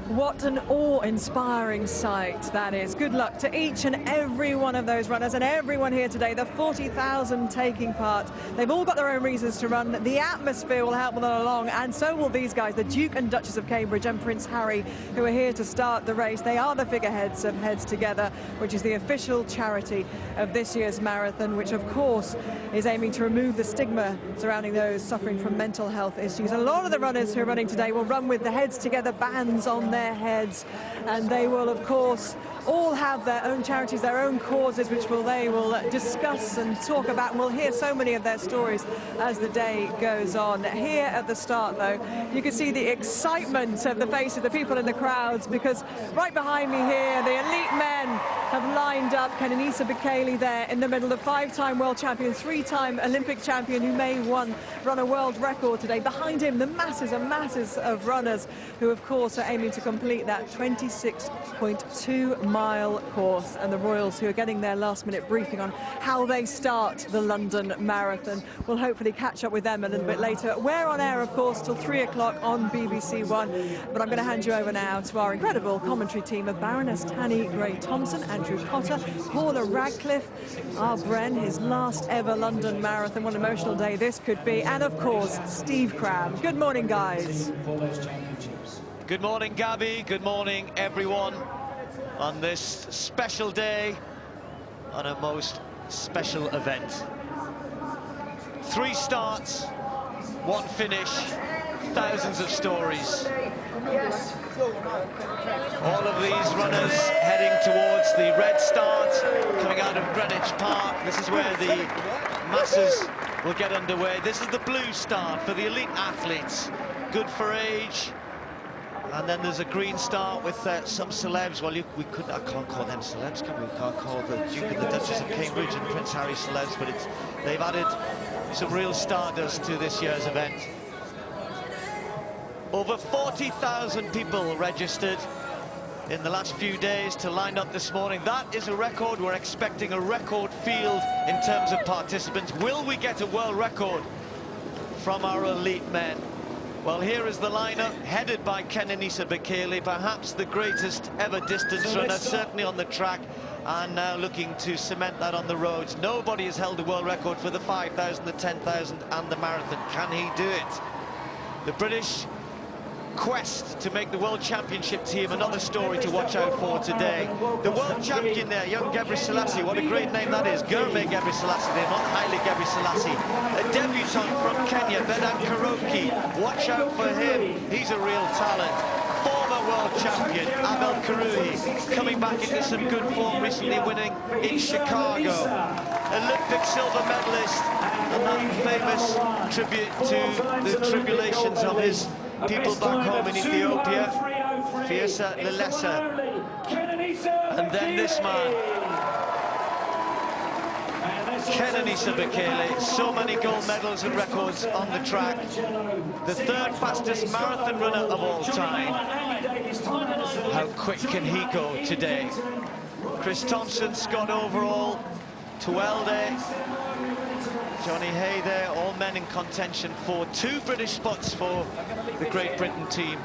What an awe-inspiring sight that is. Good luck to each and every one of those runners and everyone here today, the 40,000 taking part. They've all got their own reasons to run. The atmosphere will help them along, and so will these guys, the Duke and Duchess of Cambridge and Prince Harry, who are here to start the race. They are the figureheads of Heads Together, which is the official charity of this year's marathon, which of course is aiming to remove the stigma surrounding those suffering from mental health issues. A lot of the runners who are running today will run with the Heads Together bands on their heads, and they will of course all have their own charities, their own causes, which they will discuss and talk about, and we'll hear so many of their stories as the day goes on. Here at the start though, you can see the excitement of the face of the people in the crowds, because right behind me here the elite men have lined up. Kenenisa Bekele there in the middle, the 5-time world champion, 3-time Olympic champion who may run a world record today. Behind him the masses and masses of runners who of course are aiming to complete that 26.2-mile course, and the Royals who are getting their last-minute briefing on how they start the London Marathon. We'll hopefully catch up with them a little bit later. We're on air of course till 3 o'clock on BBC One, but I'm going to hand you over now to our incredible commentary team of Baroness Tanni Grey-Thompson, Andrew Cotter, Paula Radcliffe, our Bren, his last ever London Marathon. What an emotional day this could be, and of course Steve Cram. Good morning, guys. Good morning, Gabby. Good morning, everyone, on this special day, on a most special event. 3 starts, 1 finish, thousands of stories. All of these runners heading towards the red start, coming out of Greenwich Park. This is where the masses will get underway. This is the blue start for the elite athletes, good for age. And then there's a green start with some celebs. Well, I can't call them celebs, can we? We can't call the Duke and the Duchess of Cambridge and Prince Harry celebs, but they've added some real stardust to this year's event. Over 40,000 people registered in the last few days to line up this morning. That is a record. We're expecting a record field in terms of participants. Will we get a world record from our elite men? Well, here is the lineup, headed by Kenenisa Bekele, perhaps the greatest ever distance runner, certainly on the track, and now looking to cement that on the roads. Nobody has held a world record for the 5,000, the 10,000 and the marathon. Can he do it? The British quest to make the World Championship team, another story to watch out for today. The world champion there, young Gebrselassie, what a great name that is. Gervais Gebrselassie there, not Haile Gebrselassie. A debutant from Kenya, Bedan Karoki. Watch out for him, he's a real talent. Former world champion, Abel Karuhi, coming back into some good form, recently winning in Chicago. Olympic silver medalist, and that famous tribute to the tribulations of his people back home in Ethiopia, Fiersa Lelesa. And then this man, Kenenisa Bekele, so many gold medals and records on the track. The 3rd fastest marathon runner of all time. How quick can he go today? Chris Thompson, Scott Overall, Tuwelde, Johnny Hay there, all men in contention for 2 British spots for the Great Britain team.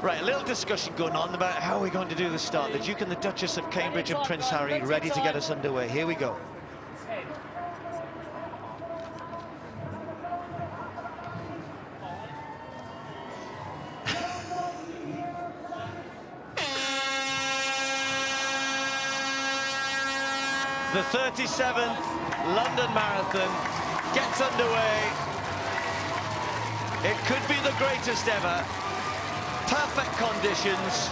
Right, a little discussion going on about how we're going to do the start. The Duke and the Duchess of Cambridge and Prince Harry ready to get us underway. Here we go. The 37th London Marathon gets underway. It could be the greatest ever. Perfect conditions.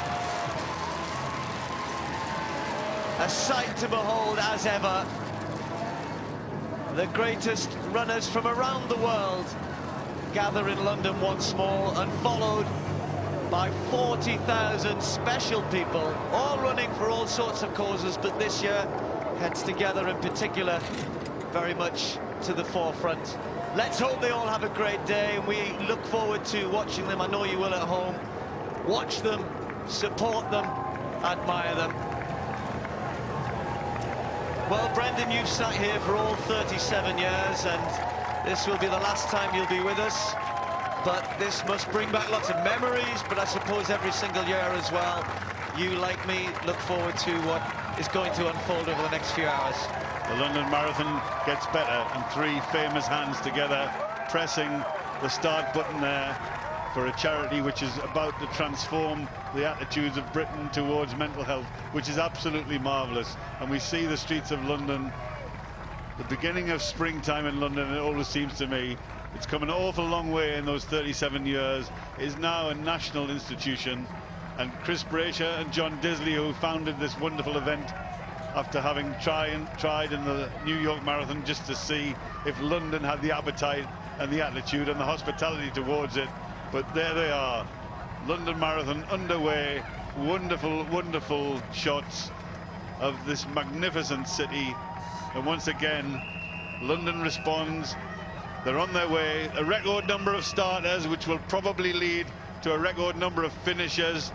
A sight to behold as ever. The greatest runners from around the world gather in London once more, and followed by 40,000 special people, all running for all sorts of causes, but this year, Heads Together in particular, very much to the forefront. Let's hope they all have a great day, and we look forward to watching them. I know you will at home. Watch them, support them, admire them. Well, Brendan, you've sat here for all 37 years, and this will be the last time you'll be with us. but this must bring back lots of memories, but I suppose every single year as well, you, like me, look forward to what is going to unfold over the next few hours. The London Marathon gets better, and three famous hands together pressing the start button there for a charity which is about to transform the attitudes of Britain towards mental health, which is absolutely marvellous. And we see the streets of London, the beginning of springtime in London. It always seems to me it's come an awful long way in those 37 years. It is now a national institution, and Chris Brasher and John Disley, who founded this wonderful event after having tried in the New York Marathon just to see if London had the appetite and the attitude and the hospitality towards it. But there they are, London Marathon underway. Wonderful, wonderful shots of this magnificent city. And once again, London responds. They're on their way. A record number of starters, which will probably lead to a record number of finishers.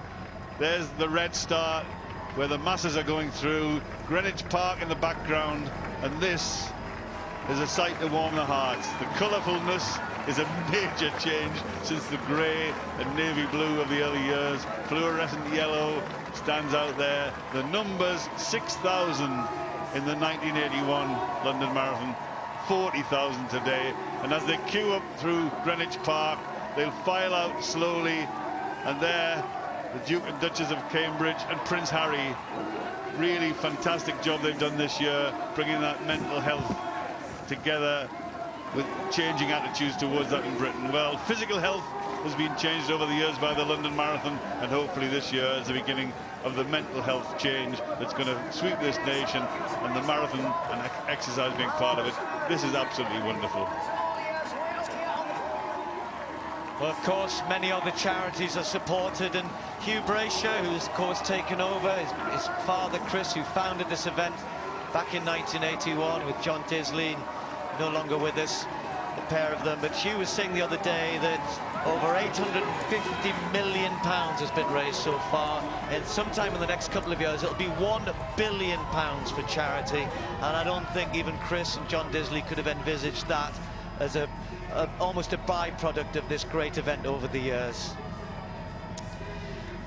There's the Red Star, where the masses are going through. Greenwich Park in the background. And this is a sight to warm the hearts. The colourfulness is a major change since the grey and navy blue of the early years. Fluorescent yellow stands out there. The numbers, 6,000 in the 1981 London Marathon, 40,000 today. And as they queue up through Greenwich Park, they'll file out slowly. And there, the Duke and Duchess of Cambridge and Prince Harry. Really fantastic job they've done this year, bringing that mental health together with changing attitudes towards that in Britain. Well, physical health has been changed over the years by the London Marathon, and hopefully this year is the beginning of the mental health change that's going to sweep this nation, and the marathon and exercise being part of it. This is absolutely wonderful. Well, of course, many other charities are supported, and Hugh Brasher, who's of course taken over, his father Chris, who founded this event back in 1981 with John Disley, no longer with us, the pair of them. But Hugh was saying the other day that over £850 million has been raised so far, and sometime in the next couple of years it'll be £1 billion for charity. And I don't think even Chris and John Disley could have envisaged that as almost a byproduct of this great event over the years.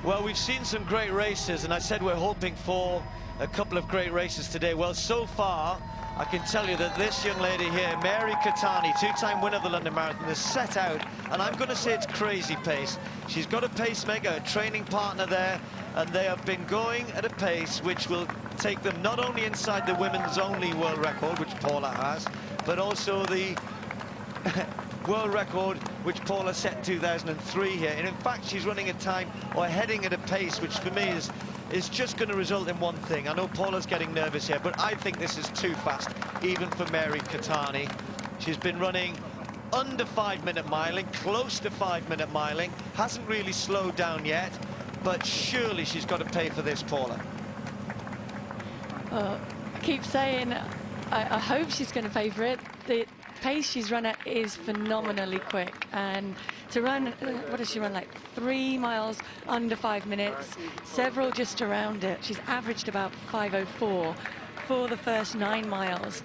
Well, we've seen some great races, and I said we're hoping for a couple of great races today. Well, so far I can tell you that this young lady here, Mary Catani, two-time winner of the London Marathon, has set out, and I'm going to say it's crazy pace. She's got a pacemaker, a training partner there, and they have been going at a pace which will take them not only inside the women's only world record, which Paula has, but also the world record which Paula set in 2003 here. And in fact, she's running a time, or heading at a pace, which for me is just going to result in one thing. I know Paula's getting nervous here, but I think this is too fast, even for Mary Catani. She's been running under 5-minute miling, close to 5-minute miling, hasn't really slowed down yet, but surely she's got to pay for this, Paula. I keep saying I hope she's going to pay for it. The pace she's run at is phenomenally quick, and to run, what does she run, like 3 miles under 5 minutes, several just around it. She's averaged about 5:04 for the first 9 miles.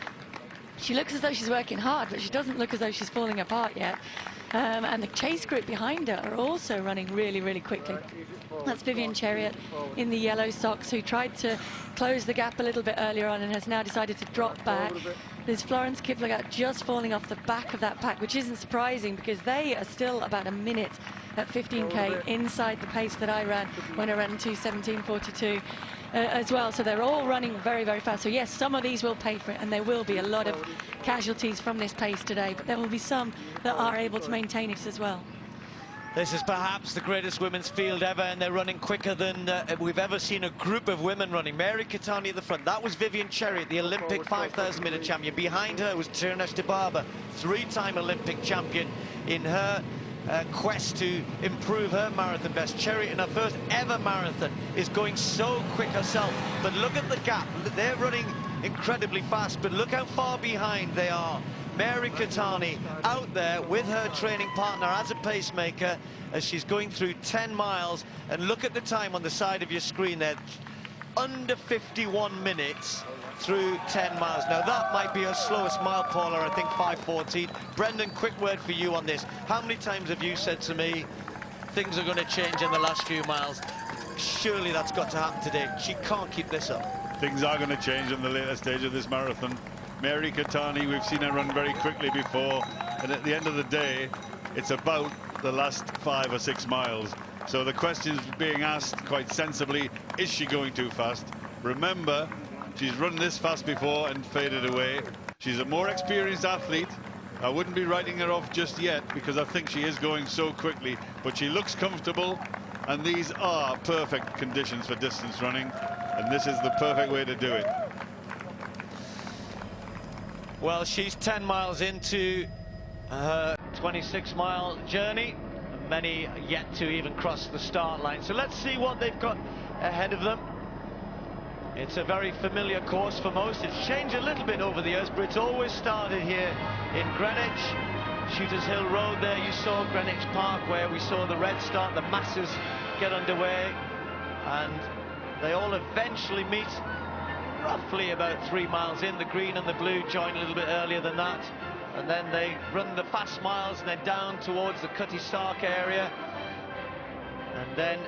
She looks as though she's working hard, but she doesn't look as though she's falling apart yet. And the chase group behind her are also running really, really quickly. That's Vivian Chariot in the yellow socks, who tried to close the gap a little bit earlier on and has now decided to drop back. There's Florence Kiplagat just falling off the back of that pack, which isn't surprising because they are still about a minute at 15k inside the pace that I ran when I ran 2:17:42 as well. So they're all running very, very fast. So yes, some of these will pay for it, and there will be a lot of casualties from this pace today, but there will be some that are able to maintain it as well. This is perhaps the greatest women's field ever, and they're running quicker than we've ever seen a group of women running. Mary Catani at the front. That was Vivian Chariot, the Olympic 5,000-meter champion. Behind her was Tirnesh Dibaba, 3-time Olympic champion in her quest to improve her marathon best. Chariot in her first ever marathon is going so quick herself, but look at the gap. They're running incredibly fast, but look how far behind they are. Mary Catani out there with her training partner as a pacemaker as she's going through 10 miles, and look at the time on the side of your screen there, under 51 minutes through 10 miles. Now, that might be her slowest mile, Paula, I think 5:14. Brendan, quick word for you on this. How many times have you said to me, things are going to change in the last few miles? Surely that's got to happen today. She can't keep this up. Things are going to change in the later stage of this marathon. Mary Keitany, we've seen her run very quickly before, and at the end of the day, it's about the last 5 or 6 miles. So the question's being asked quite sensibly, is she going too fast? Remember, she's run this fast before and faded away. She's a more experienced athlete. I wouldn't be writing her off just yet because I think she is going so quickly, but she looks comfortable, and these are perfect conditions for distance running, and this is the perfect way to do it. Well, she's 10 miles into her 26-mile journey. Many yet to even cross the start line. So let's see what they've got ahead of them. It's a very familiar course for most. It's changed a little bit over the years, but it's always started here in Greenwich. Shooters Hill Road there, you saw Greenwich Park, where we saw the red start, the masses get underway, and they all eventually meet roughly about 3 miles in. The green and the blue join a little bit earlier than that, and then they run the fast miles and then down towards the Cutty Sark area, and then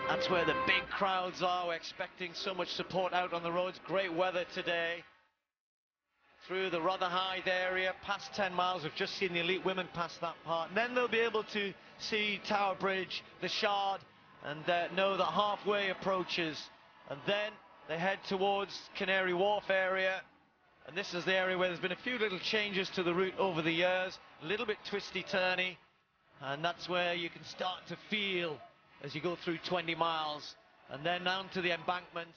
that's where the big crowds are. We're expecting so much support out on the roads. Great weather today. Through the Rotherhithe area, past 10 miles. We've just seen the elite women pass that part. And then they'll be able to see Tower Bridge, the Shard, and know that halfway approaches. And then they head towards Canary Wharf area. And this is the area where there's been a few little changes to the route over the years. A little bit twisty-turny. And that's where you can start to feel as you go through 20 miles. And then down to the embankment.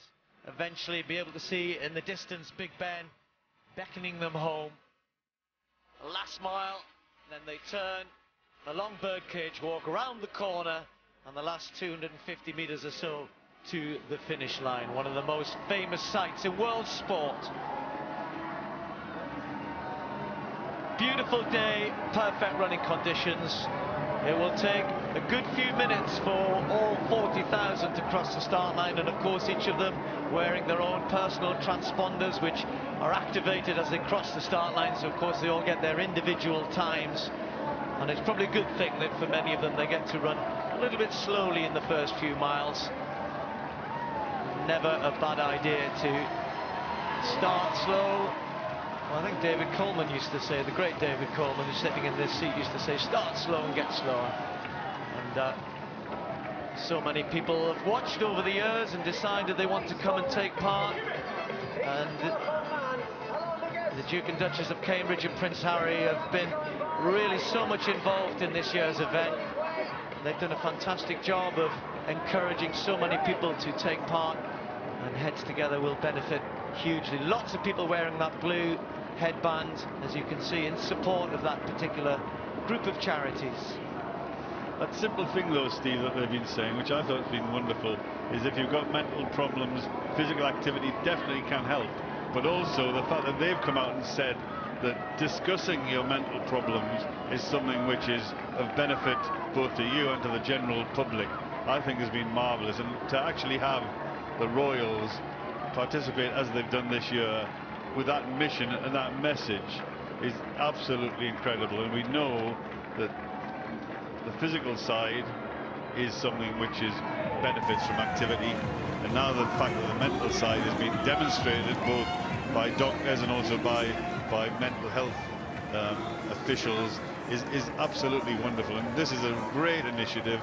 Eventually be able to see in the distance Big Ben beckoning them home. Last mile, then they turn along Birdcage Walk, around the corner, and the last 250 meters or so to the finish line. One of the most famous sights in world sport. Beautiful day, perfect running conditions. It will take a good few minutes for all 40,000 to cross the start line, and of course each of them wearing their own personal transponders which are activated as they cross the start line, so of course they all get their individual times, and it's probably a good thing that for many of them they get to run a little bit slowly in the first few miles. Never a bad idea to start slow. Well, I think David Coleman used to say, the great David Coleman, who's sitting in this seat, used to say, start slow and get slower. And so many people have watched over the years and decided they want to come and take part. And the Duke and Duchess of Cambridge and Prince Harry have been really so much involved in this year's event. They've done a fantastic job of encouraging so many people to take part, and Heads Together will benefit hugely. Lots of people wearing that blue headband, as you can see, in support of that particular group of charities. That simple thing though, Steve, that they've been saying, which I thought has been wonderful, is if you've got mental problems, physical activity definitely can help, but also the fact that they've come out and said that discussing your mental problems is something which is of benefit both to you and to the general public, I think has been marvellous. And to actually have the Royals participate as they've done this year with that mission and that message is absolutely incredible. And we know that the physical side is something which is benefits from activity, and now the fact that the mental side is being demonstrated both by doctors and also by mental health officials is absolutely wonderful. And this is a great initiative.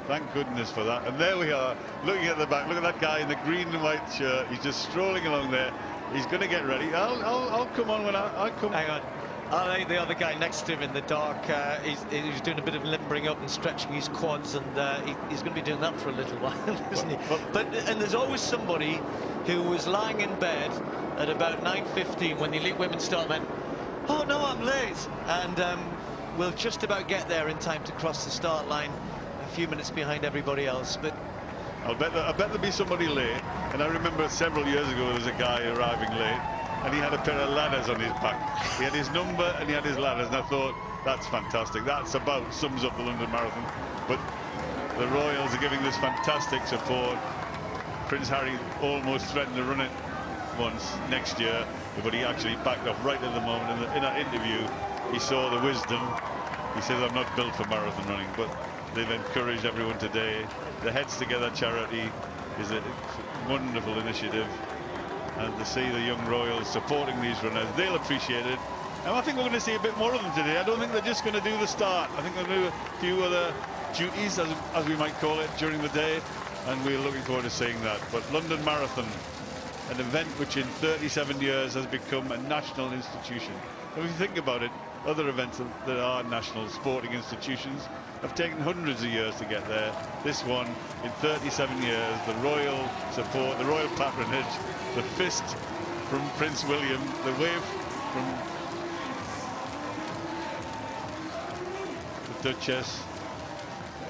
Thank goodness for that. And there we are, looking at the back. Look at that guy in the green and white shirt. He's just strolling along there. He's going to get ready. I'll come on when I come. Hang on. I think the other guy next to him in the dark, he's doing a bit of limbering up and stretching his quads, and he's going to be doing that for a little while, isn't he? And there's always somebody who was lying in bed at about 9:15 when the elite women start, and went, oh no, I'm late, and we'll just about get there in time to cross the start line, a few minutes behind everybody else. But I bet there'll be somebody late. And I remember several years ago there was a guy arriving late, and he had a pair of ladders on his back. He had his number and he had his ladders, and I thought, that's fantastic. That's about sums up the London Marathon. But the Royals are giving this fantastic support. Prince Harry almost threatened to run it once next year, but he actually backed off right at the moment. In that interview, he saw the wisdom. He says, I'm not built for marathon running, but they've encouraged everyone today. The Heads Together charity is a wonderful initiative, and to see the young Royals supporting these runners, they'll appreciate it. And I think we're going to see a bit more of them today. I don't think they're just going to do the start. I think they'll do a few other duties, as we might call it, during the day, and we're looking forward to seeing that. But London Marathon, an event which in 37 years has become a national institution. If you think about it, other events that are national sporting institutions have taken hundreds of years to get there. This one, in 37 years, the royal support, the royal patronage, the fist from Prince William, the wave from the Duchess,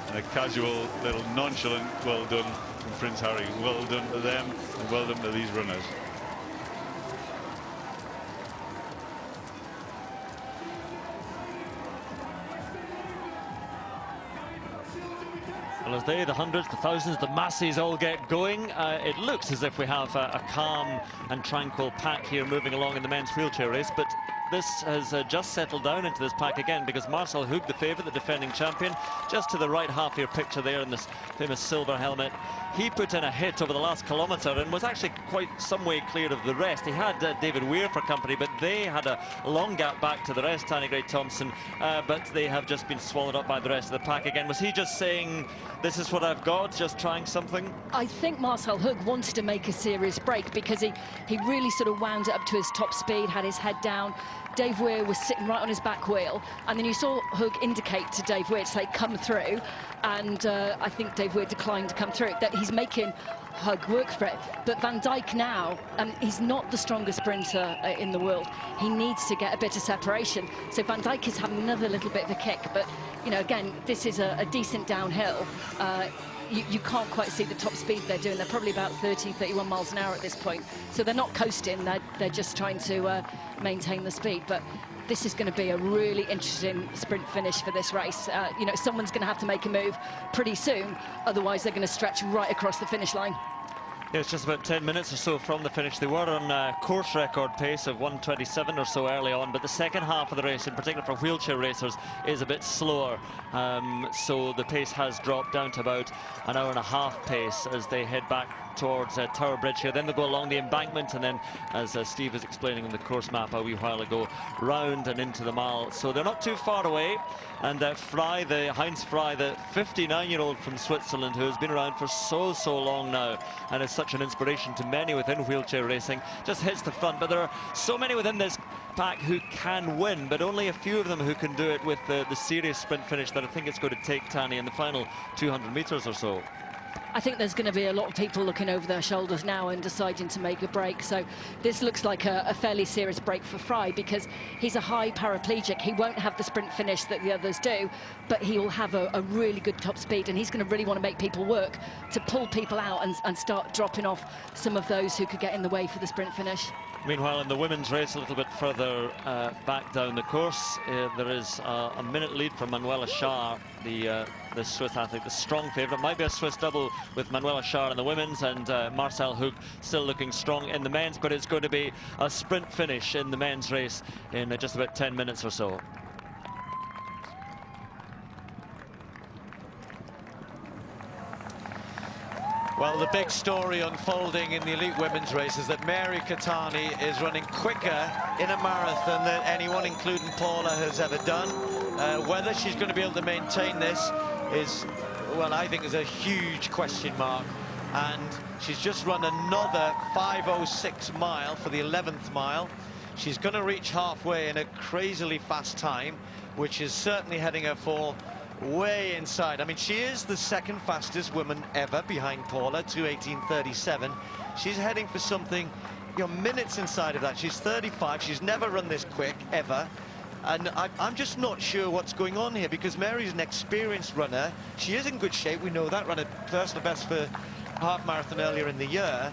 and a casual little nonchalant well done from Prince Harry. Well done to them, and well done to these runners. Well, as they, the hundreds, the thousands, the masses all get going, it looks as if we have a calm and tranquil pack here moving along in the men's wheelchair race, but this has just settled down into this pack again, because Marcel Hug, the favourite, the defending champion, just to the right half of your picture there in this famous silver helmet, he put in a hit over the last kilometre and was actually quite some way clear of the rest. He had David Weir for company, but they had a long gap back to the rest, Tanni Gray-Thompson, but they have just been swallowed up by the rest of the pack again. Was he just saying, this is what I've got, just trying something? I think Marcel Hug wanted to make a serious break, because he really sort of wound it up to his top speed, had his head down. Dave Weir was sitting right on his back wheel, and then you saw Hug indicate to Dave Weir to say, come through, and I think Dave Weir declined to come through. That he's making Hug work for it. But Van Dijk now, he's not the strongest sprinter in the world. He needs to get a bit of separation. So Van Dijk is having another little bit of a kick, but, you know, again, this is a decent downhill. You can't quite see the top speed they're doing. They're probably about 30, 31 miles an hour at this point. So they're not coasting, they're just trying to maintain the speed. But this is going to be a really interesting sprint finish for this race. You know, someone's going to have to make a move pretty soon, otherwise they're going to stretch right across the finish line. Yeah, it's just about 10 minutes or so from the finish. They were on a course record pace of 1:27 or so early on, but the second half of the race, in particular for wheelchair racers, is a bit slower. So the pace has dropped down to about an hour and a half pace as they head back towards Tower Bridge here. Then they go along the embankment, and then, as Steve was explaining on the course map a wee while ago, round and into the Mall. So they're not too far away. And Fry, Heinz Fry, the 59-year-old from Switzerland, who has been around for so long now and is such an inspiration to many within wheelchair racing, just hits the front. But there are so many within this pack who can win, but only a few of them who can do it with the serious sprint finish that I think it's going to take Tanni in the final 200 metres or so. I think there's going to be a lot of people looking over their shoulders now and deciding to make a break. So this looks like a fairly serious break for Fry, because he's a high paraplegic. He won't have the sprint finish that the others do, but he will have a really good top speed, and he's going to really want to make people work to pull people out and start dropping off some of those who could get in the way for the sprint finish. Meanwhile, in the women's race, a little bit further back down the course, there is a minute lead for Manuela Schär, the Swiss athlete, the strong favourite. Might be a Swiss double with Manuela Schär in the women's, and Marcel Hug still looking strong in the men's, but it's going to be a sprint finish in the men's race in just about 10 minutes or so. Well, the big story unfolding in the elite women's race is that Mary Keitany is running quicker in a marathon than anyone, including Paula, has ever done. Whether she's going to be able to maintain this is, well, I think is a huge question mark. And she's just run another 5:06 mile for the 11th mile. She's going to reach halfway in a crazily fast time, which is certainly heading her for way inside. I mean, she is the second fastest woman ever behind Paula, 2:18:37. She's heading for something, you know, minutes inside of that. She's 35. She's never run this quick, ever. And I'm just not sure what's going on here, because Mary's an experienced runner. She is in good shape, we know that. Ran a personal best for half marathon earlier in the year.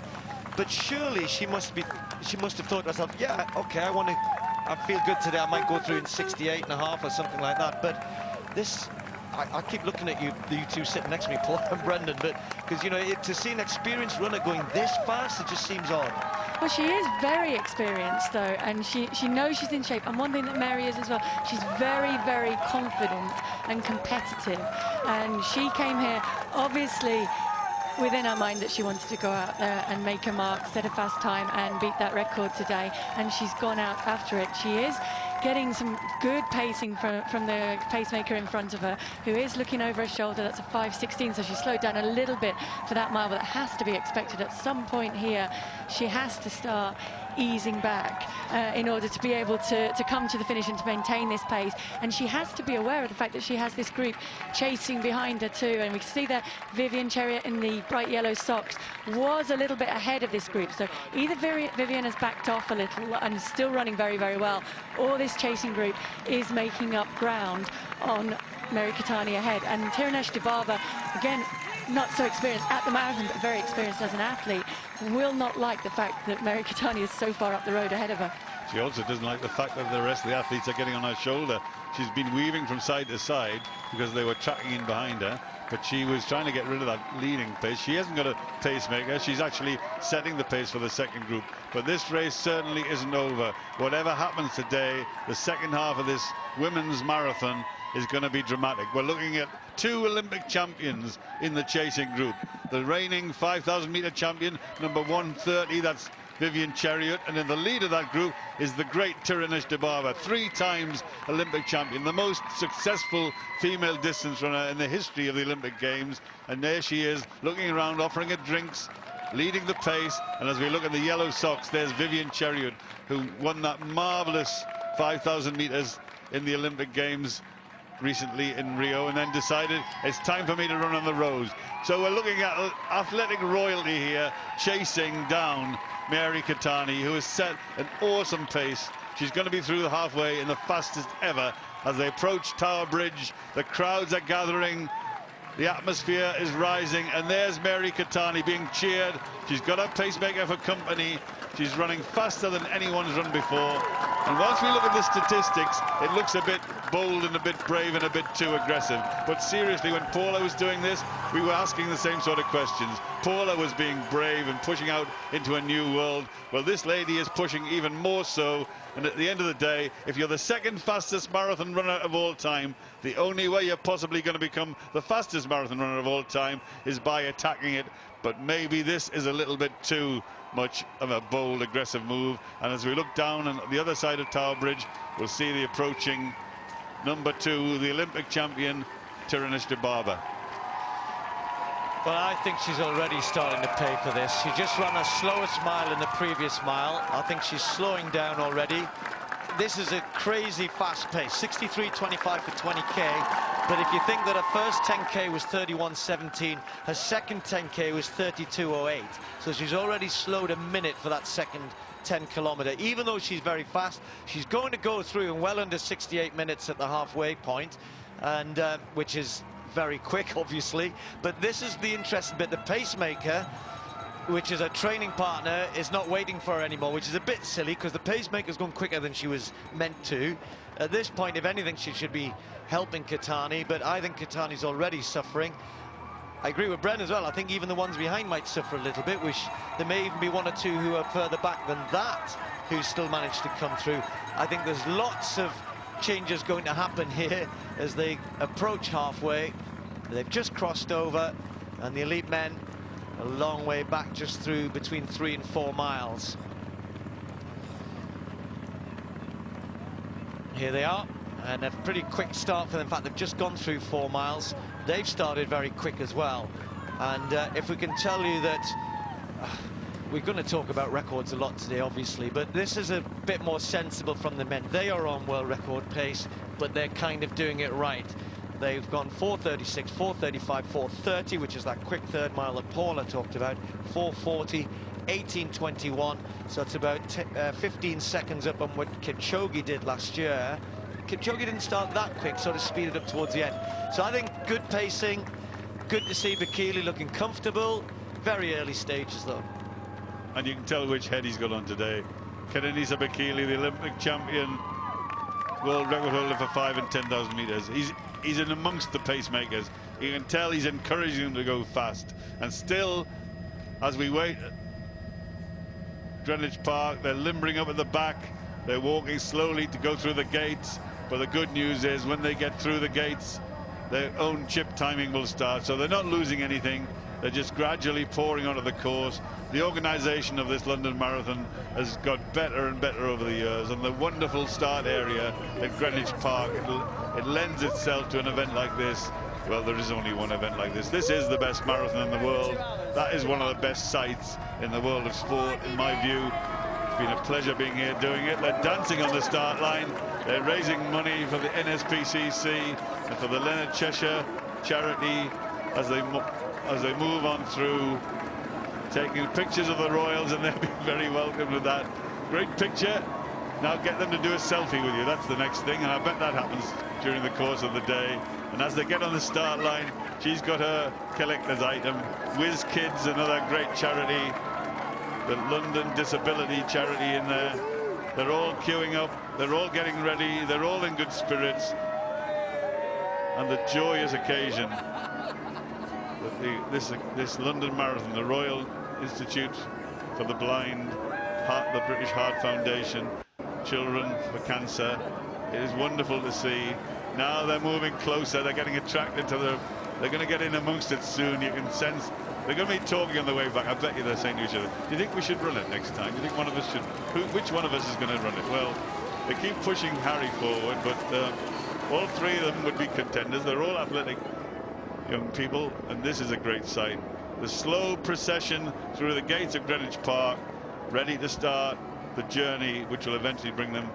But surely she must have thought to herself, yeah, okay, I feel good today. I might go through in 68.5 or something like that. But this I keep looking at you two sitting next to me, Paul and Brendan, but because, you know, to see an experienced runner going this fast, it just seems odd. Well, she is very experienced, though, and she knows she's in shape. And one thing that Mary is as well, she's very, very confident and competitive. And she came here, obviously, within her mind that she wanted to go out there and make a mark, set a fast time, and beat that record today. And she's gone out after it. She is getting some good pacing from the pacemaker in front of her, who is looking over her shoulder. That's a 5:16, so she slowed down a little bit for that mile, but it has to be expected at some point here. She has to start easing back in order to be able to come to the finish and to maintain this pace. And she has to be aware of the fact that she has this group chasing behind her too. And we can see that Vivian Chariot in the bright yellow socks was a little bit ahead of this group. So either Vivian has backed off a little and still running very, very well, or this chasing group is making up ground on Mary Keitany ahead. And Tirunesh Dibaba, again, not so experienced at the marathon, but very experienced as an athlete, will not like the fact that Mary Keitany is so far up the road ahead of her. She also doesn't like the fact that the rest of the athletes are getting on her shoulder. She's been weaving from side to side because they were tracking in behind her, but she was trying to get rid of that leading pace. She hasn't got a pacemaker. She's actually setting the pace for the second group. But this race certainly isn't over. Whatever happens today, the second half of this women's marathon is going to be dramatic. We're looking at two Olympic champions in the chasing group. The reigning 5,000-meter champion, number 130, that's Vivian Chariot, and in the lead of that group is the great Tirunesh Dibaba, 3 times Olympic champion, the most successful female distance runner in the history of the Olympic Games. And there she is, looking around, offering her drinks, leading the pace. And as we look at the yellow socks, there's Vivian Chariot, who won that marvelous 5,000 meters in the Olympic Games recently in Rio, and then decided it's time for me to run on the roads. So we're looking at athletic royalty here, chasing down Mary Keitany, who has set an awesome pace. She's going to be through the halfway in the fastest ever. As they approach Tower Bridge, the crowds are gathering, the atmosphere is rising, and there's Mary Keitany being cheered. She's got a pacemaker for company. She's running faster than anyone's run before. And once we look at the statistics, it looks a bit bold and a bit brave and a bit too aggressive. But seriously, when Paula was doing this, we were asking the same sort of questions. Paula was being brave and pushing out into a new world. Well, this lady is pushing even more so. And at the end of the day, if you're the second fastest marathon runner of all time, the only way you're possibly going to become the fastest marathon runner of all time is by attacking it. But maybe this is a little bit too much of a bold, aggressive move. And as we look down on the other side of Tower Bridge, we'll see the approaching number 2, the Olympic champion, Tirunesh Dibaba. Well, I think she's already starting to pay for this. She just ran her slowest mile in the previous mile. I think she's slowing down already. This is a crazy fast pace, 63.25 for 20k. But if you think that her first 10k was 31.17, her second 10k was 32.08. So she's already slowed a minute for that second 10 kilometer. Even though she's very fast, she's going to go through in well under 68 minutes at the halfway point, and which is very quick, obviously. But this is the interesting bit. The pacemaker, which is a training partner, is not waiting for her anymore, which is a bit silly because the pacemaker's gone quicker than she was meant to. At this point, if anything, she should be helping Keitany, but I think Keitany's already suffering. I agree with Brendan as well. I think even the ones behind might suffer a little bit, which there may even be 1 or 2 who are further back than that who still managed to come through. I think there's lots of changes going to happen here as they approach halfway. They've just crossed over, and the elite men a long way back, just through between 3 and 4 miles. Here they are, and a pretty quick start for them. In fact, they've just gone through 4 miles. They've started very quick as well. And if we can tell you that we're going to talk about records a lot today, obviously, but this is a bit more sensible from the men. They are on world record pace, but they're kind of doing it right. They've gone 4:36, 4:35, 4:30, which is that quick third mile that Paula talked about, 4:40, 18:21. So it's about 15 seconds up on what Kipchoge did last year. Kipchoge didn't start that quick, sort of speeded up towards the end. So I think good pacing, good to see Bekele looking comfortable. Very early stages, though. And you can tell which head he's got on today. Kenenisa Bekele, the Olympic champion, world record holder for 5 and 10,000 meters. he's in amongst the pacemakers. You can tell he's encouraging them to go fast. And still, as we wait at Greenwich Park, they're limbering up at the back. They're walking slowly to go through the gates. But the good news is when they get through the gates, their own chip timing will start. So they're not losing anything. They're just gradually pouring onto the course. The organisation of this London Marathon has got better and better over the years, and the wonderful start area at Greenwich Park, it lends itself to an event like this. Well, there is only one event like this. This is the best marathon in the world. That is one of the best sights in the world of sport, in my view. It's been a pleasure being here doing it. They're dancing on the start line. They're raising money for the NSPCC and for the Leonard Cheshire charity as they move on through, taking pictures of the Royals, and they'll be very welcome with that. Great picture. Now get them to do a selfie with you. That's the next thing, and I bet that happens during the course of the day. And as they get on the start line, she's got her collector's item. Whiz Kids, another great charity. The London Disability Charity in there. They're all queuing up. They're all getting ready. They're all in good spirits. And the joyous occasion that this London Marathon, the Royal Institute for the Blind, the British Heart Foundation, Children for Cancer. It is wonderful to see. Now they're moving closer. They're getting attracted to they're going to get in amongst it soon. You can sense they're going to be talking on the way back. I bet you they're saying to each other, do you think we should run it next time? Do you think one of us should? Which one of us is going to run it? Well, they keep pushing Harry forward, but all three of them would be contenders. They're all athletic young people, and this is a great sight. The slow procession through the gates of Greenwich Park, ready to start the journey which will eventually bring them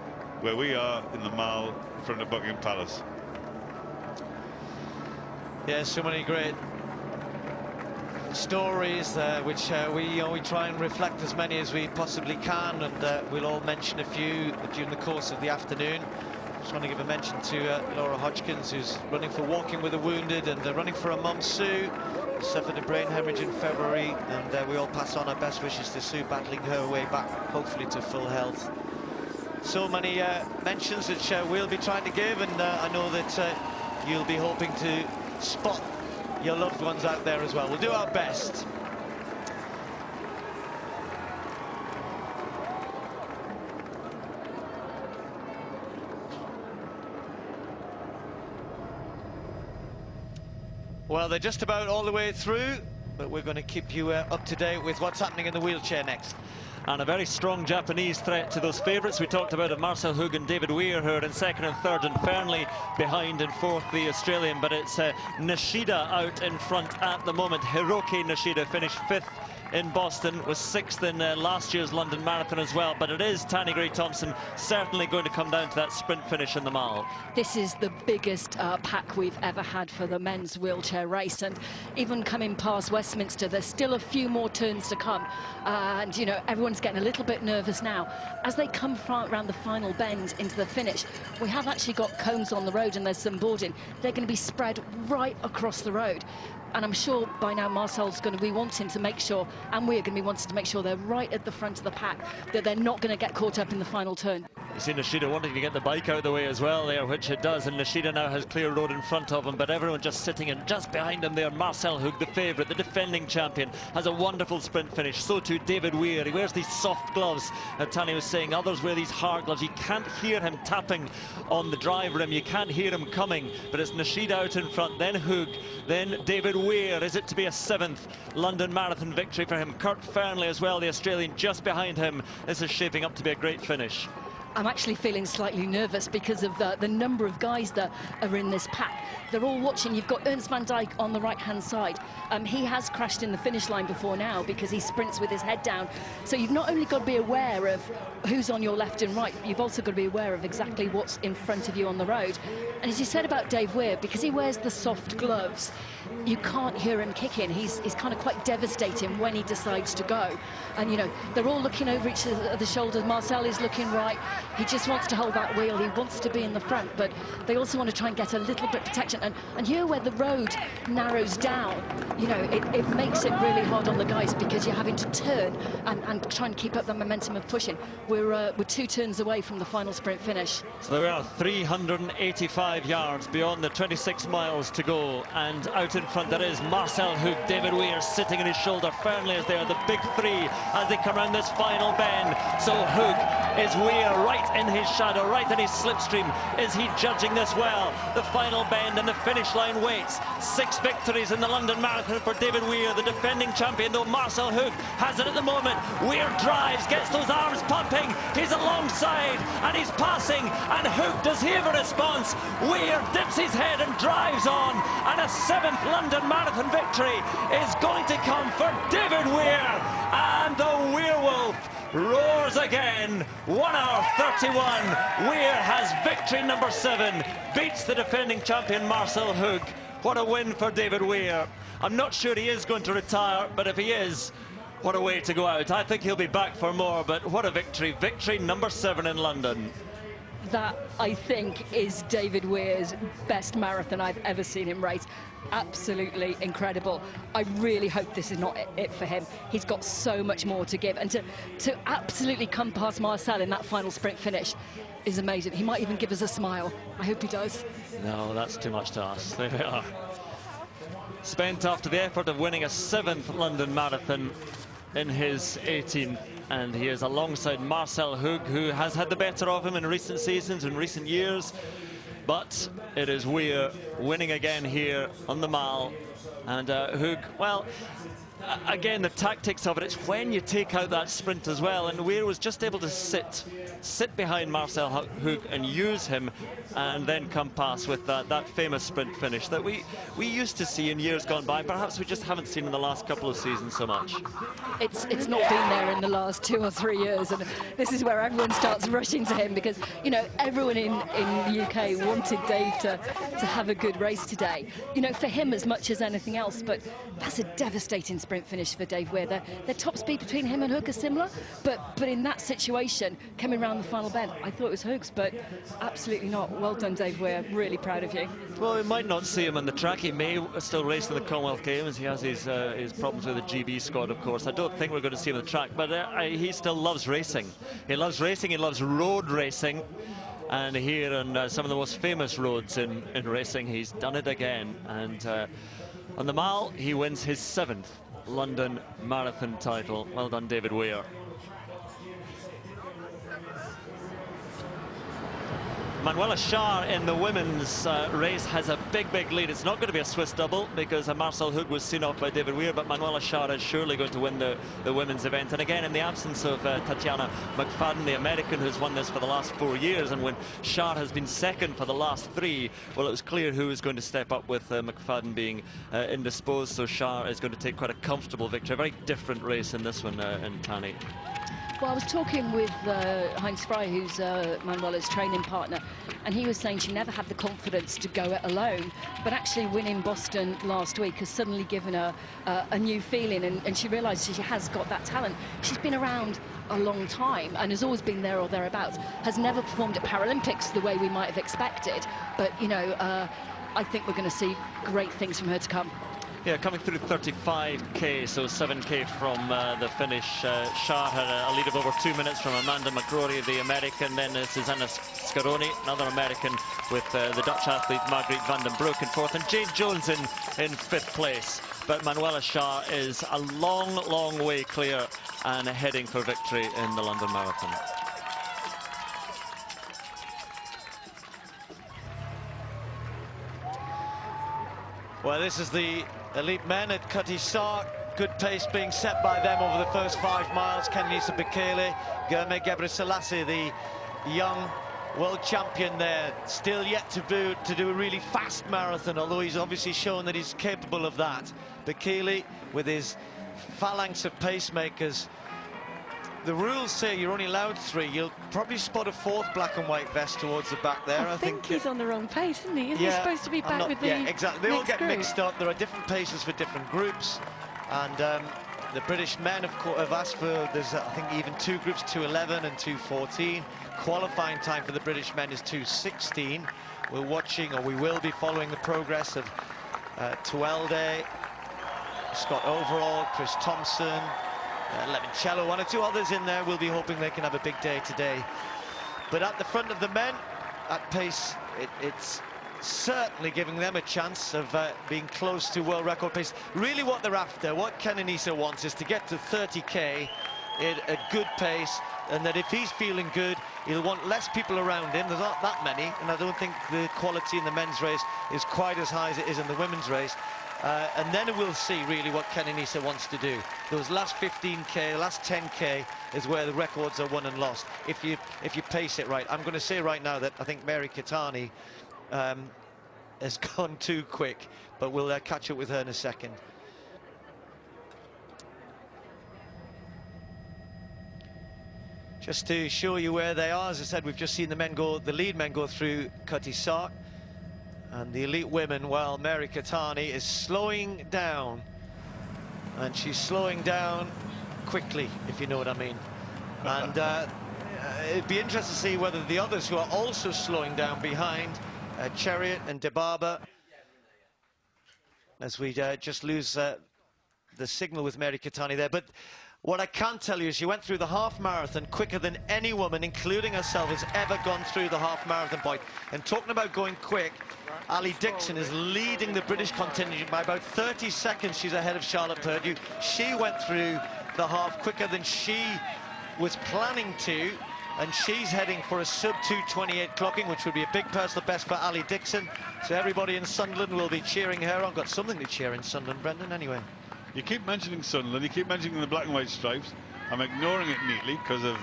where we are in the Mall in front of Buckingham Palace. Yeah, so many great stories which we try and reflect as many as we possibly can, and we'll all mention a few during the course of the afternoon. Just want to give a mention to Laura Hodgkins, who's running for Walking with the Wounded, and running for her mum Sue, who suffered a brain hemorrhage in February, and we all pass on our best wishes to Sue, battling her way back hopefully to full health. So many mentions that we'll be trying to give, and I know that you'll be hoping to spot your loved ones out there as well. We'll do our best. Well, they're just about all the way through, but we're going to keep you up to date with what's happening in the wheelchair next. And a very strong Japanese threat to those favourites we talked about of Marcel Hug and David Weir, who are in second and third, and Fernley behind in fourth, the Australian. But it's Nishida out in front at the moment. Hiroki Nishida finished fifth in Boston, was sixth in last year's London Marathon as well. But it is Tanni Grey-Thompson certainly going to come down to that sprint finish in the Mall. This is the biggest pack we've ever had for the men's wheelchair race, and even coming past Westminster, there's still a few more turns to come, and you know, everyone's getting a little bit nervous now as they come around the final bend into the finish. We have actually got cones on the road, and there's some boarding. They're going to be spread right across the road. And I'm sure by now Marcel's going to be wanting to make sure, and we're going to be wanting to make sure they're right at the front of the pack, that they're not going to get caught up in the final turn. You see Nishida wanting to get the bike out of the way as well there, which it does, and Nishida now has clear road in front of him, but everyone just sitting in just behind him there. Marcel Hug, the favourite, the defending champion, has a wonderful sprint finish. So too David Weir. He wears these soft gloves, Tanni was saying. Others wear these hard gloves. You can't hear him tapping on the drive rim, you can't hear him coming, but it's Nishida out in front, then Hug, then David Weir. Is it to be a seventh London Marathon victory for him? Kurt Fernley as well, the Australian, just behind him. This is shaping up to be a great finish. I'm actually feeling slightly nervous because of the number of guys that are in this pack. They're all watching. You've got Ernst van Dijk on the right-hand side. He has crashed in the finish line before now because he sprints with his head down. So you've not only got to be aware of who's on your left and right, you've also got to be aware of exactly what's in front of you on the road. And as you said about Dave Weir, because he wears the soft gloves, you can't hear him kicking. He's kind of quite devastating when he decides to go. And, you know, they're all looking over each other's shoulders. Marcel is looking right. He just wants to hold that wheel. He wants to be in the front, but they also want to try and get a little bit of protection. And here where the road narrows down, you know, it makes it really hard on the guys because you're having to turn and try and keep up the momentum of pushing. We're 2 turns away from the final sprint finish. So there we are, 385 yards beyond the 26 miles to go, and out in front there is Marcel Hoek, David Weir sitting on his shoulder firmly as they are the big three as they come around this final bend. So Hoek is Weir right in his shadow, right in his slipstream. Is he judging this well? The final bend and the finish line waits. 6 victories in the London Marathon for David Weir, the defending champion, though Marcel Hoek has it at the moment. Weir drives, gets those arms pumping, he's alongside and he's passing, and Hoek, does he have a response? Weir dips his head and drives on, and a 7th London Marathon victory is going to come for David Weir, and the Werewolf roars again. 1 hour 31. Weir has victory number 7, beats the defending champion Marcel Hoek. What a win for David Weir. I'm not sure he is going to retire, but if he is, what a way to go out. I think he'll be back for more, but what a victory. Victory number 7 in London. That, I think, is David Weir's best marathon I've ever seen him race. Absolutely incredible. I really hope this is not it for him. He's got so much more to give, and to absolutely come past Marcel in that final sprint finish is amazing. He might even give us a smile. I hope he does. No, that's too much to ask. There we are. Spent after the effort of winning a 7th London Marathon in his 18th, and he is alongside Marcel Hoek, who has had the better of him in recent seasons, in recent years. But it is Weir winning again here on the Mall, and Hoek, well, again, the tactics of it, it's when you take out that sprint as well, and Weir was just able to sit behind Marcel Hoek and use him, and then come past with that famous sprint finish that we used to see in years gone by. Perhaps we just haven't seen in the last couple of seasons so much. It's not been there in the last 2 or 3 years, and this is where everyone starts rushing to him, because, you know, everyone in the UK wanted Dave to have a good race today, you know, for him as much as anything else. But that's a devastating sprint finish for Dave Weir. Their top speed between him and Hoek are similar, but in that situation, coming around the final bend, I thought it was Hoek's, but absolutely not. Well done, Dave Weir. Really proud of you. Well, we might not see him on the track. He may still race in the Commonwealth Games. He has his problems with the GB squad, of course. I don't think we're going to see him on the track, but he still loves racing. He loves racing. He loves road racing. And here on some of the most famous roads in racing, he's done it again. And on the Mall, he wins his 7th London Marathon title. Well done, David Weir. Manuela Schär in the women's race has a big lead. It's not going to be a Swiss double because Marcel Hoek was seen off by David Weir, but Manuela Schär is surely going to win the women's event. And again, in the absence of Tatiana McFadden, the American who's won this for the last 4 years, and when Schär has been second for the last 3, well, it was clear who was going to step up with McFadden being indisposed, so Schär is going to take quite a comfortable victory. A very different race in this one in Tanny. Well, I was talking with Heinz Frey, who's Manuela's training partner, and he was saying she never had the confidence to go it alone, but actually winning Boston last week has suddenly given her a new feeling, and she realised she has got that talent. She's been around a long time and has always been there or thereabouts, has never performed at Paralympics the way we might have expected, but, you know, I think we're going to see great things from her to come. Yeah, coming through 35k, so 7k from the finish. Schär had a lead of over 2 minutes from Amanda McCrory, the American, then Susanna Scaroni, another American, with the Dutch athlete Margriet van den Broek in 4th, and Jade Jones in 5th place. But Manuela Schär is a long way clear and heading for victory in the London Marathon. Well, this is the elite men at Cutty Sark. Good pace being set by them over the first 5 miles. Kenenisa Bekele, Germe Gebrselassie, the young world champion there, still yet to do a really fast marathon, although he's obviously shown that he's capable of that. Bekele, with his phalanx of pacemakers. The rules say you're only allowed 3. You'll probably spot a 4th black and white vest towards the back there. I think he's on the wrong pace, isn't he? Isn't he supposed to be back with the Yeah, exactly. They all get group? mixed up. There are different paces for different groups. And The British men have asked for, there's I think even two groups, 2:11 and 2:14. Qualifying time for the British men is 2:16. We're watching, or we will be following the progress of Tuelde, Scott Overall, Chris Thompson, Lemoncello, one or two others in there. We'll be hoping they can have a big day today. But at the front of the men, at pace, it's certainly giving them a chance of being close to world record pace. Really what they're after, what Kenenisa wants, is to get to 30k at a good pace, and that if he's feeling good, he'll want less people around him. There's not that many, and I don't think the quality in the men's race is quite as high as it is in the women's race. And then we'll see really what Kenenisa wants to do. Those last 15k, last 10k is where the records are won and lost. If you pace it right. I'm going to say right now that I think Mary Keitany has gone too quick, but we'll catch up with her in a second. Just to show you where they are, as I said, we've just seen the lead men go through Cutty Sark. And the elite women, well, Mary Keitany is slowing down. And she's slowing down quickly, if you know what I mean. And it'd be interesting to see whether the others who are also slowing down behind, Chariot and Dibaba, as we just lose the signal with Mary Keitany there. But what I can tell you is she went through the half marathon quicker than any woman, including herself, has ever gone through the half marathon point. And talking about going quick, Ali Dixon is leading the British contingent by about 30 seconds. She's ahead of Charlotte Purdue. She went through the half quicker than she was planning to, and she's heading for a sub-2:28 clocking, which would be a big personal best for Ali Dixon. So everybody in Sunderland will be cheering her on. Got something to cheer in Sunderland, Brendan, anyway. You keep mentioning Sunderland, you keep mentioning the black and white stripes. I'm ignoring it neatly because of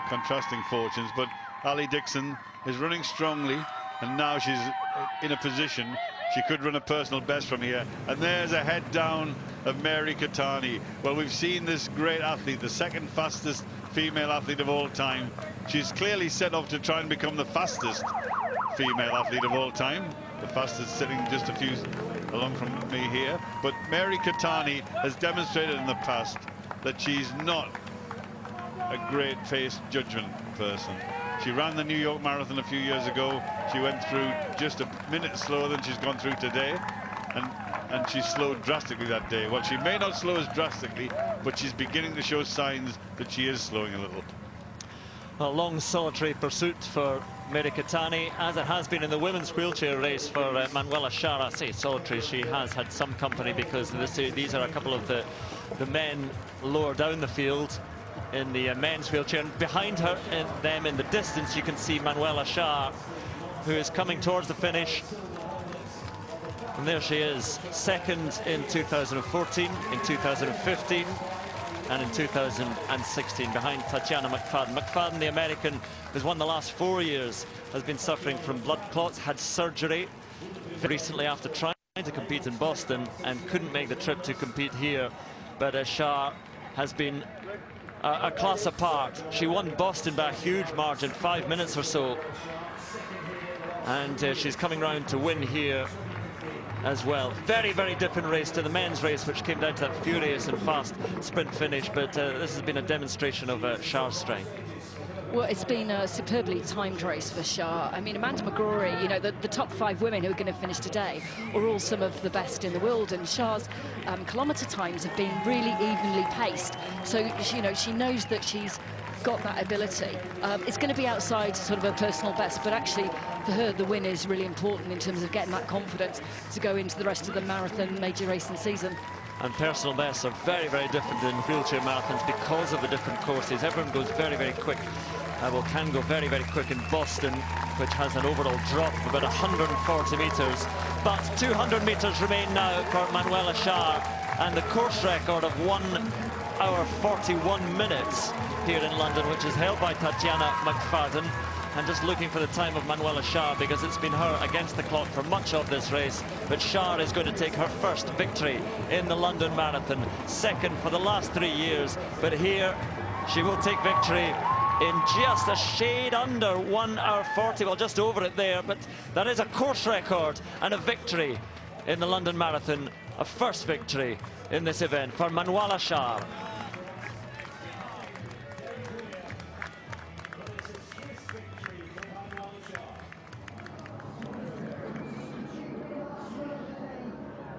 contrasting fortunes, but Ali Dixon is running strongly, and now she's in a position she could run a personal best from here. And there's a head down of Mary Keitany. Well, we've seen this great athlete, the second fastest female athlete of all time. She's clearly set off to try and become the fastest female athlete of all time. The fastest sitting just a few along from me here. But Mary Keitany has demonstrated in the past that she's not a great pace judgment person. She ran the New York Marathon a few years ago. She went through just a minute slower than she's gone through today, and she slowed drastically that day. Well, she may not slow as drastically, but she's beginning to show signs that she is slowing a little. A long solitary pursuit for Mary Keitany, as it has been in the women's wheelchair race for Manuela Schär. I say solitary, she has had some company, because these are a couple of the men lower down the field in the men's wheelchair. And behind her, them in the distance, you can see Manuela Schär, who is coming towards the finish. And there she is, second in 2014, in 2015, and in 2016, behind Tatiana McFadden. McFadden, the American, who's won the last 4 years, has been suffering from blood clots, had surgery recently after trying to compete in Boston and couldn't make the trip to compete here. But Schär has been a class apart. She won Boston by a huge margin, 5 minutes or so. And she's coming round to win here as well. Very, very different race to the men's race, which came down to that furious and fast sprint finish. But this has been a demonstration of Schär's strength. Well, it's been a superbly timed race for Schär. I mean, Amanda McGrory, you know, the top 5 women who are going to finish today are all some of the best in the world, and Schär's kilometre times have been really evenly paced. So, you know, she knows that she's got that ability. It's going to be outside sort of her personal best, but actually for her the win is really important in terms of getting that confidence to go into the rest of the marathon major racing season. And personal bests are very, very different in wheelchair marathons because of the different courses. Everyone goes very, very quick. Well, can go very, very quick in Boston, which has an overall drop of about 140 metres. But 200 metres remain now for Manuela Schär, and the course record of 1 hour 41 minutes here in London, which is held by Tatiana McFadden. And just looking for the time of Manuela Schär, because it's been her against the clock for much of this race. But Schär is going to take her first victory in the London Marathon, second for the last 3 years. But here she will take victory in just a shade under 1 hour 40, well, just over it there. But that is a course record and a victory in the London Marathon a first victory in this event for Manuela Schär.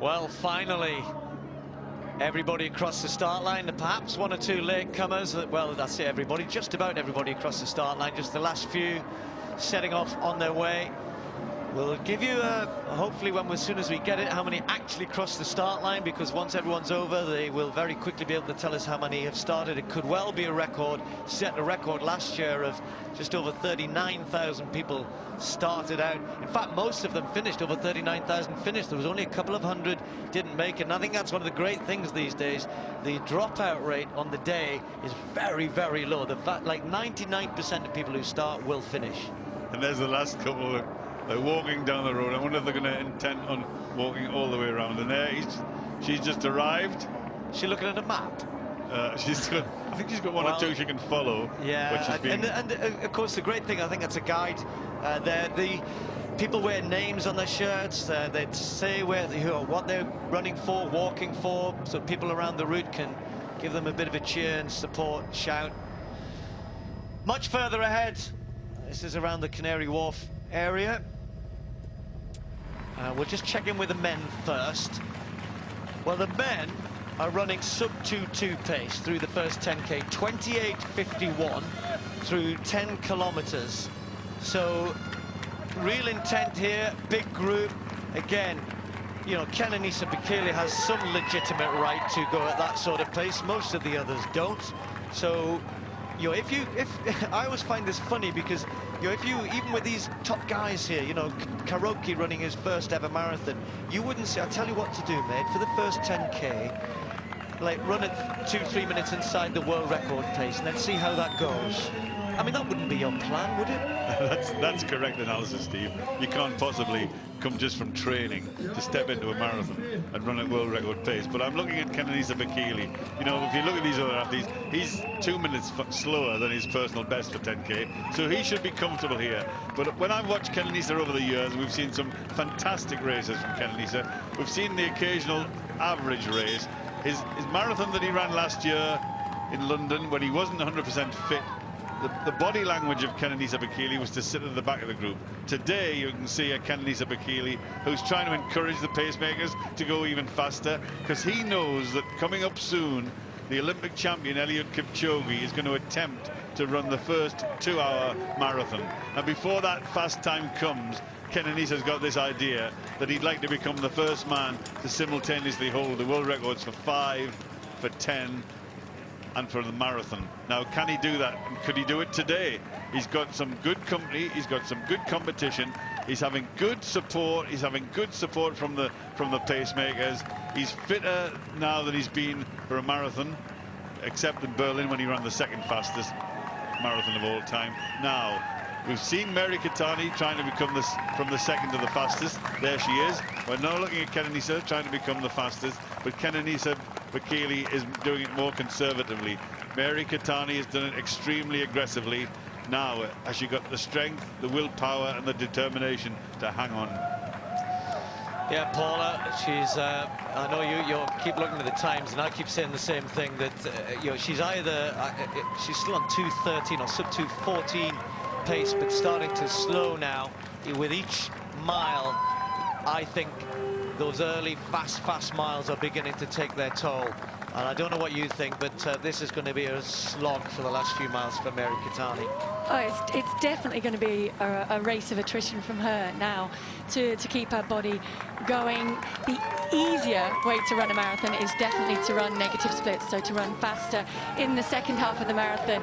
Well, finally, everybody across the start line, and perhaps one or two latecomers. Well, that's it, everybody, just about everybody across the start line. Just the last few setting off on their way. We'll give you, hopefully, as soon as we get it, how many actually cross the start line, because once everyone's over, they will very quickly be able to tell us how many have started. It could well be a record. Set a record last year of just over 39,000 people started out. In fact, most of them finished. Over 39,000 finished. There was only a couple of hundred didn't make it. And I think that's one of the great things these days. The dropout rate on the day is very, very low. The fact, like 99% of people who start will finish. And there's the last couple. They're walking down the road. I wonder if they're going to intend on walking all the way around. And there, she's just arrived. She's looking at a map. I think she's got one or two she can follow. Yeah, which is being... and of course the great thing, I think that's a guide. The people wear names on their shirts. They say what they're running for, walking for, so people around the route can give them a bit of a cheer and support, shout. Much further ahead, this is around the Canary Wharf area. We'll just check in with the men first. Well, the men are running sub 2:2 pace through the first 10k, 28:51 through 10 kilometers. So real intent here, big group. Again, you know, Kenenisa Bekele has some legitimate right to go at that sort of pace. Most of the others don't. So, you know, if I always find this funny because, you know, even with these top guys here, you know, Karoki running his first ever marathon, you wouldn't say, I'll tell you what to do, mate, for the first 10k, like run it 2-3 minutes inside the world record pace and then see how that goes. I mean, that wouldn't be your plan, would it? That's correct analysis, Steve. You can't possibly come just from training to step into a marathon and run at world record pace. But I'm looking at Kenenisa Bekele. You know, if you look at these other athletes, he's 2 minutes slower than his personal best for 10k, so he should be comfortable here. But when I've watched Kenenisa over the years, we've seen some fantastic races from Kenenisa. We've seen the occasional average race. His marathon that he ran last year in London, when he wasn't 100% fit, the body language of Kenenisa Bekele was to sit at the back of the group. Today, you can see a Kenenisa Bekele who's trying to encourage the pacemakers to go even faster, because he knows that coming up soon, the Olympic champion Eliud Kipchoge is going to attempt to run the first 2-hour marathon. And before that fast time comes, Kenenisa's got this idea that he'd like to become the first man to simultaneously hold the world records for 5, for 10, and for the marathon. Now, can he do that? And could he do it today? He's got some good company, he's got some good competition, he's having good support, he's having good support from the pacemakers. He's fitter now than he's been for a marathon, except in Berlin when he ran the second fastest marathon of all time. Now, we've seen Mary Keitany trying to become this from the second to the fastest. There she is. We're now looking at Kenenisa trying to become the fastest, but Kenenisa Bekele is doing it more conservatively. Mary Keitany has done it extremely aggressively. Now, has she got the strength, the willpower, and the determination to hang on? Yeah, Paula, she's. I know you keep looking at the times, and I keep saying the same thing, that you know, she's either she's still on 2:13 or sub 2:14 pace, but starting to slow now with each mile. I think those early fast miles are beginning to take their toll, and I don't know what you think, but this is going to be a slog for the last few miles for Mary Keitany. Oh, it's definitely going to be a race of attrition from her now to keep her body going. The easier way to run a marathon is definitely to run negative splits, so to run faster in the second half of the marathon.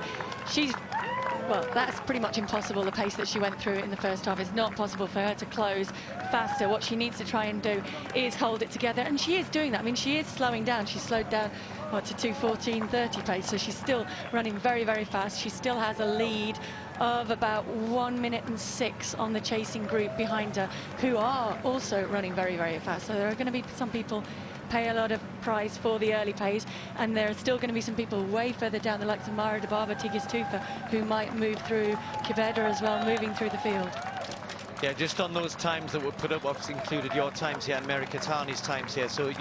Well, that's pretty much impossible. The pace that she went through in the first half is not possible for her to close faster. What she needs to try and do is hold it together, and she is doing that. I mean, she is slowing down. She slowed down, what, to 2:14:30 pace, so she's still running very, very fast. She still has a lead of about 1 minute and 6 on the chasing group behind her, who are also running very, very fast. So there are going to be some people pay a lot of price for the early pace, and there are still going to be some people way further down, the likes of Mara Dababa, Tigis Tufa, who might move through Kibeda as well, moving through the field. Yeah, just on those times that were put up, obviously included your times here and Mary Katani's times here. So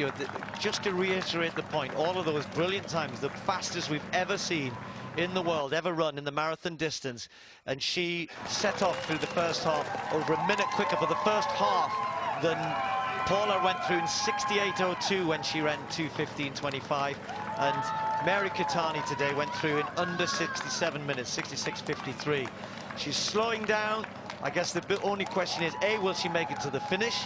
just to reiterate the point, all of those brilliant times, the fastest we've ever seen in the world, ever run in the marathon distance. And she set off through the first half over a minute quicker for the first half than Paula went through in 68.02 when she ran 2:15.25. And Mary Katani today went through in under 67 minutes, 66.53. She's slowing down. I guess the only question is, A, will she make it to the finish?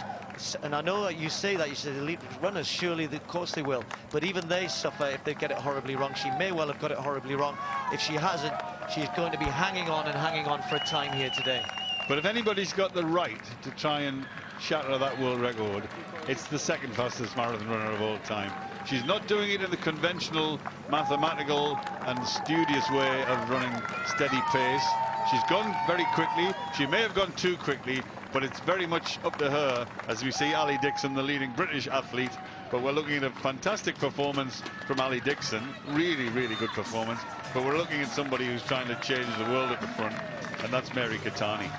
And I know that you say that, you say elite runners, surely, of course they will. But even they suffer if they get it horribly wrong. She may well have got it horribly wrong. If she hasn't, she's going to be hanging on and hanging on for a time here today. But if anybody's got the right to try and shatter that world record, it's the second fastest marathon runner of all time. She's not doing it in the conventional, mathematical and studious way of running steady pace. She's gone very quickly. She may have gone too quickly, but it's very much up to her, as we see Ali Dixon, the leading British athlete. But we're looking at a fantastic performance from Ali Dixon. Really, really good performance. But we're looking at somebody who's trying to change the world at the front, and that's Mary Katani.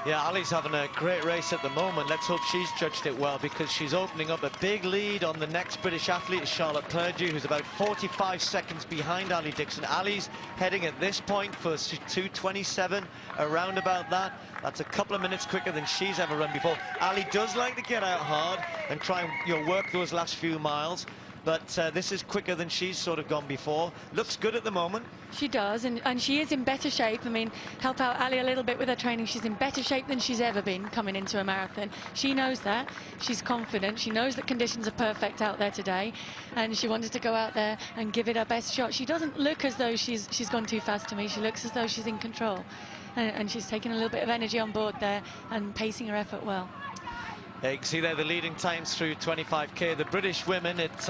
Yeah, Ali's having a great race at the moment. Let's hope she's judged it well, because she's opening up a big lead on the next British athlete, Charlotte Purdue, who's about 45 seconds behind Ali Dixon. Ali's heading at this point for 2:27, around about that. That's a couple of minutes quicker than she's ever run before. Ali does like to get out hard and try and work those last few miles. But this is quicker than she's sort of gone before. Looks good at the moment. She does, and she is in better shape. I mean, help out Ali a little bit with her training. She's in better shape than she's ever been coming into a marathon. She knows that. She's confident. She knows that conditions are perfect out there today, and she wanted to go out there and give it her best shot. She doesn't look as though she's gone too fast to me. She looks as though she's in control, and she's taking a little bit of energy on board there and pacing her effort well. Yeah, you can see there the leading times through 25k. The British women, it's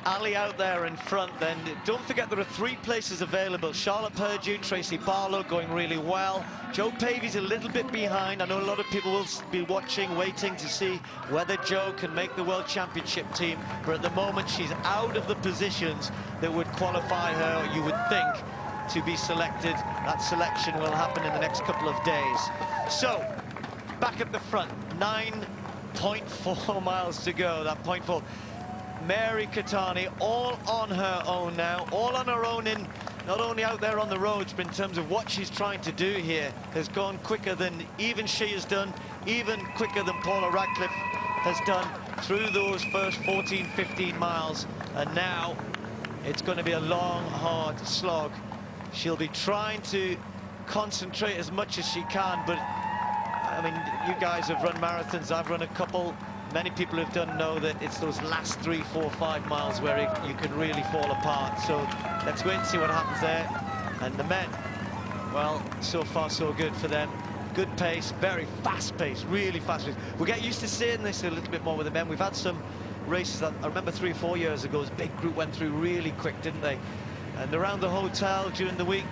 Ali out there in front. Then don't forget there are 3 places available. Charlotte Purdue, Tracy Barlow going really well. Jo Pavey's a little bit behind. I know a lot of people will be watching, waiting to see whether Jo can make the World Championship team. But at the moment, she's out of the positions that would qualify her, you would think, to be selected. That selection will happen in the next couple of days. So, back at the front, 9.4 miles to go. That 0.4. Mary Katani all on her own now, all on her own, in not only out there on the roads, but in terms of what she's trying to do here, has gone quicker than even she has done, even quicker than Paula Radcliffe has done through those first 14, 15 miles. And now it's going to be a long, hard slog. She'll be trying to concentrate as much as she can, but I mean, you guys have run marathons, I've run a couple. Many people who've done know that it's those last 3, 4, 5 miles where you can really fall apart. So let's wait and see what happens there. And the men, well, so far so good for them. Good pace, very fast pace, really fast pace. We'll get used to seeing this a little bit more with the men. We've had some races that I remember 3 or 4 years ago, this big group went through really quick, didn't they? And around the hotel during the week,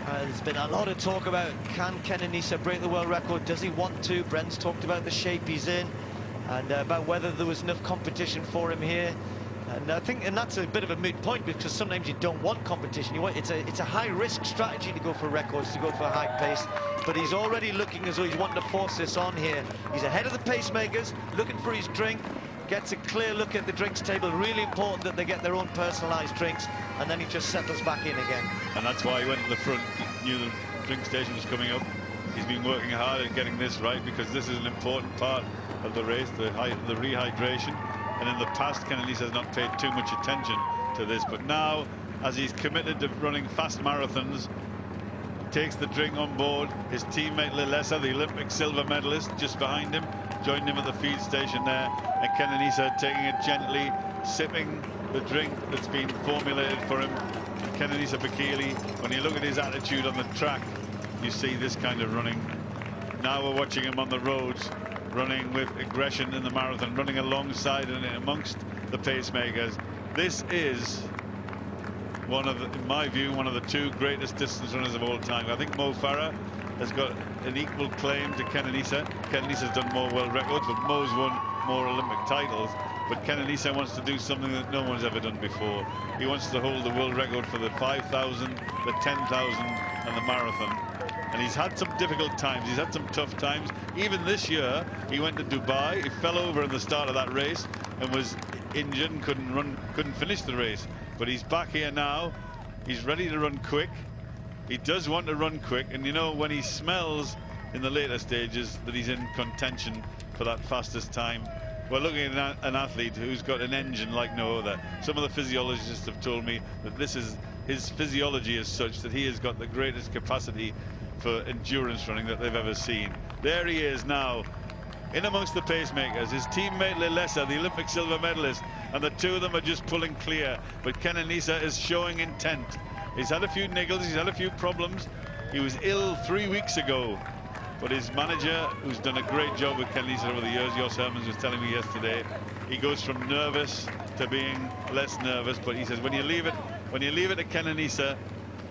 there's been a lot of talk about, can Kenenisa break the world record? Does he want to? Brent's talked about the shape he's in, and about whether there was enough competition for him here. And I think, and that's a bit of a moot point, because sometimes you don't want competition. It's a high-risk strategy to go for records, to go for a high pace. But he's already looking as though he's wanting to force this on here. He's ahead of the pacemakers, looking for his drink. Gets a clear look at the drinks table. Really important that they get their own personalised drinks, and then he just settles back in again. And that's why he went to the front. He knew the drink station was coming up. He's been working hard at getting this right, because this is an important part of the race, the rehydration. And in the past, Kenenisa has not paid too much attention to this, but now, as he's committed to running fast marathons, takes the drink on board. His teammate Lilesa, the Olympic silver medalist, just behind him, joined him at the feed station there, and Kenenisa taking it gently, sipping the drink that's been formulated for him. And Kenenisa Bekele, when you look at his attitude on the track, you see this kind of running. Now we're watching him on the roads, running with aggression in the marathon, running alongside and amongst the pacemakers. This is one of, in my view, one of the 2 greatest distance runners of all time. I think Mo Farah has got an equal claim to Kenenisa. Kenenisa's done more world records, but Mo's won more Olympic titles. But Kenenisa wants to do something that no one's ever done before. He wants to hold the world record for the 5,000, the 10,000 and the marathon. And he's had some difficult times, he's had some tough times. Even this year, he went to Dubai, he fell over in the start of that race and was injured and couldn't finish the race. But he's back here now, he's ready to run quick. He does want to run quick, and you know, when he smells in the later stages that he's in contention for that fastest time, we're looking at an athlete who's got an engine like no other. Some of the physiologists have told me that his physiology is such that he has got the greatest capacity for endurance running that they've ever seen. There he is now, in amongst the pacemakers. His teammate Lilesa, the Olympic silver medalist, and the two of them are just pulling clear. But Kenenisa is showing intent. He's had a few niggles, he's had a few problems. He was ill 3 weeks ago. But his manager, who's done a great job with Kenenisa over the years, Jos Hermans was telling me yesterday, he goes from nervous to being less nervous. But he says when you leave it to Kenenisa,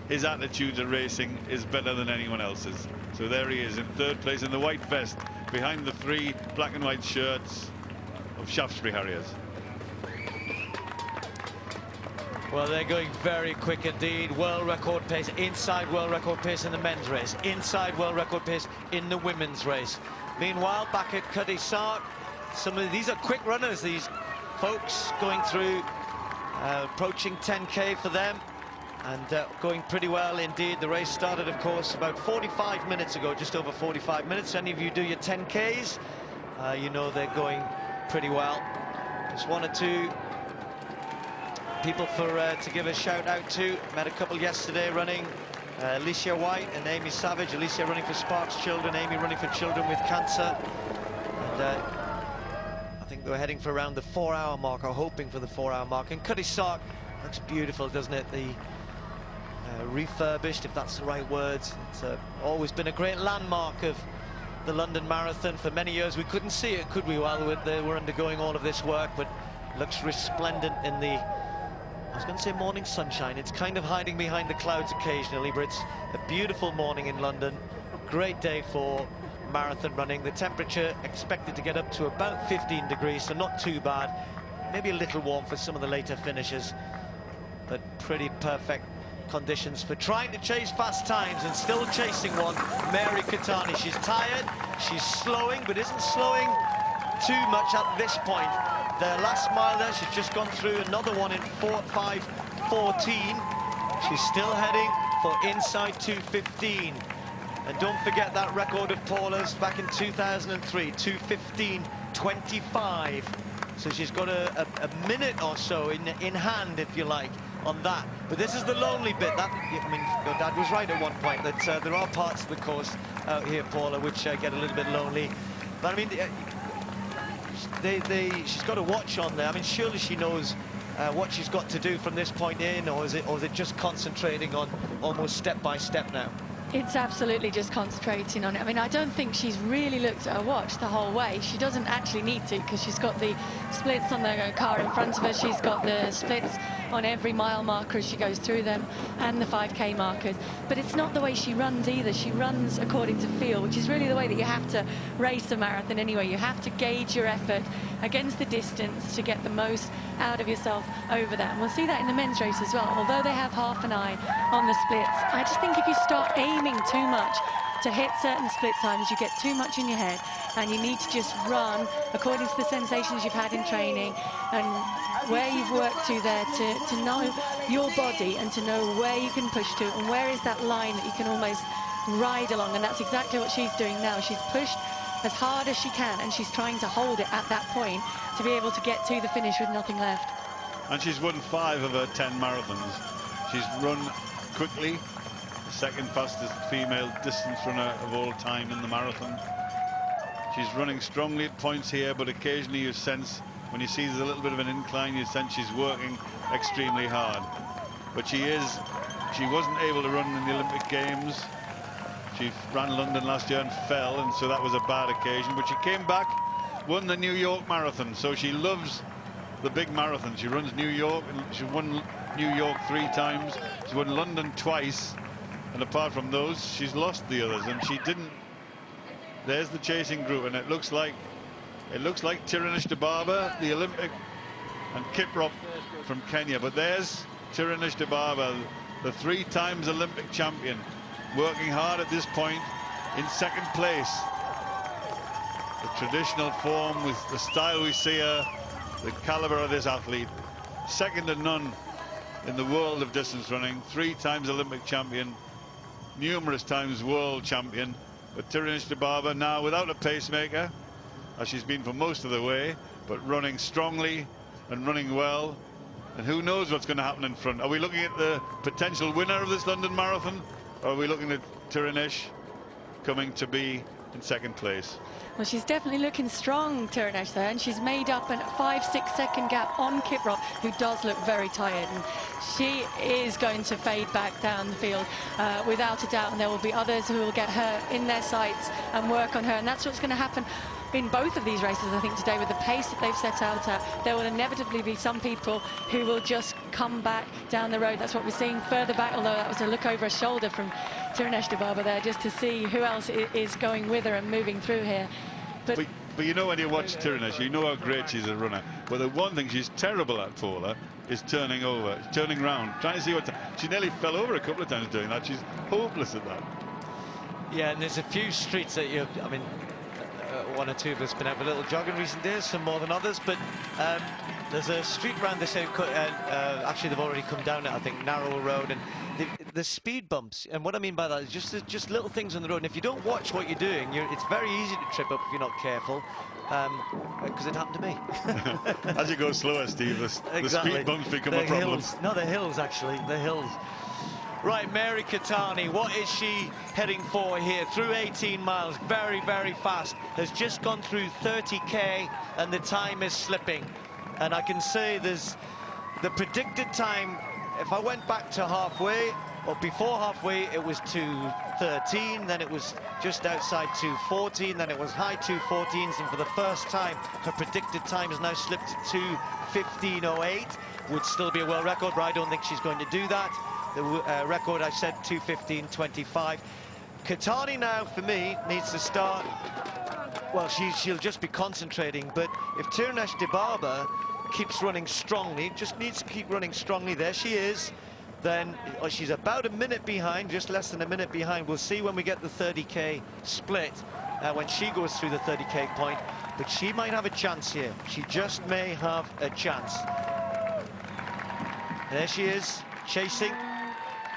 his attitude to racing is better than anyone else's. So there he is in third place in the white vest, behind the three black and white shirts of Shaftesbury Harriers. Well, they're going very quick indeed. World record pace, inside world record pace in the men's race, inside world record pace in the women's race. Meanwhile, back at Cuddy Sark, these are quick runners, these folks going through, approaching 10k for them, and going pretty well indeed. The race started, of course, about 45 minutes ago, just over 45 minutes. Any of you do your 10ks, you know they're going pretty well. Just one or two people to give a shout out to. Met a couple yesterday running, Alicia White and Amy Savage. Alicia running for Sparks Children, Amy running for Children with Cancer. And I think they were heading for around the 4-hour mark, or hoping for the 4-hour mark. And Cuddy Sark looks beautiful, doesn't it? The refurbished, if that's the right words. It's always been a great landmark of the London Marathon. For many years we couldn't see it, could we, while they were undergoing all of this work, but looks resplendent in the, I was going to say morning sunshine. It's kind of hiding behind the clouds occasionally, but it's a beautiful morning in London. Great day for marathon running. The temperature expected to get up to about 15 degrees, so not too bad. Maybe a little warm for some of the later finishers, but pretty perfect conditions for trying to chase fast times, and still chasing one. Mary Katani, she's tired, she's slowing, but isn't slowing too much at this point. Their last mile there, she's just gone through another one in 4:5:14. She's still heading for inside 2:15. And don't forget that record of Paula's back in 2003, 2:15:25. So she's got a minute or so in hand, if you like, on that. But this is the lonely bit. That, I mean, your dad was right at one point, that there are parts of the course out here, Paula, which get a little bit lonely. But I mean, she's got a watch on there. I mean, surely she knows what she's got to do from this point in, or is it just concentrating on almost step by step now? It's absolutely just concentrating on it. I mean, I don't think she's really looked at her watch the whole way. She doesn't actually need to, because she's got the splits on the car in front of her. She's got the splits on every mile marker as she goes through them, and the 5k markers. But it's not the way she runs either. She runs according to feel, which is really the way that you have to race a marathon anyway. You have to gauge your effort against the distance to get the most out of yourself over that. And we'll see that in the men's race as well. Although they have half an eye on the splits, I just think if you start aiming too much to hit certain split times, you get too much in your head, and you need to just run according to the sensations you've had in training and where you've worked to there, to know your body and to know where you can push to, and where is that line that you can almost ride along. And that's exactly what she's doing now. She's pushed as hard as she can, and she's trying to hold it at that point to be able to get to the finish with nothing left. And she's won 5 of her 10 marathons. She's run quickly, the second fastest female distance runner of all time in the marathon. She's running strongly at points here, but occasionally you sense, when you see there's a little bit of an incline, you sense she's working extremely hard. But she wasn't able to run in the Olympic Games. She ran London last year and fell, and so that was a bad occasion. But she came back, won the New York Marathon, so she loves the big marathon. She runs New York, and she won New York 3 times. She won London twice, and apart from those, she's lost the others, and she didn't. There's the chasing group, and it looks like Tirinish Dibaba, the Olympic, and Kiprop from Kenya. But there's Tirinish Dibaba, the 3 times Olympic champion, working hard at this point in second place. The traditional form with the style we see her, the caliber of this athlete, second to none in the world of distance running, 3 times Olympic champion, numerous times world champion. But Tirunesh Dibaba now without a pacemaker, as she's been for most of the way, but running strongly and running well. And who knows what's going to happen in front. Are we looking at the potential winner of this London Marathon, or are we looking at Tirunesh coming to be in second place? Well, she's definitely looking strong, Tirunesh, there, and she's made up a 5-6 second gap on Kiprop, who does look very tired, and she is going to fade back down the field without a doubt, and there will be others who will get her in their sights and work on her, and that's what's going to happen in both of these races, I think, today. With the pace that they've set out at, there will inevitably be some people who will just come back down the road. That's what we're seeing further back, although that was a look over her shoulder from Tirunesh Dibaba there, just to see who else is going with her and moving through here. But you know, when you watch Tirunesh, you know how great she's a runner. But the one thing she's terrible at, Paula, is turning over, turning round, trying to see what. She nearly fell over a couple of times doing that. She's hopeless at that. Yeah, and there's a few streets that I mean, one or two of us been out for a little jog in recent days, some more than others, but there's a street round this actually they've already come down it, I think, Narrow Road, and the speed bumps. And what I mean by that is just little things on the road, and if you don't watch what you're doing, it's very easy to trip up if you're not careful, because it happened to me. As you go slower, Steve, the speed bumps become a problem. Hills. No, the hills, actually, the hills. Right, Mary Keitany, what is she heading for here? Through 18 miles, very, very fast. Has just gone through 30k, and the time is slipping. And I can say there's the predicted time. If I went back to halfway, or before halfway, it was 2:13, then it was just outside 2:14, then it was high 2:14s, and for the first time, her predicted time has now slipped to 2:15:08. Would still be a world record, but I don't think she's going to do that. The record, I said, 2:15:25. Keitany now, for me, needs to start. Well, she'll just be concentrating, but if Tirunesh Dibaba keeps running strongly, just needs to keep running strongly, there she is, then she's about a minute behind, just less than a minute behind. We'll see when we get the 30k split, when she goes through the 30k point, but she might have a chance here. She just may have a chance. There she is, chasing.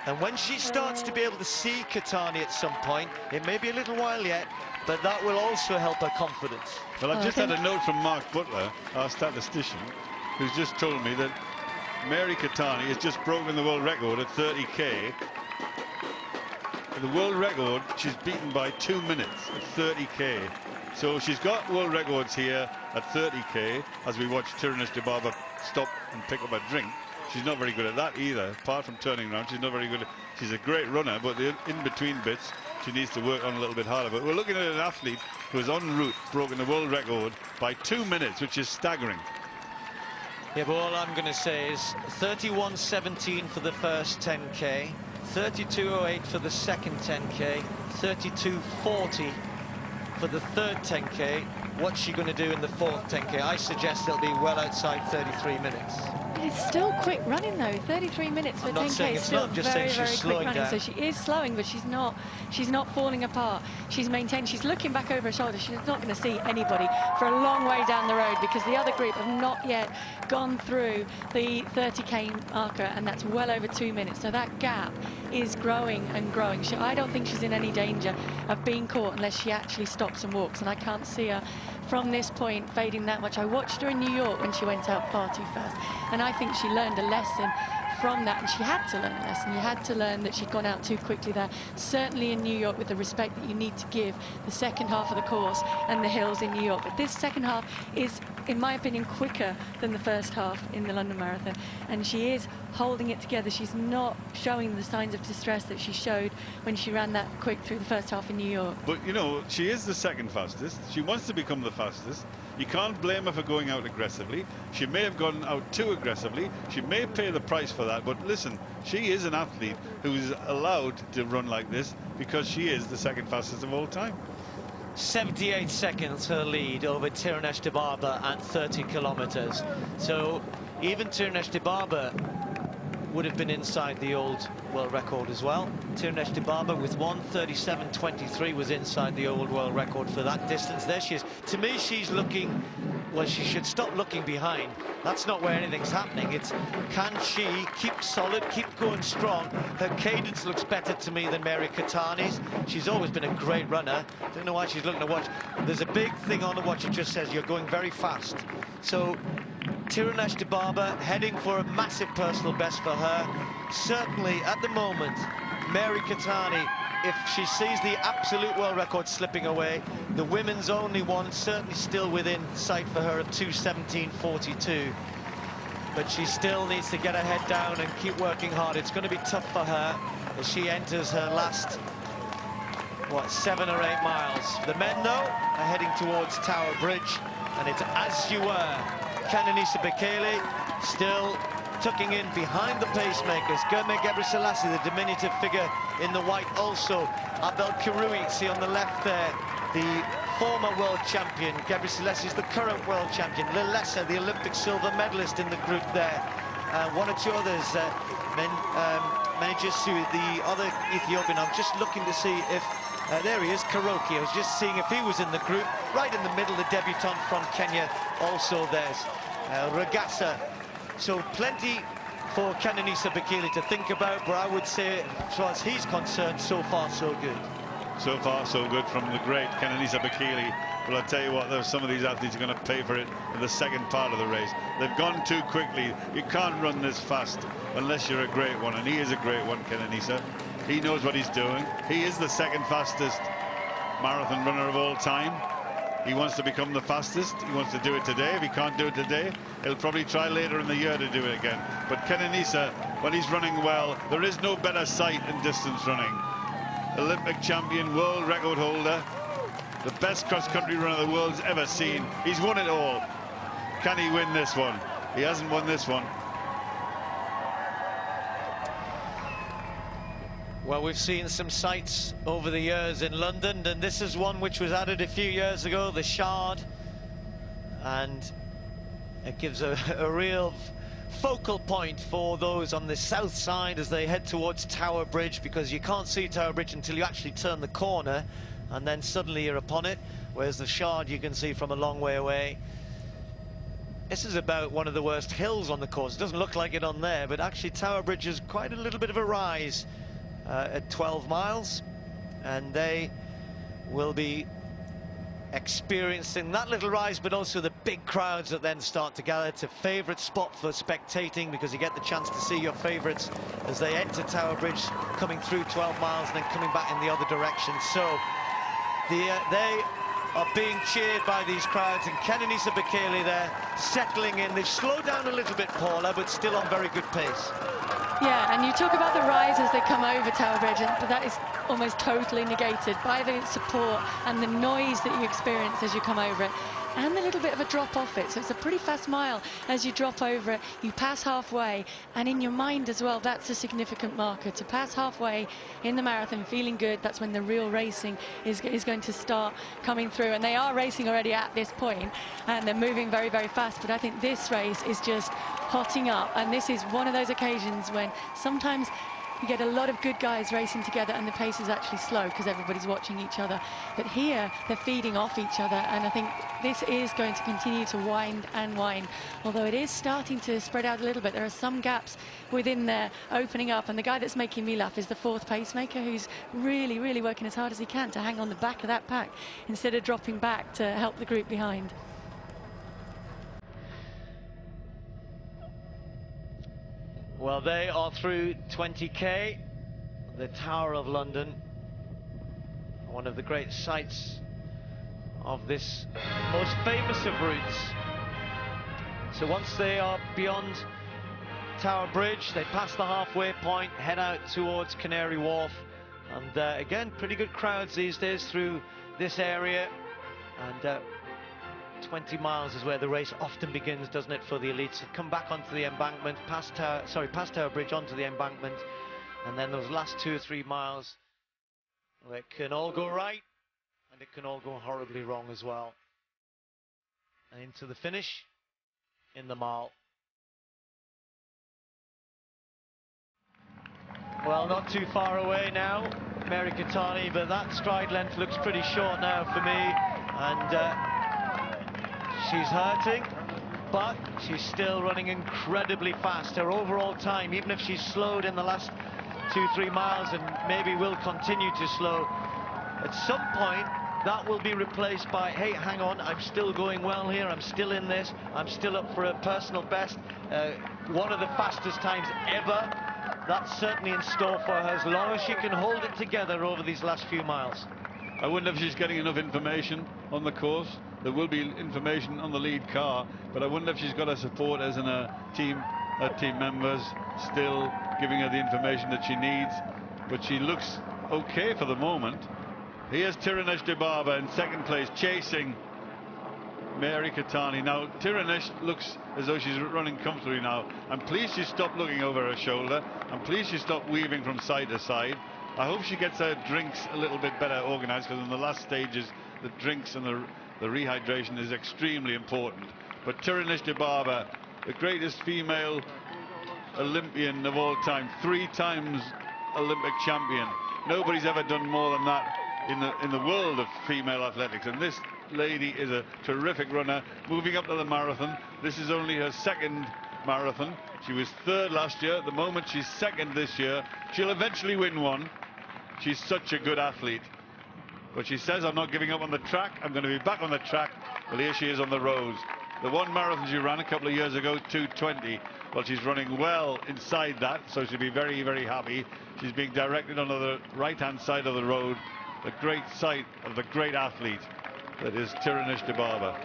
And when she starts to be able to see Keitany at some point, it may be a little while yet, but that will also help her confidence. Well, I've just had a note from Mark Butler, our statistician, who's just told me that Mary Keitany has just broken the world record at 30k. The world record, she's beaten by 2 minutes at 30k. So she's got world records here at 30k, as we watch Tirunesh Dibaba stop and pick up a drink. She's not very good at that either. Apart from turning around, she's not very good. She's a great runner, but the in-between bits, she needs to work on a little bit harder. But we're looking at an athlete who has en route broken the world record by 2 minutes, which is staggering. Yeah, but all I'm going to say is 31:17 for the first 10k, 32:08 for the second 10k, 32:40 for the third 10k. What's she going to do in the fourth 10k? I suggest it'll be well outside 33 minutes. It's still quick running though. 33 minutes for 10k is still very, very quick running. So she is slowing, but she's not falling apart. She's maintained. She's looking back over her shoulder. She's not going to see anybody for a long way down the road, because the other group have not yet gone through the 30k marker, and that's well over 2 minutes. So that gap is growing and growing. I don't think she's in any danger of being caught unless she actually stops and walks, and I can't see her from this point fading that much. I watched her in New York when she went out far too fast, and I think she learned a lesson from that, and she had to learn a lesson. You had to learn that she'd gone out too quickly there, certainly in New York, with the respect that you need to give the second half of the course and the hills in New York. But this second half is, in my opinion, quicker than the first half in the London Marathon, and she is holding it together. She's not showing the signs of distress that she showed when she ran that quick through the first half in New York. But, you know, she is the second fastest. She wants to become the fastest. You can't blame her for going out aggressively. She may have gone out too aggressively. She may pay the price for that. But listen, she is an athlete who is allowed to run like this because she is the second fastest of all time. 78 seconds her lead over Tirunesh Dibaba at 30 kilometers. So even Tirunesh Dibaba would have been inside the old world record as well. Tirunesh Dibaba with 1:37.23 was inside the old world record for that distance. There she is. To me, she's looking, well, she should stop looking behind. That's not where anything's happening. It's, can she keep solid, keep going strong? Her cadence looks better to me than Mary Keitany's. She's always been a great runner. Don't know why she's looking to watch. There's a big thing on the watch. It just says you're going very fast. So Tirunesh Dibaba heading for a massive personal best for her. Certainly at the moment, Mary Keitany, if she sees the absolute world record slipping away, the women's only one certainly still within sight for her of 2:17.42. But she still needs to get her head down and keep working hard. It's going to be tough for her as she enters her last, what, 7 or 8 miles. The men, though, are heading towards Tower Bridge, and it's as you were. Kenenisa Bekele still tucking in behind the pacemakers. Germe Gebrselassie, the diminutive figure in the white also. Abel Kirui, see on the left there, the former world champion. Gebrselassie is the current world champion. Lilesa, the Olympic silver medalist in the group there. One or two others, Menejissu, the other Ethiopian. I'm just looking to see if, there he is, Karoki. I was just seeing if he was in the group. Right in the middle, the debutant from Kenya, also there's Ragasa. So plenty for Kenenisa Bekele to think about, but I would say, as far as he's concerned, so far so good. So far so good from the great Kenenisa Bekele. But I'll tell you what, there's some of these athletes are going to pay for it in the second part of the race. They've gone too quickly. You can't run this fast unless you're a great one, and he is a great one, Kenenisa. He knows what he's doing. He is the second fastest marathon runner of all time. He wants to become the fastest. He wants to do it today. If he can't do it today, he'll probably try later in the year to do it again. But Kenenisa, when he's running well, there is no better sight in distance running. Olympic champion, world record holder, the best cross-country runner the world's ever seen. He's won it all. Can he win this one? He hasn't won this one. Well, we've seen some sights over the years in London, and this is one which was added a few years ago, the Shard. And it gives a real focal point for those on the south side as they head towards Tower Bridge, because you can't see Tower Bridge until you actually turn the corner, and then suddenly you're upon it, whereas the Shard you can see from a long way away. This is about one of the worst hills on the course. It doesn't look like it on there, but actually Tower Bridge is quite a little bit of a rise at 12 miles, and they will be experiencing that little rise, but also the big crowds that then start to gather. It's a favourite spot for spectating, because you get the chance to see your favourites as they enter Tower Bridge, coming through 12 miles and then coming back in the other direction. So they are being cheered by these crowds, and Kenenisa Bekele there settling in. They've slowed down a little bit, Paula, but still on very good pace. Yeah, and you talk about the rise as they come over Tower Bridge, but that is almost totally negated by the support and the noise that you experience as you come over it, and the little bit of a drop off it. So it's a pretty fast mile as you drop over it. You pass halfway, and in your mind as well, that's a significant marker. To pass halfway in the marathon feeling good, that's when the real racing is going to start coming through. And they are racing already at this point, and they're moving very, very fast. But I think this race is just hotting up, and this is one of those occasions when sometimes you get a lot of good guys racing together and the pace is actually slow because everybody's watching each other. But here, they're feeding off each other, and I think this is going to continue to wind and wind. Although it is starting to spread out a little bit. There are some gaps within there opening up, and the guy that's making me laugh is the fourth pacemaker, who's really, really working as hard as he can to hang on the back of that pack instead of dropping back to help the group behind. Well, they are through 20k, the Tower of London, one of the great sights of this most famous of routes. So once they are beyond Tower Bridge, they pass the halfway point, head out towards Canary Wharf, and again, pretty good crowds these days through this area, and 20 miles is where the race often begins, doesn't it, for the elites? Come back onto the embankment, past Tower Bridge onto the embankment, and then those last 2 or 3 miles where it can all go right and it can all go horribly wrong as well. And into the finish in the mile. Well, not too far away now, Mary Keitany, but that stride length looks pretty short now for me, and she's hurting, but she's still running incredibly fast. Her overall time, even if she's slowed in the last 2-3 miles and maybe will continue to slow, at some point that will be replaced by, hey, hang on, I'm still going well here, I'm still in this, I'm still up for a personal best, one of the fastest times ever. That's certainly in store for her, as long as she can hold it together over these last few miles. I wonder if she's getting enough information on the course. There will be information on the lead car, but I wonder if she's got her supporters and her team members still giving her the information that she needs. But she looks okay for the moment. Here's Tirunesh Dibaba in second place, chasing Mary Keitany. Now, Tirunesh looks as though she's running comfortably now. I'm pleased she stopped looking over her shoulder. I'm pleased she stopped weaving from side to side. I hope she gets her drinks a little bit better organized, because in the last stages, the drinks and the rehydration is extremely important. But Tirunesh Dibaba, the greatest female Olympian of all time, 3 times Olympic champion. Nobody's ever done more than that in the world of female athletics, and this lady is a terrific runner, moving up to the marathon. This is only her second marathon. She was 3rd last year. At the moment, she's 2nd this year. She'll eventually win one. She's such a good athlete. But she says, I'm not giving up on the track, I'm going to be back on the track. Well, here she is on the roads. The one marathon she ran a couple of years ago, 2:20. Well, she's running well inside that, so she'll be very, very happy. She's being directed on the right-hand side of the road. The great sight of the great athlete that is Tirunesh Dibaba.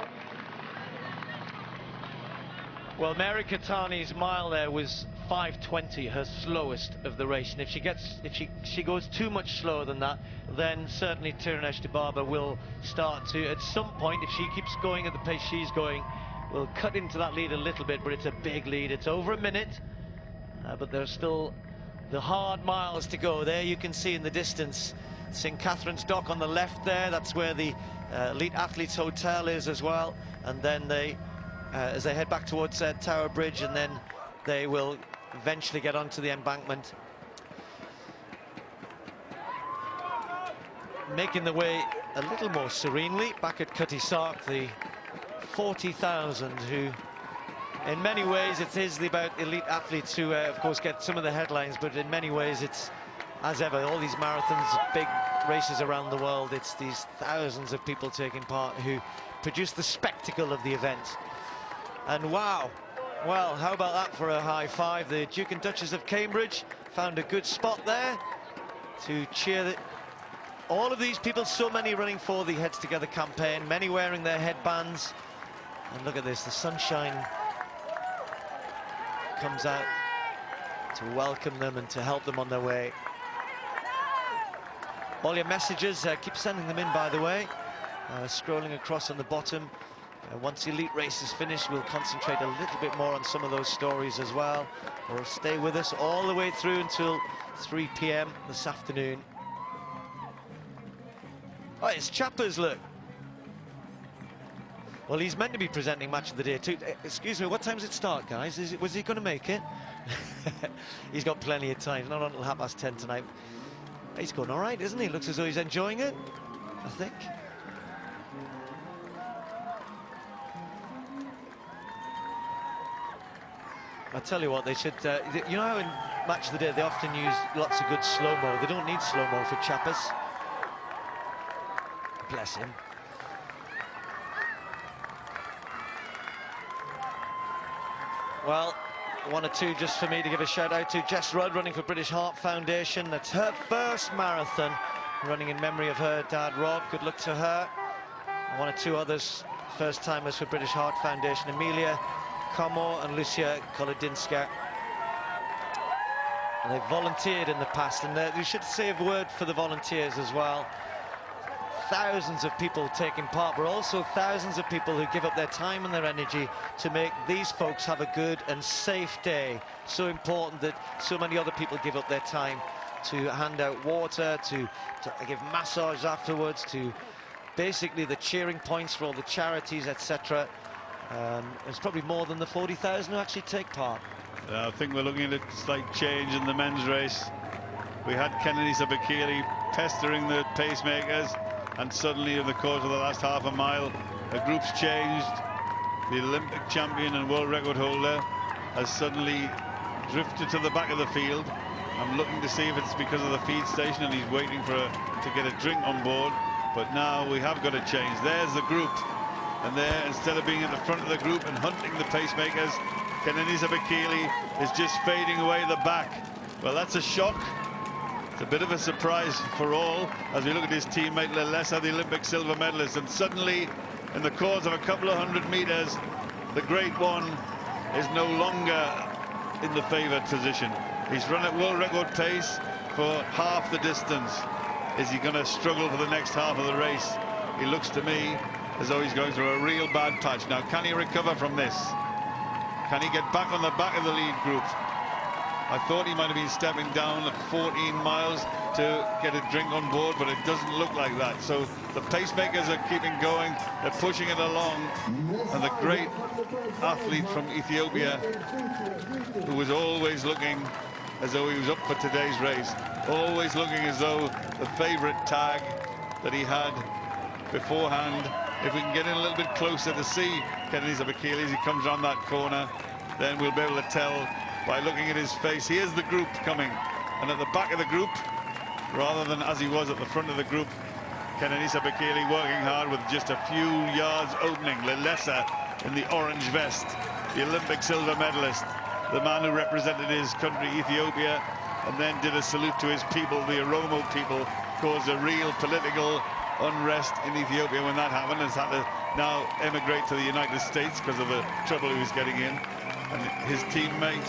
Well, Mary Keitany's mile there was 5:20, her slowest of the race, and if she goes too much slower than that, then certainly Tirunesh Dibaba will start to, at some point, if she keeps going at the pace she's going, will cut into that lead a little bit. But it's a big lead. It's over a minute, but there's still the hard miles to go. There you can see in the distance St. Catherine's Dock on the left there. That's where the Elite Athletes Hotel is as well. And then they, as they head back towards Tower Bridge, and then they will eventually get onto the embankment. Making the way a little more serenely back at Cutty Sark, the 40,000 who, in many ways, it is about elite athletes who, of course, get some of the headlines, but in many ways it's, as ever, all these marathons, big races around the world, it's these thousands of people taking part who produce the spectacle of the event. And wow, well, how about that for a high five? The Duke and Duchess of Cambridge found a good spot there to cheer all of these people, so many running for the Heads Together campaign, many wearing their headbands. And look at this, the sunshine comes out to welcome them and to help them on their way. All your messages, keep sending them in, by the way. Scrolling across on the bottom. Once the elite race is finished, we'll concentrate a little bit more on some of those stories as well. Or stay with us all the way through until 3 p.m. this afternoon. Oh, it's Chappers, look. Well, he's meant to be presenting Match of the Day too. Excuse me, what time does it start, guys? Was he going to make it? He's got plenty of time. Not until 10:30 tonight. He's going all right, isn't he? Looks as though he's enjoying it, I think. I tell you what, they should, you know how in Match of the Day they often use lots of good slow-mo? They don't need slow-mo for Chappers. Bless him. Well, one or two just for me to give a shout out to. Jess Rudd running for British Heart Foundation. That's her first marathon, running in memory of her dad, Rob. Good luck to her. And one or two others, first-timers for British Heart Foundation. Emilia Como and Lucia Kolodinska. And they've volunteered in the past, and we should say a word for the volunteers as well. Thousands of people taking part, but also thousands of people who give up their time and their energy to make these folks have a good and safe day. So important that so many other people give up their time to hand out water, to give massage afterwards, to basically the cheering points for all the charities, etc. It's probably more than the 40,000 who actually take part. I think we're looking at a slight change in the men's race. we had Kenenisa Bekele pestering the pacemakers, and suddenly in the course of the last half a mile, the group's changed. The Olympic champion and world record holder has suddenly drifted to the back of the field. I'm looking to see if it's because of the feed station and he's waiting to get a drink on board. But now we have got a change. There's the group. And there, instead of being at the front of the group and hunting the pacemakers, Kenenisa Bekele is just fading away at the back. Well, that's a shock. It's a bit of a surprise for all as we look at his teammate Lelesa, the Olympic silver medalist. And suddenly, in the course of a couple of 100 meters, the great one is no longer in the favored position. He's run at world record pace for half the distance. Is he going to struggle for the next half of the race? He looks to me as though he's going through a real bad patch. Now, can he recover from this? Can he get back on the back of the lead group? I thought he might have been stepping down at 14 miles to get a drink on board, but it doesn't look like that. So the pacemakers are keeping going, they're pushing it along, and the great athlete from Ethiopia, who was always looking as though he was up for today's race, always looking as though the favorite tag that he had beforehand. If we can get in a little bit closer to see Kenenisa Bekele as he comes around that corner, then we'll be able to tell by looking at his face. Here's the group coming, and at the back of the group, rather than as he was at the front of the group, Kenenisa Bekele working hard with just a few yards opening. Lelesa in the orange vest, the Olympic silver medalist, the man who represented his country, Ethiopia, and then did a salute to his people, the Oromo people, caused a real political unrest in Ethiopia when that happened, and has had to now emigrate to the United States because of the trouble he was getting in. And his teammate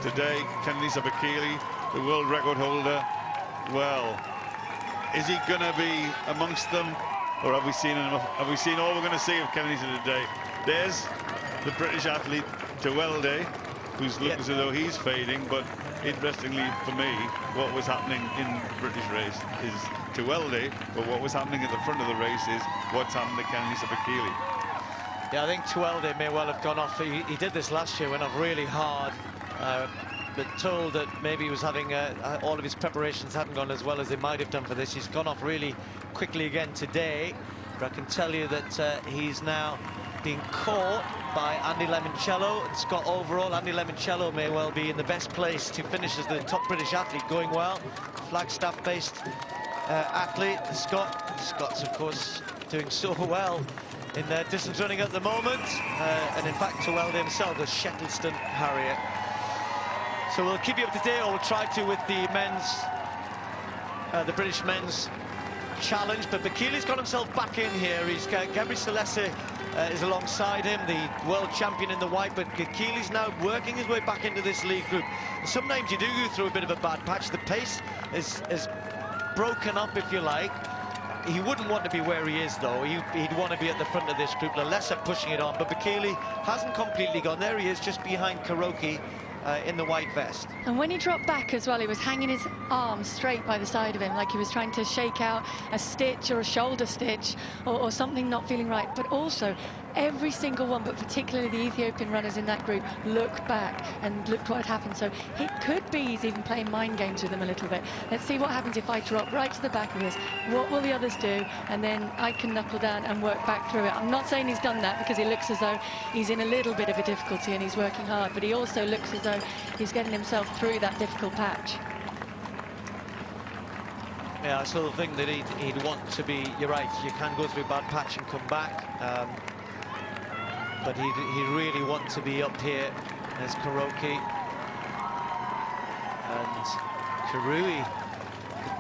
today, Kenenisa Bekele, the world record holder, well, is he going to be amongst them, or have we seen enough? Have we seen all we're going to see of Kenenisa today? There's the British athlete Tewelde, who's looking as though he's fading, but interestingly for me, what was happening in the British race is Tewelde, but what was happening at the front of the race is what's happened to Kenenisa Bekele. Yeah, I think Tewelde may well have gone off. He did this last year, went off really hard, but told that maybe he was having all of his preparations hadn't gone as well as they might have done for this. He's gone off really quickly again today, but I can tell you that he's now being caught by Andy Lemoncello and Scott Overall. Andy Lemoncello may well be in the best place to finish as the top British athlete, going well. Flagstaff-based athlete, Scott's of course doing so well in distance running at the moment, and in fact Tewelde himself, the Shettleston Harrier. So we'll keep you up to date, or we'll try to, with the men's, the British men's challenge. But Bekele's got himself back in here. He's got Gebre Selassie is alongside him, the world champion in the white, but Bekele's now working his way back into this lead group. Sometimes you do go through a bit of a bad patch. The pace is broken up, if you like. He wouldn't want to be where he is, though. He'd want to be at the front of this group. Lelesa pushing it on, but Bekele hasn't completely gone. There he is, just behind Kuroki in the white vest. And when he dropped back as well, he was hanging his arm straight by the side of him, like he was trying to shake out a stitch or a shoulder stitch or something not feeling right. But also, every single one, but particularly the Ethiopian runners in that group, looked back and looked what had happened. So it could be he's even playing mind games with them a little bit. Let's see what happens if I drop right to the back of this. What will the others do? And then I can knuckle down and work back through it. I'm not saying he's done that, because he looks as though he's in a little bit of a difficulty and he's working hard, but he also looks as though he's getting himself through that difficult patch. Yeah, I still think that he'd want to be, you're right, you can go through a bad patch and come back. But he'd really want to be up here. There's Kuroki. And Kirui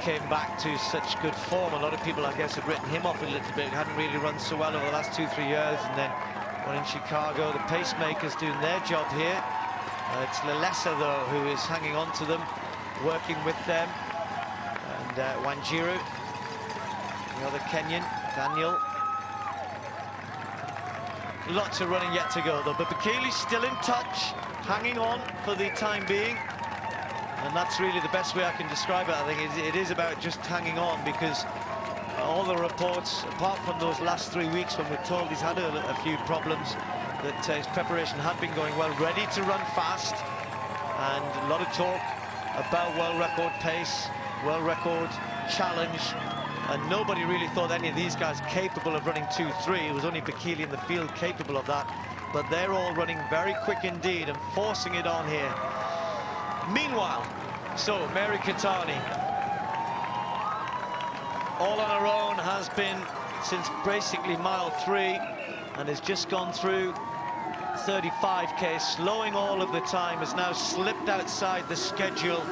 came back to such good form. A lot of people, I guess, had written him off a little bit. He hadn't really run so well over the last 2-3 years. And then one in Chicago, the pacemakers doing their job here. It's Lelesa, though, who is hanging on to them, working with them. And Wanjiru, the other Kenyan, Daniel. Lots of running yet to go, though, but Bekele's still in touch, hanging on for the time being, and that's really the best way I can describe it. I think it is about just hanging on, because all the reports, apart from those last 3 weeks when we're told he's had a few problems, that his preparation had been going well, ready to run fast, and a lot of talk about world record pace. world record challenge, and nobody really thought any of these guys capable of running 2:3. It was only Bekele in the field capable of that, but they're all running very quick indeed and forcing it on here. Meanwhile, so Mary Keitany, all on her own, has been since basically mile 3, and has just gone through 35k, slowing all of the time, has now slipped outside the schedule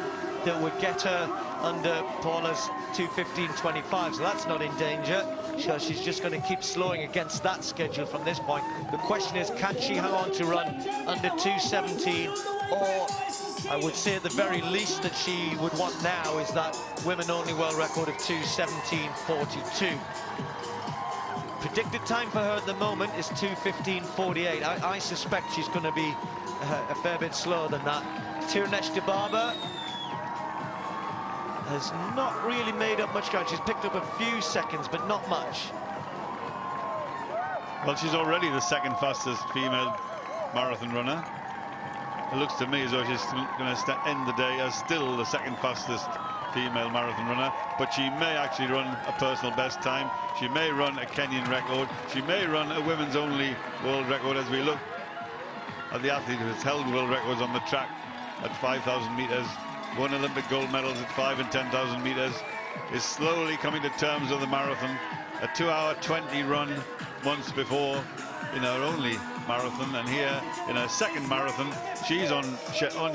that would get her under Paula's 2:15.25, so that's not in danger. So she's just going to keep slowing against that schedule from this point. The question is, can she hang on to run under 2:17, or I would say at the very least that she would want now is that women-only world record of 2:17.42. Predicted time for her at the moment is 2:15.48. I suspect she's going to be a fair bit slower than that. Tirunesh Dibaba has not really made up much ground. She's picked up a few seconds, but not much. Well, she's already the second fastest female marathon runner. It looks to me as though she's going to end the day as still the second fastest female marathon runner, but she may actually run a personal best time. She may run a Kenyan record. She may run a women's only world record, as we look at the athlete who has held world records on the track at 5,000 meters, won Olympic gold medals at 5 and 10,000 meters, is slowly coming to terms with the marathon. A 2:20 run once before in her only marathon, and here in her second marathon she's on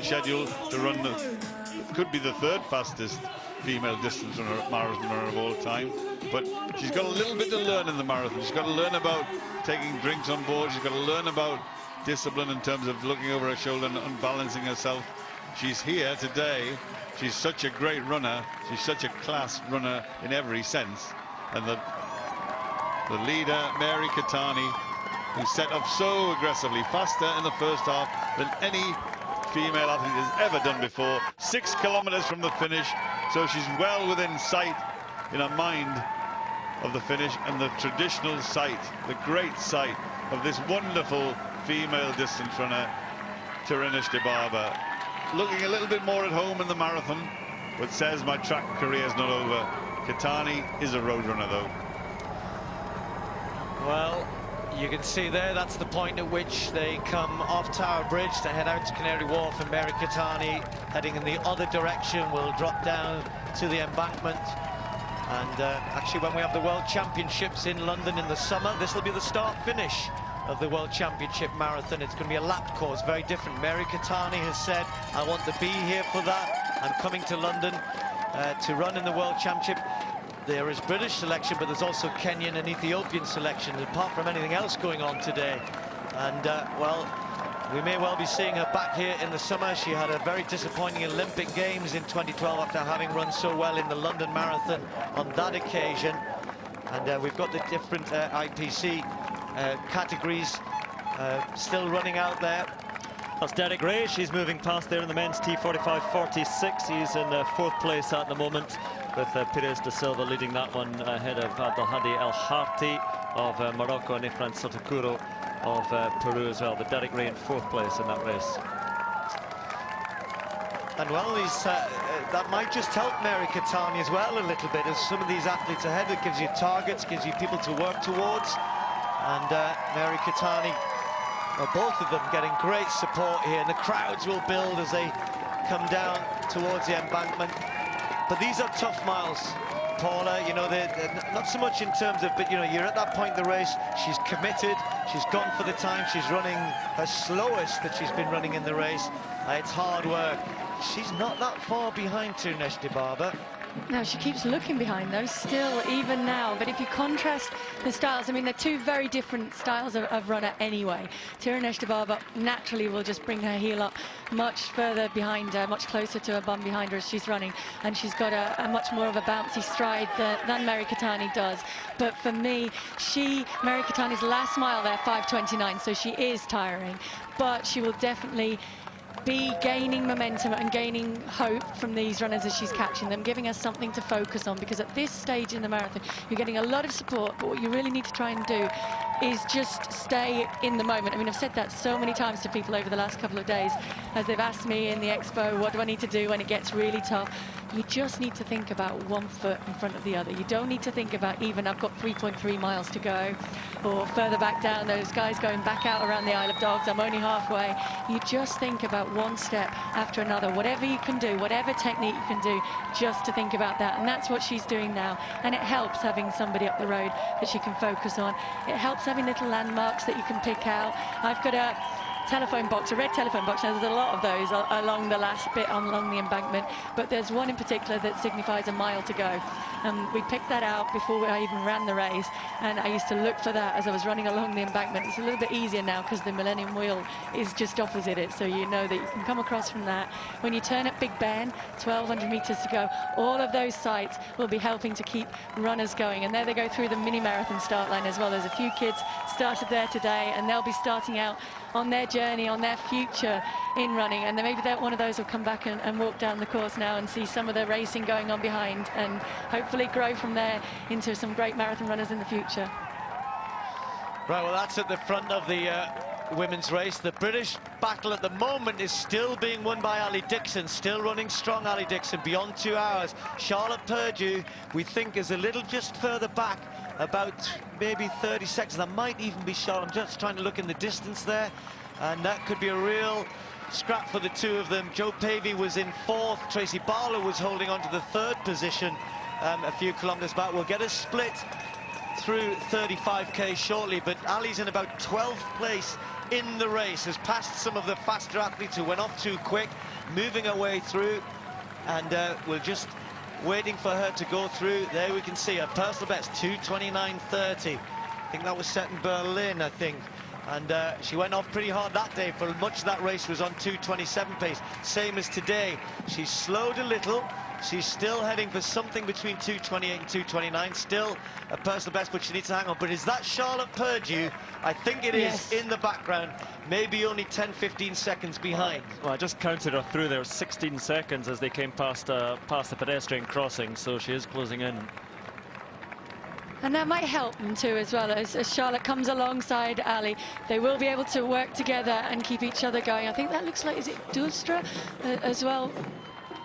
schedule to run could be the third fastest female distance runner, marathon runner of all time. But she's got a little bit to learn in the marathon. She's got to learn about taking drinks on board. She's got to learn about discipline in terms of looking over her shoulder and unbalancing herself. She's here today. She's such a great runner. She's such a class runner in every sense. And the leader, Mary Keitany, who set up so aggressively, faster in the first half than any female athlete has ever done before. 6 kilometers from the finish, so she's well within sight in her mind of the finish and the traditional sight, the great sight of this wonderful female distance runner, Tirunesh Dibaba. Looking a little bit more at home in the marathon, but says my track career is not over. Keitany is a road runner, though. Well, you can see there, that's the point at which they come off Tower Bridge to head out to Canary Wharf, and Mary Keitany, heading in the other direction, will drop down to the embankment. And actually, when we have the World Championships in London in the summer, this will be the start-finish of the World Championship Marathon. It's going to be a lap course, very different. Mary Keitany has said, I want to be here for that. I'm coming to London to run in the World Championship. There is British selection, but there's also Kenyan and Ethiopian selection, apart from anything else going on today. And, well, we may well be seeing her back here in the summer. She had a very disappointing Olympic Games in 2012 after having run so well in the London Marathon on that occasion. And we've got the different IPC categories still running out there. That's Derek Ray. She's moving past there in the men's T45.46. He's in 4th place at the moment, with Pires de Silva leading that one ahead of Abdelhadi El Harti of Morocco and Efren Sotokouro of Peru as well. But Derek Ray in 4th place in that race. And well, that might just help Mary Keitany as well a little bit, as some of these athletes ahead, it gives you targets, gives you people to work towards. And Mary Keitany, well, both of them getting great support here, and the crowds will build as they come down towards the embankment. But these are tough miles, Paula. You know, they're not so much in terms of, but you know, you're at that point in the race. She's committed. She's gone for the time. She's running her slowest that she's been running in the race. It's hard work. She's not that far behind Tirunesh Dibaba. No, she keeps looking behind though, still, even now. But if you contrast the styles, I mean, they're two very different styles of runner anyway. Tirunesh Dibaba naturally will just bring her heel up much further behind her, much closer to her bum behind her as she's running. And she's got a much more of a bouncy stride than Mary Keitany does. But for me, Mary Keitany's last mile there, 5:29, so she is tiring. But she will definitely be gaining momentum and gaining hope from these runners as she's catching them, giving us something to focus on, because at this stage in the marathon you're getting a lot of support, but what you really need to try and do is just stay in the moment. I mean, I've said that so many times to people over the last couple of days as they've asked me in the expo, what do I need to do when it gets really tough? You just need to think about one foot in front of the other. You don't need to think about even I've got 3.3 miles to go, or further back down, those guys going back out around the Isle of Dogs, I'm only halfway. You just think about one step after another, whatever you can do, whatever technique you can do, just to think about that. And that's what she's doing now. And it helps having somebody up the road that she can focus on. It helps having little landmarks that you can pick out. I've got a telephone box, a red telephone box. Now, there's a lot of those along the last bit along the embankment, but there's one in particular that signifies a mile to go. We picked that out before I even ran the race, and I used to look for that as I was running along the embankment. It's a little bit easier now because the Millennium Wheel is just opposite it, so you know that you can come across from that. When you turn at Big Ben, 1,200 meters to go, all of those sites will be helping to keep runners going. And there they go through the mini marathon start line as well. There's a few kids started there today, and they'll be starting out on their journey, on their future in running, and then maybe one of those will come back and walk down the course now and see some of the racing going on behind, and hopefully grow from there into some great marathon runners in the future. Right, well, that's at the front of the women's race. The British battle at the moment is still being won by Ali Dixon, still running strong, Ali Dixon, beyond 2 hours. Charlotte Purdue, we think, is a little just further back, about maybe 30 seconds. That might even be Charlotte. I'm just trying to look in the distance there, and that could be a real scrap for the two of them. Joe Pavey was in 4th. Tracy Barlow was holding on to the 3rd position a few kilometers back. We'll get a split through 35k shortly, but Ali's in about 12th place in the race, has passed some of the faster athletes who went off too quick, moving her way through, and we're just waiting for her to go through. There we can see her personal best, 2:29:30. I think that was set in Berlin, I think. And she went off pretty hard that day. For much of that race was on 2:27 pace, same as today. She's slowed a little. She's still heading for something between 2:28 and 2:29. Still a personal best, but she needs to hang on. But is that Charlotte Purdue? I think it is. Yes. In the background, maybe only 10-15 seconds behind. Well, I just counted her through there, 16 seconds as they came past the pedestrian crossing, so she is closing in. And that might help them too as well, as Charlotte comes alongside Ali. They will be able to work together and keep each other going. I think that looks like, is it Dulstra as well,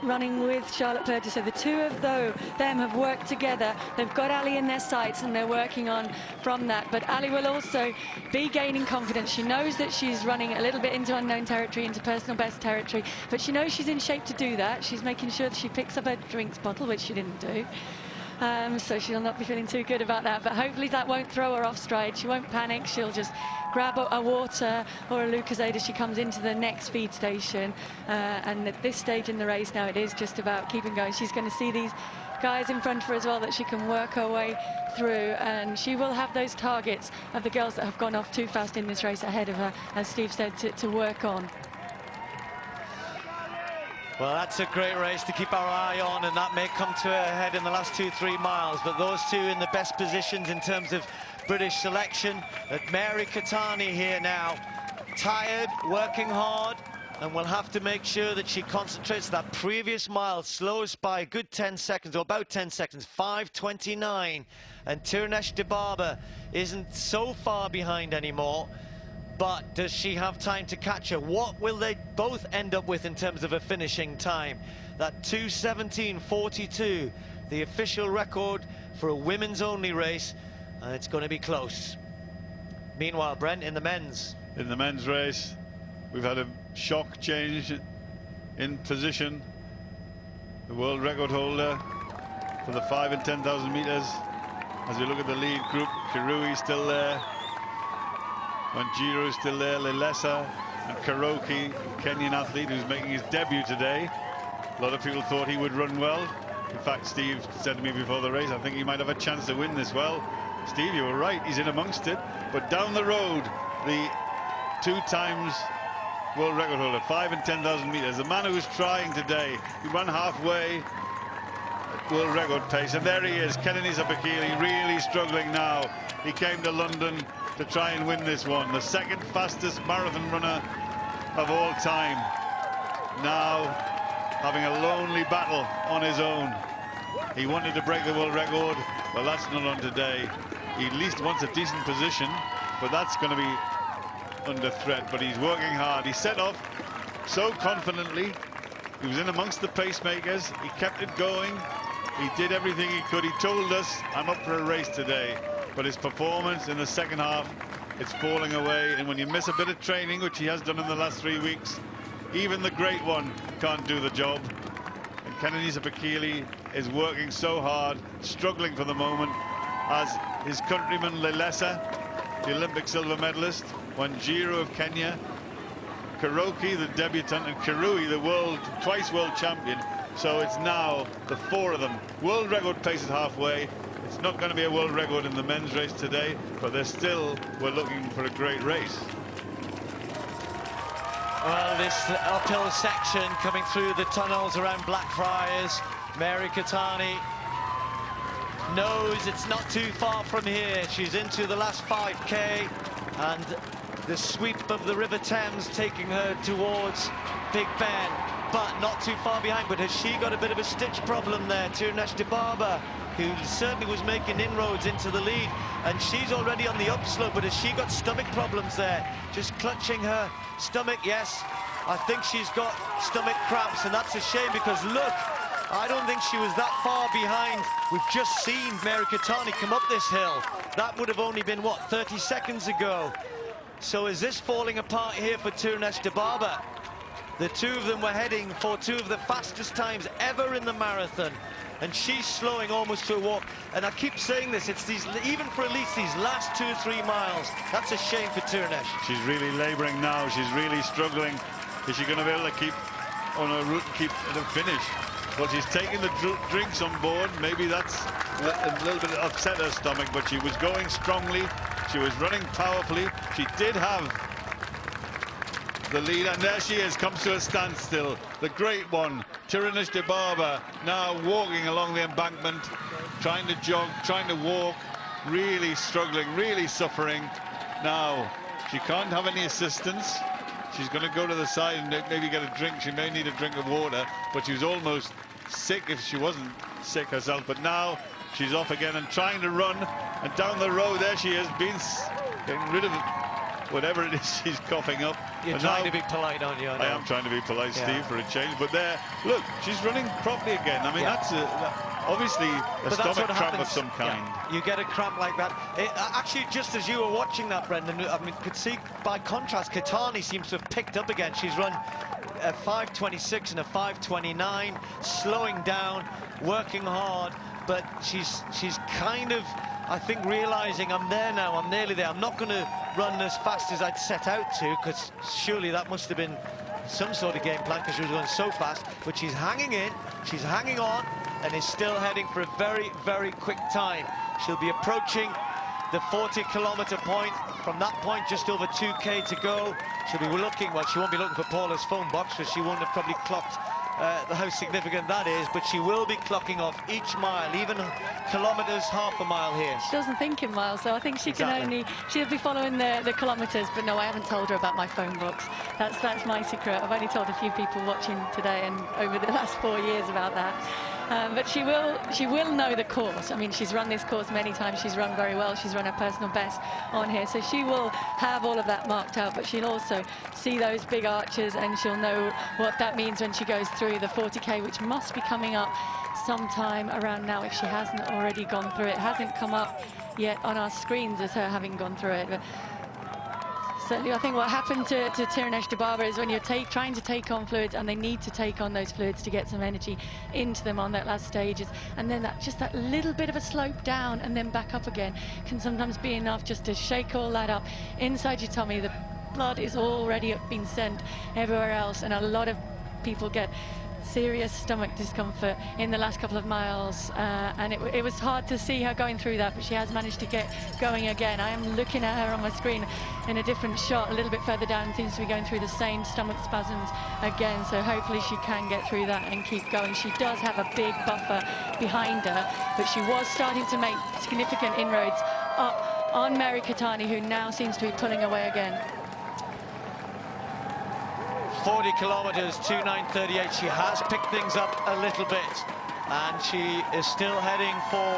running with Charlotte Purdue? So the two of them have worked together. They've got Ali in their sights and they're working on from that. But Ali will also be gaining confidence. She knows that she's running a little bit into unknown territory, into personal best territory, but she knows she's in shape to do that. She's making sure that she picks up her drinks bottle, which she didn't do. So she'll not be feeling too good about that, but hopefully that won't throw her off stride. She won't panic. She'll just grab a water or a Lucozade as she comes into the next feed station. And at this stage in the race now, it is just about keeping going. She's going to see these guys in front of her as well that she can work her way through, and she will have those targets of the girls that have gone off too fast in this race ahead of her, as Steve said, to work on. Well, that's a great race to keep our eye on, and that may come to a head in the last 2-3 miles. But those two in the best positions in terms of British selection. Mary Katani here now, tired, working hard, and we'll have to make sure that she concentrates. That previous mile slows by a good 10 seconds, or about 10 seconds, 5:29. And Tirnesh Dibaba isn't so far behind anymore. But does she have time to catch her? What will they both end up with in terms of a finishing time? That 2:17:42, the official record for a women's only race, and it's going to be close. Meanwhile, Brent, in the men's. In the men's race, we've had a shock change in position. The world record holder for the 5 and 10,000 meters. As we look at the lead group, Kirui still there. Wanjiru still there, Lilesa and Karoki, Kenyan athlete who's making his debut today. A lot of people thought he would run well. In fact, Steve said to me before the race, I think he might have a chance to win this. Well, Steve, you were right, he's in amongst it. But down the road, the 2 times world record holder, 5 and 10,000 meters, the man who was trying today, he ran halfway world record pace, and there he is, Kenenisa Bekele, really struggling now. He came to London to try and win this one, the 2nd fastest marathon runner of all time, now having a lonely battle on his own. He wanted to break the world record, well, that's not on today. He at least wants a decent position, but that's going to be under threat. But he's working hard. He set off so confidently. He was in amongst the pacemakers. He kept it going. He did everything he could. He told us, I'm up for a race today. But his performance in the second half, it's falling away. And when you miss a bit of training, which he has done in the last 3 weeks, even the great one can't do the job. And Kennedy Zipakili is working so hard, struggling for the moment, as his countryman Lelesa, the Olympic silver medalist, Wanjiru of Kenya, Karoki, the debutant, and Kirui, the twice world champion. So it's now the 4 of them. World record pace is halfway. It's not going to be a world record in the men's race today, but we're looking for a great race. Well, this uphill section coming through the tunnels around Blackfriars, Mary Keitany knows it's not too far from here. She's into the last 5K, and the sweep of the River Thames taking her towards Big Ben, but not too far behind. But has she got a bit of a stitch problem there? Tirnesh Dibaba, who certainly was making inroads into the lead, and she's already on the upslope, but has she got stomach problems there? Just clutching her stomach. Yes, I think she's got stomach cramps, and that's a shame, because look, I don't think she was that far behind. We've just seen Mary Keitany come up this hill. That would have only been, what, 30 seconds ago. So is this falling apart here for Tirnesh Dibaba? The two of them were heading for 2 of the fastest times ever in the marathon, and she's slowing almost to a walk. And I keep saying this, it's these, even for Elise, these last 2 or 3 miles, that's a shame for Tirnesh. She's really labouring now. She's really struggling. Is she going to be able to keep on her route and keep the finish? Well, she's taking the drinks on board. Maybe that's a little bit upset her stomach, but she was going strongly. She was running powerfully. She did have the lead, and there she is, comes to a standstill. The great one, Tirnesh Dibaba, now walking along the embankment, trying to jog, trying to walk, really struggling, really suffering. Now, she can't have any assistance. She's going to go to the side and maybe get a drink. She may need a drink of water, but she was almost sick if she wasn't sick herself. But now she's off again and trying to run, and down the road there she is, getting rid of whatever it is she's coughing up. You're trying to be polite, aren't you? I am trying to be polite, Steve, for a change. But there, look, she's running properly again. I mean, that's obviously a stomach cramp of some kind. Yeah. You get a cramp like that. Actually, just as you were watching that, Brendan, I mean, could see by contrast, Keitany seems to have picked up again. She's run a 5:26 and a 5:29, slowing down, working hard, but she's kind of, I think, realizing I'm there now, I'm nearly there. I'm not going to run as fast as I'd set out to, because surely that must have been some sort of game plan, because she was going so fast. But she's hanging in, she's hanging on, and is still heading for a very, very quick time. She'll be approaching the 40-kilometer point. From that point, just over 2K to go. She'll be looking, well, she won't be looking for Paula's phone box, because she won't have probably clocked how significant that is, but she will be clocking off each mile, even kilometres, half a mile here. She doesn't think in miles, so I think she can only, she'll be following the kilometres, but no, I haven't told her about my phone books. That's my secret. I've only told a few people watching today and over the last 4 years about that. But she will know the course. I mean, she's run this course many times. She's run very well. She's run her personal best on here, so she will have all of that marked out. But she'll also see those big arches, and she'll know what that means when she goes through the 40K, which must be coming up sometime around now if she hasn't already gone through it. It hasn't come up yet on our screens as her having gone through it. But certainly, I think what happened to Tirnesh Dibaba is when you're trying to take on fluids, and they need to take on those fluids to get some energy into them on that last stages, and then just that little bit of a slope down and then back up again can sometimes be enough just to shake all that up inside your tummy. The blood is already being sent everywhere else, and a lot of people get serious stomach discomfort in the last couple of miles, and it was hard to see her going through that, but she has managed to get going again. I am looking at her on my screen in a different shot a little bit further down, seems to be going through the same stomach spasms again, so hopefully she can get through that and keep going. She does have a big buffer behind her, but she was starting to make significant inroads up on Mary Keitany, who now seems to be pulling away again. 40 kilometres, 2:09:38. She has picked things up a little bit, and she is still heading for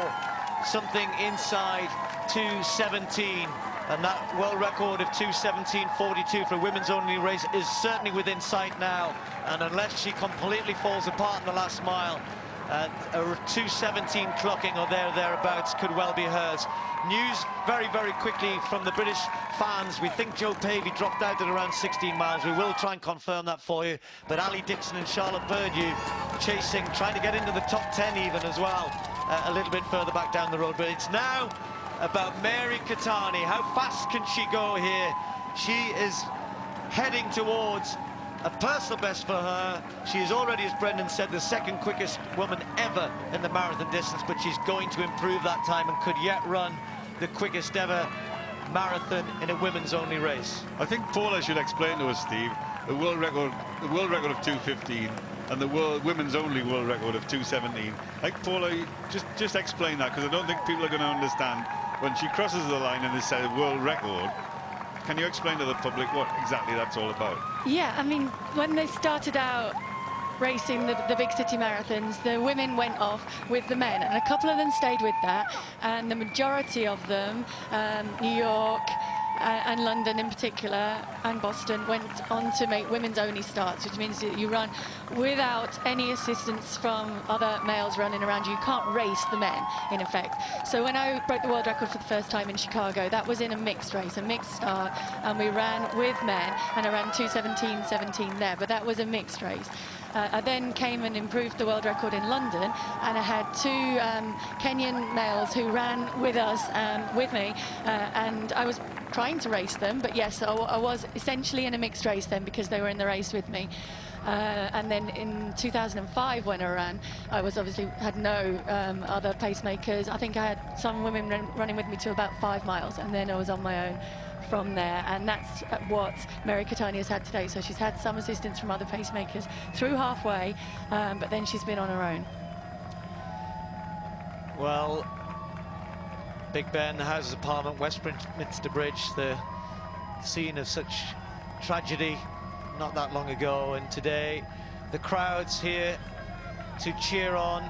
something inside 2:17. And that world record of 2:17.42 for a women's only race is certainly within sight now. And unless she completely falls apart in the last mile, a 2:17 clocking or thereabouts could well be hers. News very, very quickly from the British fans. We think Joe Pavey dropped out at around 16 miles. We will try and confirm that for you. But Ali Dixon and Charlotte Purdue chasing, trying to get into the top 10 even as well, a little bit further back down the road. But it's now about Mary Keitany. How fast can she go here? She is heading towards a personal best for her. She is already, as Brendan said, the second quickest woman ever in the marathon distance, but she's going to improve that time and could yet run the quickest ever marathon in a women's only race. I think Paula should explain to us, Steve, the world record of 2:15 and the women's only world record of 2:17. Like, Paula, just explain that, because I don't think people are going to understand when she crosses the line and they say world record. Can you explain to the public what exactly that's all about? Yeah, I mean, when they started out racing the big city marathons, the women went off with the men, and a couple of them stayed with that, and the majority of them, New York and London in particular, and Boston, went on to make women's only starts, which means that you run without any assistance from other males running around you. You can't race the men, in effect. So when I broke the world record for the first time in Chicago, that was in a mixed race, a mixed start, and we ran with men, and I ran 2:17.17 there, but that was a mixed race. I then came and improved the world record in London, and I had two Kenyan males who ran with us, with me, and I was trying to race them, but yes, I was essentially in a mixed race then, because they were in the race with me. And then in 2005, when I ran, I was obviously had no other pacemakers. I think I had some women running with me to about 5 miles, and then I was on my own from there, and that's what Mary Keitany has had today. So she's had some assistance from other pacemakers through halfway, but then she's been on her own. Well, Big Ben, the Houses of Parliament, Westminster Bridge, the scene of such tragedy not that long ago, and today the crowds here to cheer on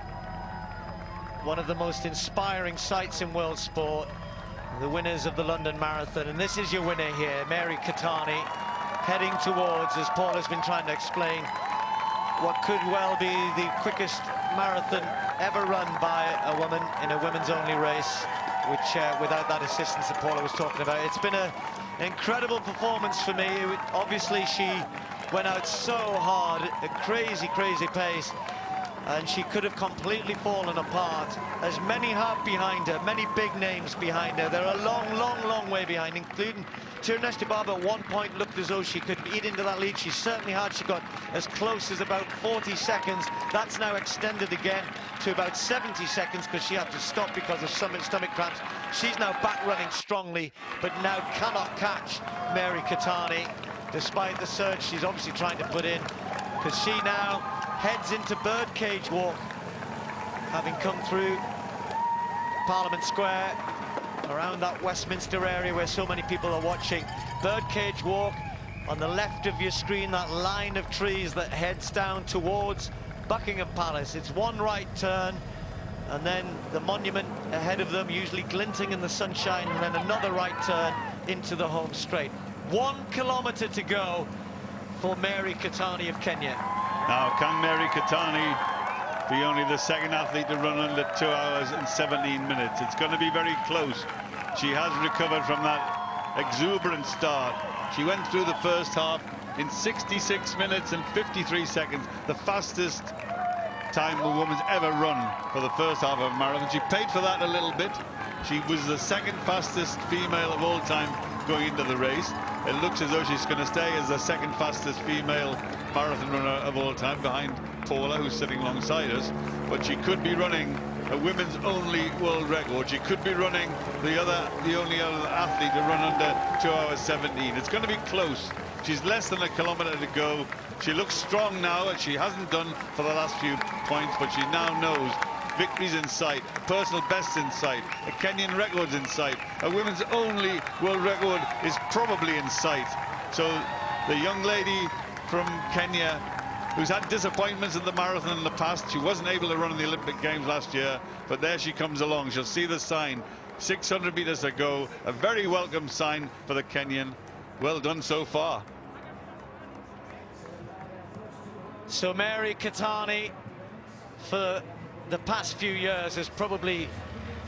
one of the most inspiring sights in world sport, the winners of the London Marathon. And this is your winner here, Mary Keitany, heading towards, as Paul has been trying to explain, what could well be the quickest marathon ever run by a woman in a women's only race, which without that assistance that Paula was talking about. It's been an incredible performance for me. Obviously she went out so hard, a crazy pace, and she could have completely fallen apart. As many have behind her, many big names behind her. They're a long way behind, including Tirnesh Dibaba at one point looked as though she could eat into that lead. She certainly had. She got as close as about 40 seconds. That's now extended again to about 70 seconds because she had to stop because of stomach cramps. She's now back running strongly, but now cannot catch Mary Keitany, despite the surge she's obviously trying to put in, because she now heads into Birdcage Walk, having come through Parliament Square, around that Westminster area where so many people are watching. Birdcage Walk, on the left of your screen, that line of trees that heads down towards Buckingham Palace. It's one right turn, and then the monument ahead of them, usually glinting in the sunshine, and then another right turn into the home straight. 1 kilometre to go for Mary Keitany of Kenya. Now, can Mary Keitany be only the second athlete to run under 2 hours and 17 minutes? It's going to be very close. She has recovered from that exuberant start. She went through the first half in 66 minutes and 53 seconds, the fastest time a woman's ever run for the first half of a marathon. She paid for that a little bit. She was the second fastest female of all time going into the race. It looks as though she's going to stay as the second fastest female marathon runner of all time, behind Paula, who's sitting alongside us. But she could be running a women's only world record. She could be running the only other athlete to run under 2 hours 17. It's going to be close. She's less than a kilometre to go. She looks strong now, as she hasn't done for the last few points, but she now knows victory's in sight, personal bests in sight, a Kenyan record's in sight, a women's only world record is probably in sight. So the young lady from Kenya, who's had disappointments in the marathon in the past, she wasn't able to run in the Olympic Games last year, but there she comes along. She'll see the sign. 600 meters to go. A very welcome sign for the Kenyan. Well done so far. So Mary Keitany, for the past few years, has probably,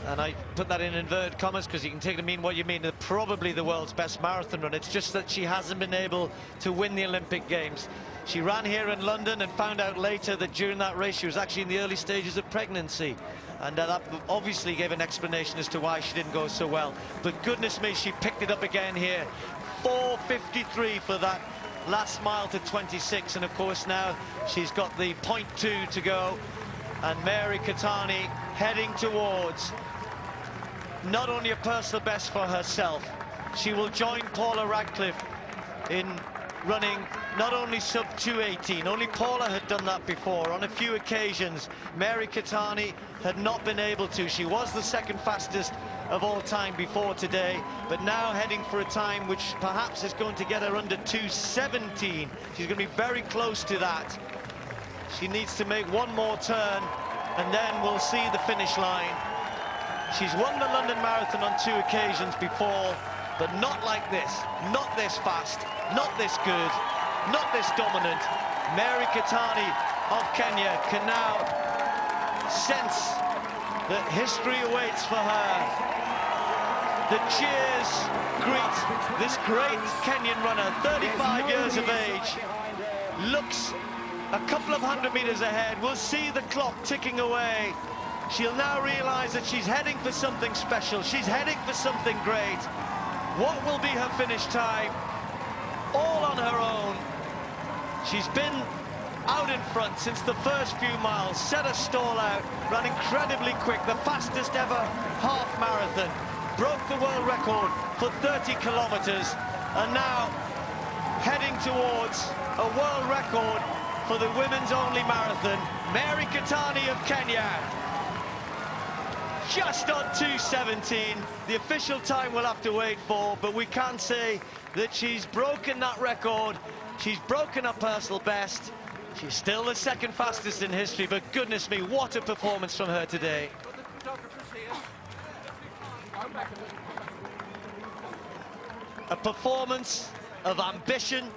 and I put that in inverted commas because you can take it to mean what you mean, probably the world's best marathon runner. It's just that she hasn't been able to win the Olympic Games. She ran here in London and found out later that during that race she was actually in the early stages of pregnancy. And that obviously gave an explanation as to why she didn't go so well. But goodness me, she picked it up again here. 4:53 for that last mile to 26. And of course now she's got the 0.2 to go. And Mary Keitany heading towards not only a personal best for herself, she will join Paula Radcliffe in running not only sub 2:18. Only Paula had done that before on a few occasions. Mary Keitany had not been able to. She was the second fastest of all time before today, but now heading for a time which perhaps is going to get her under 2:17. She's going to be very close to that. She needs to make one more turn and then we'll see the finish line. She's won the London Marathon on 2 occasions before, but not like this, not this fast, not this good, not this dominant. Mary Keitany of Kenya can now sense that history awaits for her. The cheers greet this great Kenyan runner, 35 years of age, looks a couple of 100 meters ahead. We'll see the clock ticking away. She'll now realize that she's heading for something special. She's heading for something great. What will be her finish time? All on her own. She's been out in front since the first few miles, set a stall out, ran incredibly quick, the fastest ever half marathon, broke the world record for 30 kilometers, and now heading towards a world record for the women's only marathon. Mary Keitany of Kenya, just on 2:17. The official time we'll have to wait for, but we can say that she's broken that record. She's broken her personal best. She's still the second fastest in history, but goodness me, what a performance from her today. A performance of ambition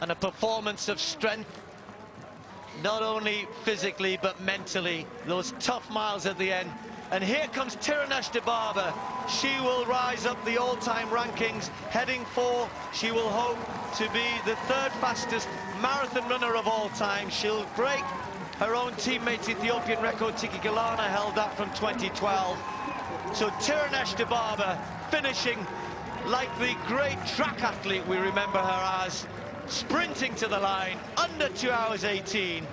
and a performance of strength, not only physically but mentally. Those tough miles at the end. And here comes Tirunesh Dibaba. She will rise up the all-time rankings, heading for, she will hope to be the 3rd fastest marathon runner of all time. She'll break her own teammate's Ethiopian record. Tiki Galana held that from 2012. So Tirunesh Dibaba finishing like the great track athlete we remember her as, sprinting to the line, under 2 hours 18.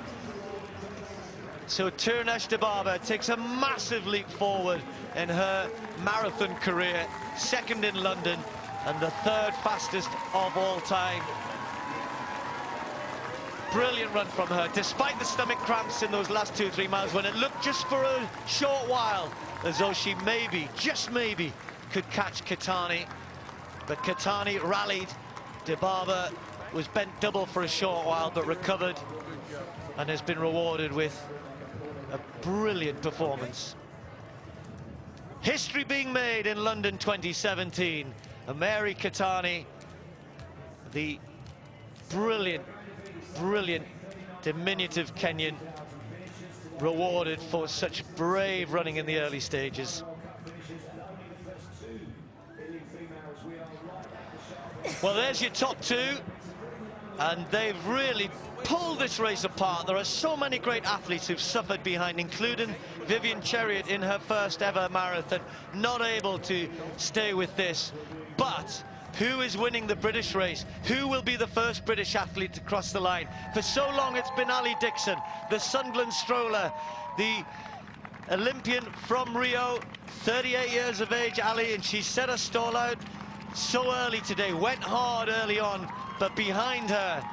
So Tirunesh Dibaba takes a massive leap forward in her marathon career, 2nd in London and the 3rd fastest of all time. Brilliant run from her, despite the stomach cramps in those last 2-3 miles, when it looked just for a short while as though she maybe, just maybe, could catch Keitany. But Keitany rallied. Dibaba was bent double for a short while, but recovered and has been rewarded with a brilliant performance. History being made in London 2017. And Mary Keitany, the brilliant, brilliant, diminutive Kenyan, rewarded for such brave running in the early stages. Well, there's your top 2, and they've really pulled this race apart. There are so many great athletes who've suffered behind, including Vivian Chariot in her first ever marathon, not able to stay with this. But who is winning the British race? Who will be the first British athlete to cross the line? For so long it's been Ali Dixon, the Sunderland stroller, the Olympian from Rio, 38 years of age, Ali, and she set her stall out so early today, went hard early on, but behind her,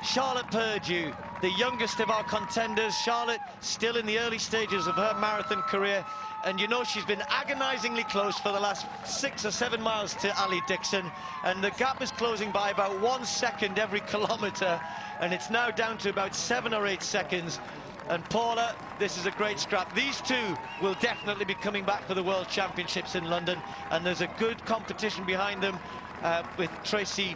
Charlotte Purdue, the youngest of our contenders. Charlotte still in the early stages of her marathon career, and you know she's been agonizingly close for the last 6 or 7 miles to Ali Dixon, and the gap is closing by about 1 second every kilometer, and it's now down to about 7 or 8 seconds. and Paula, this is a great scrap. These two will definitely be coming back for the World Championships in London, and there's a good competition behind them with Tracy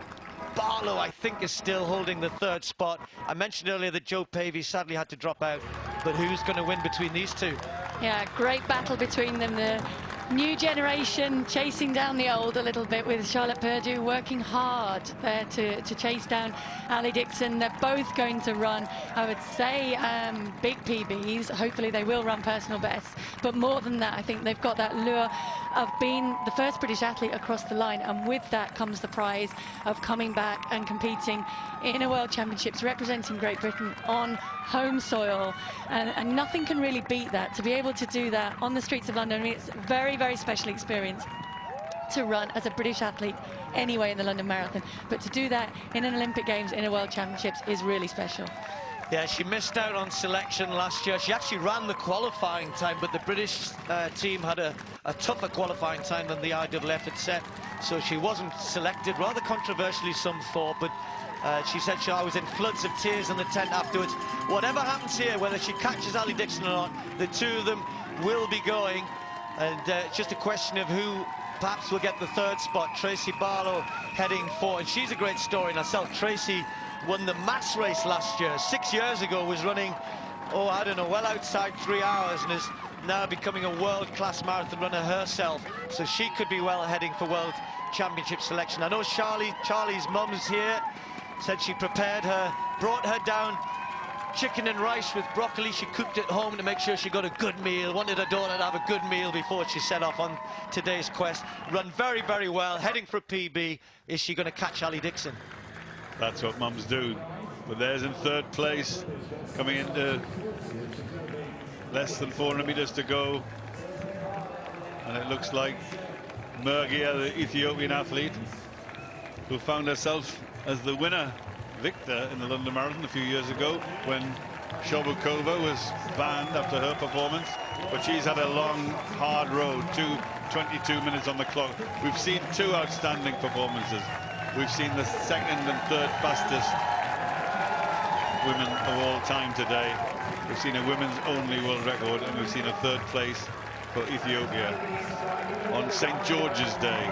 Barlow, I think, is still holding the third spot. I mentioned earlier that Joe Pavey sadly had to drop out, but who's going to win between these two? Yeah, great battle between them. The new generation chasing down the old a little bit, with Charlotte Purdue working hard there to chase down Ali Dixon. They're both going to run, I would say, big PBs. Hopefully they will run personal bests, but more than that, I think they've got that lure of being the first British athlete across the line, and with that comes the prize of coming back and competing in a World Championships, representing Great Britain on home soil, and nothing can really beat that. To be able to do that on the streets of London, I mean, it's a very, very special experience to run as a British athlete anyway in the London Marathon, but to do that in an Olympic Games, in a World Championships, is really special. Yeah, she missed out on selection last year. She actually ran the qualifying time, but the British team had a tougher qualifying time than the IAAF had set, so she wasn't selected, rather controversially some thought, but she said I was in floods of tears in the tent afterwards. Whatever happens here, whether she catches Ali Dixon or not, the two of them will be going, and it's just a question of who perhaps will get the third spot. Tracy Barlow heading for, and she's a great story in herself. Tracy won the mass race last year. 6 years ago was running, oh, I don't know, well outside 3 hours, and is now becoming a world-class marathon runner herself. So she could be well heading for World Championship selection. I know Charlie's mum's here, said she prepared her, brought her down chicken and rice with broccoli. She cooked at home to make sure she got a good meal, wanted her daughter to have a good meal before she set off on today's quest. Run very, very well, heading for a PB. Is she going to catch Ali Dixon? That's what mums do. But there's in third place, coming into less than 400 meters to go, and it looks like Mergia, the Ethiopian athlete, who found herself as the winner, victor in the London Marathon a few years ago when Shobukova was banned after her performance. But she's had a long, hard road, 22 minutes on the clock. We've seen two outstanding performances. We've seen the second and third fastest women of all time today. We've seen a women's only world record, and we've seen a third place for Ethiopia on St. George's Day,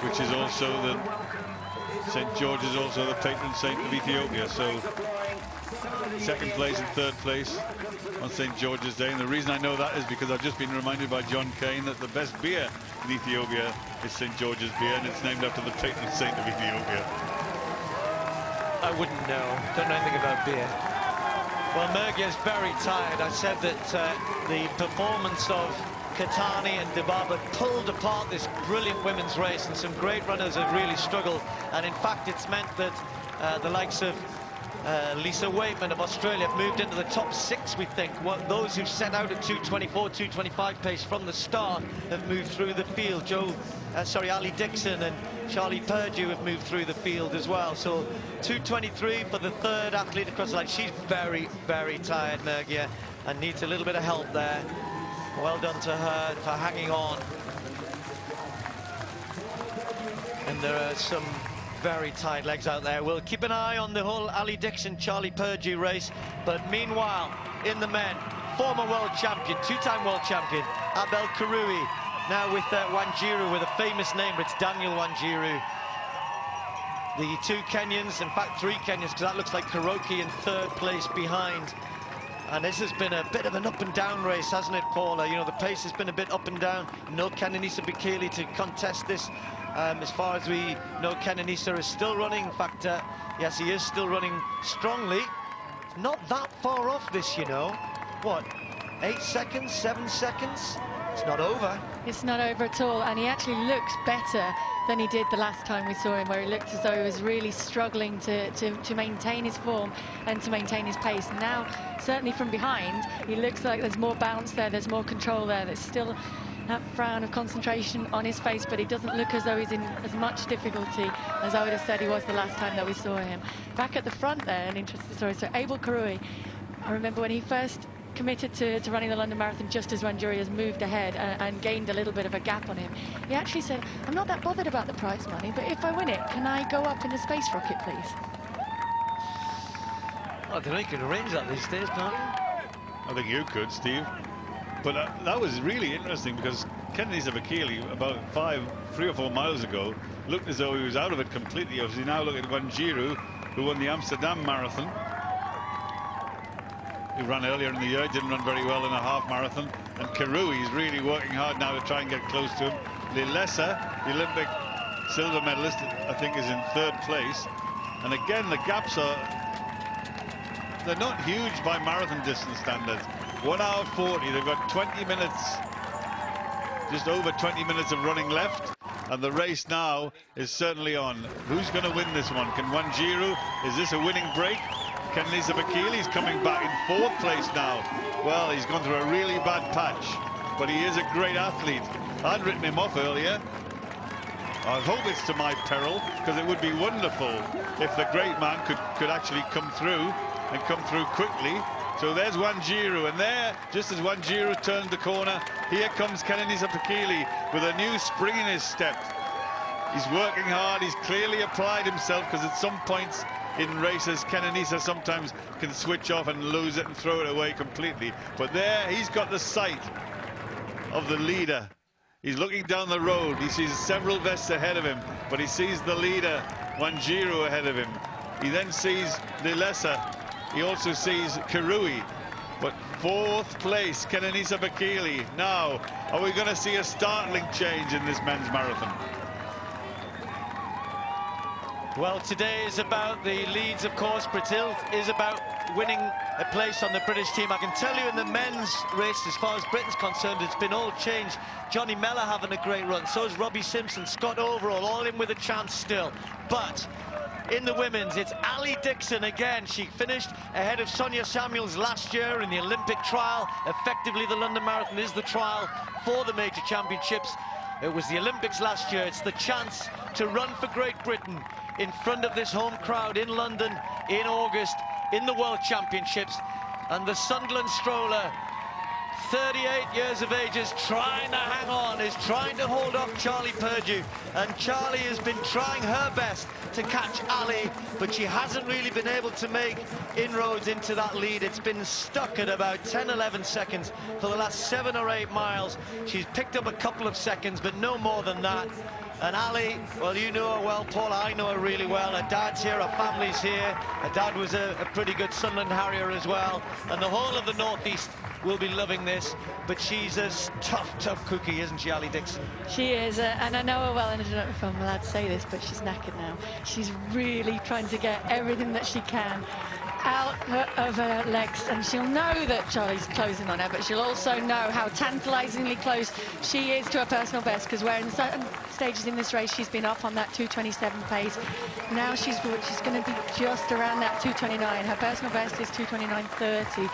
which is also St. George is also the patron saint of Ethiopia. So second place and third place on St. George's Day. And the reason I know that is because I've just been reminded by John Kane that the best beer in Ethiopia is St. George's beer, and it's named after the patron saint of Ethiopia. I wouldn't know. Don't know anything about beer. Well, Mergia's very tired. I said that the performance of Katani and Dibaba pulled apart this brilliant women's race, and some great runners have really struggled. And in fact, it's meant that the likes of Lisa Waitman of Australia have moved into the top 6, we think. Those who set out at 2:24, 2:25 pace from the start have moved through the field. Ali Dixon and Charlie Purdue have moved through the field as well. So 2:23 for the third athlete across the line. She's very, very tired, Mergia, and needs a little bit of help there. Well done to her for hanging on. And there are some very tight legs out there. We'll keep an eye on the whole Ali Dixon, Charlie Purdue race. But meanwhile, in the men, former world champion, two-time world champion, Abel Kirui, now with Wanjiru, with a famous name, but it's Daniel Wanjiru. The two Kenyans, in fact 3 Kenyans, because that looks like Kuroki in third place behind. And this has been a bit of an up and down race, hasn't it, Paula? You know, the pace has been a bit up and down. No Kenenisa Bikili to contest this. As far as we know, Kenenisa is still running. In fact, yes, he is still running strongly. Not that far off this, you know. What, 8 seconds, 7 seconds? It's not over. It's not over at all, and he actually looks better than he did the last time we saw him, where he looked as though he was really struggling to maintain his form and to maintain his pace. Now, certainly from behind, he looks like there's more bounce there, there's more control there. There's still that frown of concentration on his face, but he doesn't look as though he's in as much difficulty as I would have said he was the last time that we saw him. Back at the front there, an interesting story. So Abel Kirui, I remember when he first committed to running the London Marathon just as Wanjiru has moved ahead and gained a little bit of a gap on him. He actually said, I'm not that bothered about the prize money, but if I win it, can I go up in a space rocket, please? I don't know, you can arrange that these days, can't you? I think you could, Steve. But that was really interesting because Kenenisa Bekele, about 3 or 4 miles ago, looked as though he was out of it completely. Obviously, now look at Wanjiru, who won the Amsterdam Marathon. He ran earlier in the year, didn't run very well in a half marathon. And Kirui is really working hard now to try and get close to him. Lilesa, the Olympic silver medalist, I think is in 3rd place. And again, the gaps they're not huge by marathon distance standards. 1 hour 40, they've got 20 minutes, just over 20 minutes of running left. And the race now is certainly on. Who's going to win this one? Can Wanjiru, is this a winning break? Kenenisa Bekele is coming back in 4th place now. Well, he's gone through a really bad patch, but he is a great athlete. I'd written him off earlier. I hope it's to my peril, because it would be wonderful if the great man could actually come through and come through quickly. So there's Wanjiru, and there, just as Wanjiru turned the corner, here comes Kenenisa Bekele with a new spring in his step. He's working hard, he's clearly applied himself, because at some points in races, Kenenisa sometimes can switch off and lose it and throw it away completely. But there, he's got the sight of the leader. He's looking down the road, he sees several vests ahead of him, but he sees the leader, Wanjiru, ahead of him. He then sees Lilesa. He also sees Kirui, but 4th place, Kenenisa Bekele. Now, are we going to see a startling change in this men's marathon? Well, today is about the leads, of course. Brazil is about winning a place on the British team. I can tell you in the men's race, as far as Britain's concerned, it's been all changed. Johnny Mellor having a great run, so is Robbie Simpson, Scott Overall, all in with a chance still. But in the women's, it's Ali Dixon again. She finished ahead of Sonia Samuels last year in the Olympic trial. Effectively, the London Marathon is the trial for the major championships. It was the Olympics last year. It's the chance to run for Great Britain in front of this home crowd in London in August in the World Championships. And the Sunderland stroller, 38 years of age, is trying to hang on, is trying to hold off Charlie Purdue. And Charlie has been trying her best to catch Ali, but she hasn't really been able to make inroads into that lead. It's been stuck at about 10-11 seconds for the last 7 or 8 miles. She's picked up a couple of seconds, but no more than that. And Ali, well, you know her well, Paul. I know her really well. Her dad's here, her family's here. Her dad was a pretty good Sunderland Harrier as well. And the whole of the Northeast will be loving this. But she's a tough cookie, isn't she, Ali Dixon? She is, and I know her well, and I don't know if I'm allowed to say this, but she's knackered now. She's really trying to get everything that she can out of her legs, and she'll know that Charlie's closing on her, but she'll also know how tantalizingly close she is to her personal best, because where in certain stages in this race she's been up on that 2:27 pace, now she's going to be just around that 2:29. Her personal best is 2:29.30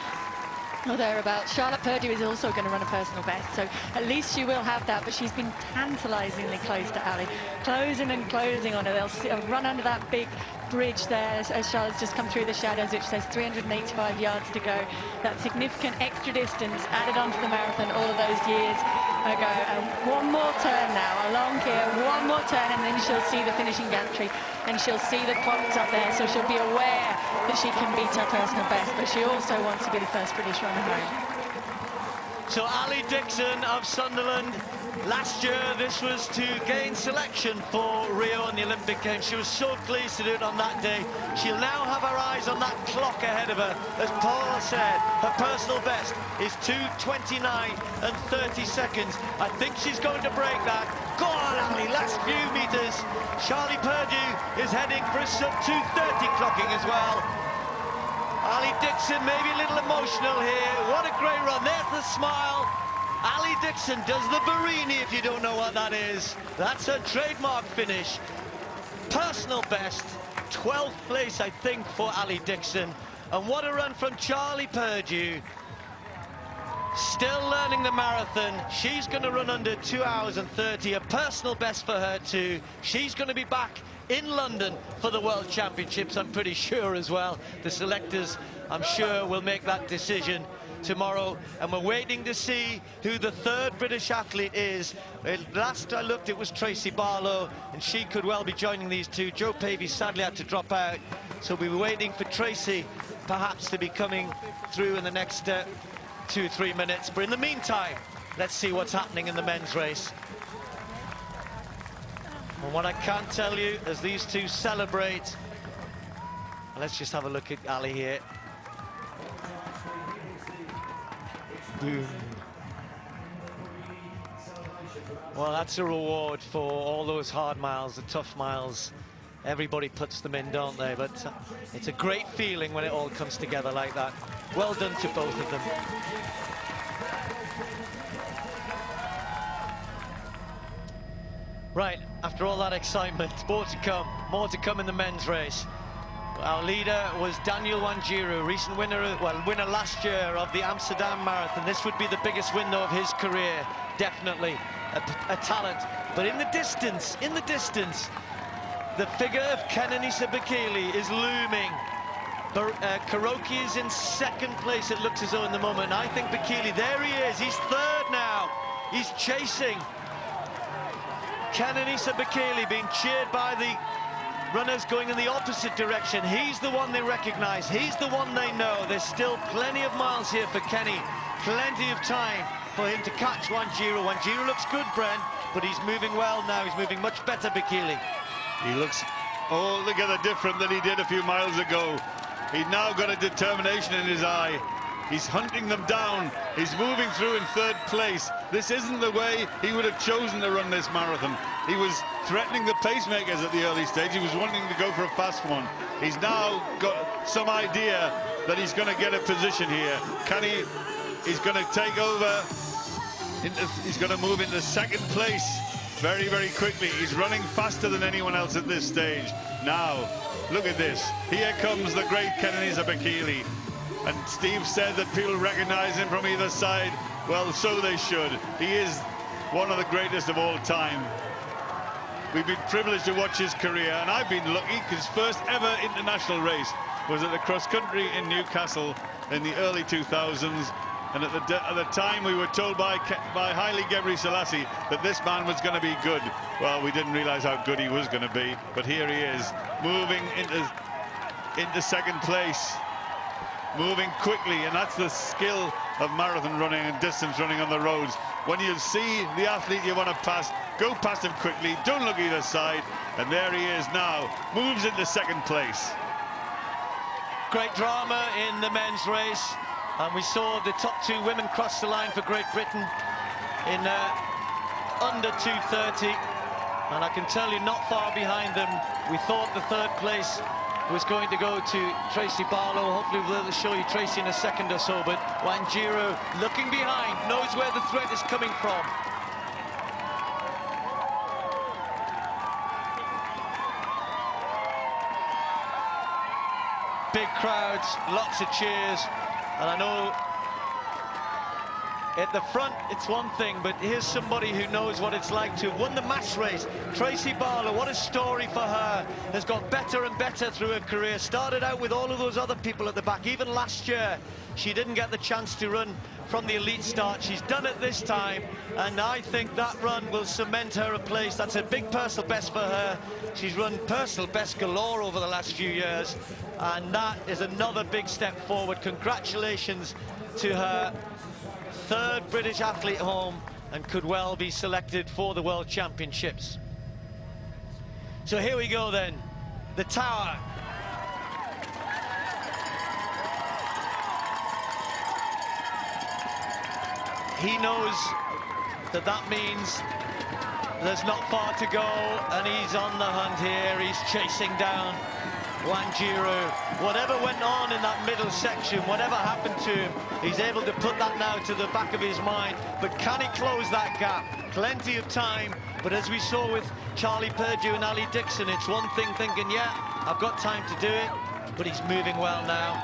or thereabouts. Charlotte Purdue is also going to run a personal best, so at least she will have that, but she's been tantalizingly close to Ali, closing and closing on her. They'll run under that big bridge there as Charlotte's just come through the shadows, which says 385 yards to go. That significant extra distance added onto the marathon all of those years ago. And one more turn now along here, one more turn, and then she'll see the finishing gantry and she'll see the clocks up there, so she'll be aware that she can beat her personal best, but she also wants to be the first British runner home. So Ali Dixon of Sunderland, last year this was to gain selection for Rio and the Olympic Games. She was so pleased to do it on that day. She'll now have her eyes on that clock ahead of her. As Paul said, her personal best is 2:29 and 30 seconds. I think she's going to break that. Go on, Ali, last few meters. Charlie Purdue is heading for a sub-2:30 clocking as well. Ali Dixon maybe a little emotional here. What a great run. There's the smile. Ali Dixon does the Barini, if you don't know what that is. That's her trademark finish. Personal best, 12th place, I think, for Ali Dixon. And what a run from Charlie Purdue. Still learning the marathon. She's going to run under 2 hours and 30, a personal best for her too. She's going to be back in London for the World Championships, I'm pretty sure as well. The selectors, I'm sure, will make that decision tomorrow, and we're waiting to see who the 3rd British athlete is. Last I looked, it was Tracy Barlow, and she could well be joining these two. Joe Pavey sadly had to drop out, so we'll be waiting for Tracy. perhaps to be coming through in the next 2-3 minutes. But in the meantime, let's see what's happening in the men's race. And what I can tell you, as these two celebrate, let's just have a look at Ali here. Boom. Well, that's a reward for all those hard miles, the tough miles. Everybody puts them in, don't they? But it's a great feeling when it all comes together like that. Well done to both of them. Right, after all that excitement, more to come in the men's race. Our leader was Daniel Wanjiru, recent winner last year of the Amsterdam Marathon. This would be the biggest win, though, of his career, definitely a talent. But in the distance, the figure of Kenenisa Bekele is looming. Kuroki is in second place, it looks as though, in the moment. I think Bekele, there he is, he's third now. He's chasing. Kenenisa Bekele being cheered by the runners going in the opposite direction. He's the one they recognize. He's the one they know. There's still plenty of miles here for Kenny. Plenty of time for him to catch Wanjiru. Wanjiru looks good, Bren, but he's moving well now. He's moving much better, Bekele. He looks altogether different than he did a few miles ago. He's now got a determination in his eye. He's hunting them down. He's moving through in third place. This isn't the way he would have chosen to run this marathon. He was threatening the pacemakers at the early stage. He was wanting to go for a fast one. He's now got some idea that he's going to get a position here. He's going to take over. He's going to move into second place very, very quickly. He's running faster than anyone else at this stage. Now, look at this. Here comes the great Kenenisa Bekele. And Steve said that people recognize him from either side. Well, so they should. He is one of the greatest of all time. We've been privileged to watch his career, and I've been lucky because his first ever international race was at the cross country in Newcastle in the early 2000s. And at the time, we were told by Haile Gebrselassie that this man was going to be good. Well, we didn't realize how good he was going to be, but here he is, moving into second place, moving quickly, and that's the skill of marathon running and distance running on the roads. When you see the athlete you want to pass, go past him quickly, don't look either side, and there he is now, moves into second place. Great drama in the men's race. And we saw the top two women cross the line for Great Britain in under 2:30. And I can tell you, not far behind them, we thought the third place was going to go to Tracy Barlow. Hopefully we'll show you Tracy in a second or so. But Wanjiru, looking behind, knows where the threat is coming from. Big crowds, lots of cheers. And I know at the front it's one thing, but here's somebody who knows what it's like to have won the mass race. Tracy Barlow, what a story for her. Has got better and better through her career. Started out with all of those other people at the back. Even last year, she didn't get the chance to run from the elite start. She's done it this time, and I think that run will cement her a place. That's a big personal best for her. She's run personal best galore over the last few years, and that is another big step forward. Congratulations to her, third British athlete home, and could well be selected for the World Championships. So here we go then, the tower. He knows that that means there's not far to go, and he's on the hunt here. He's chasing down Wanjiru. Whatever went on in that middle section, whatever happened to him, he's able to put that now to the back of his mind. But can he close that gap? Plenty of time, but as we saw with Charlie Purdue and Ali Dixon, it's one thing thinking, yeah, I've got time to do it, but he's moving well now.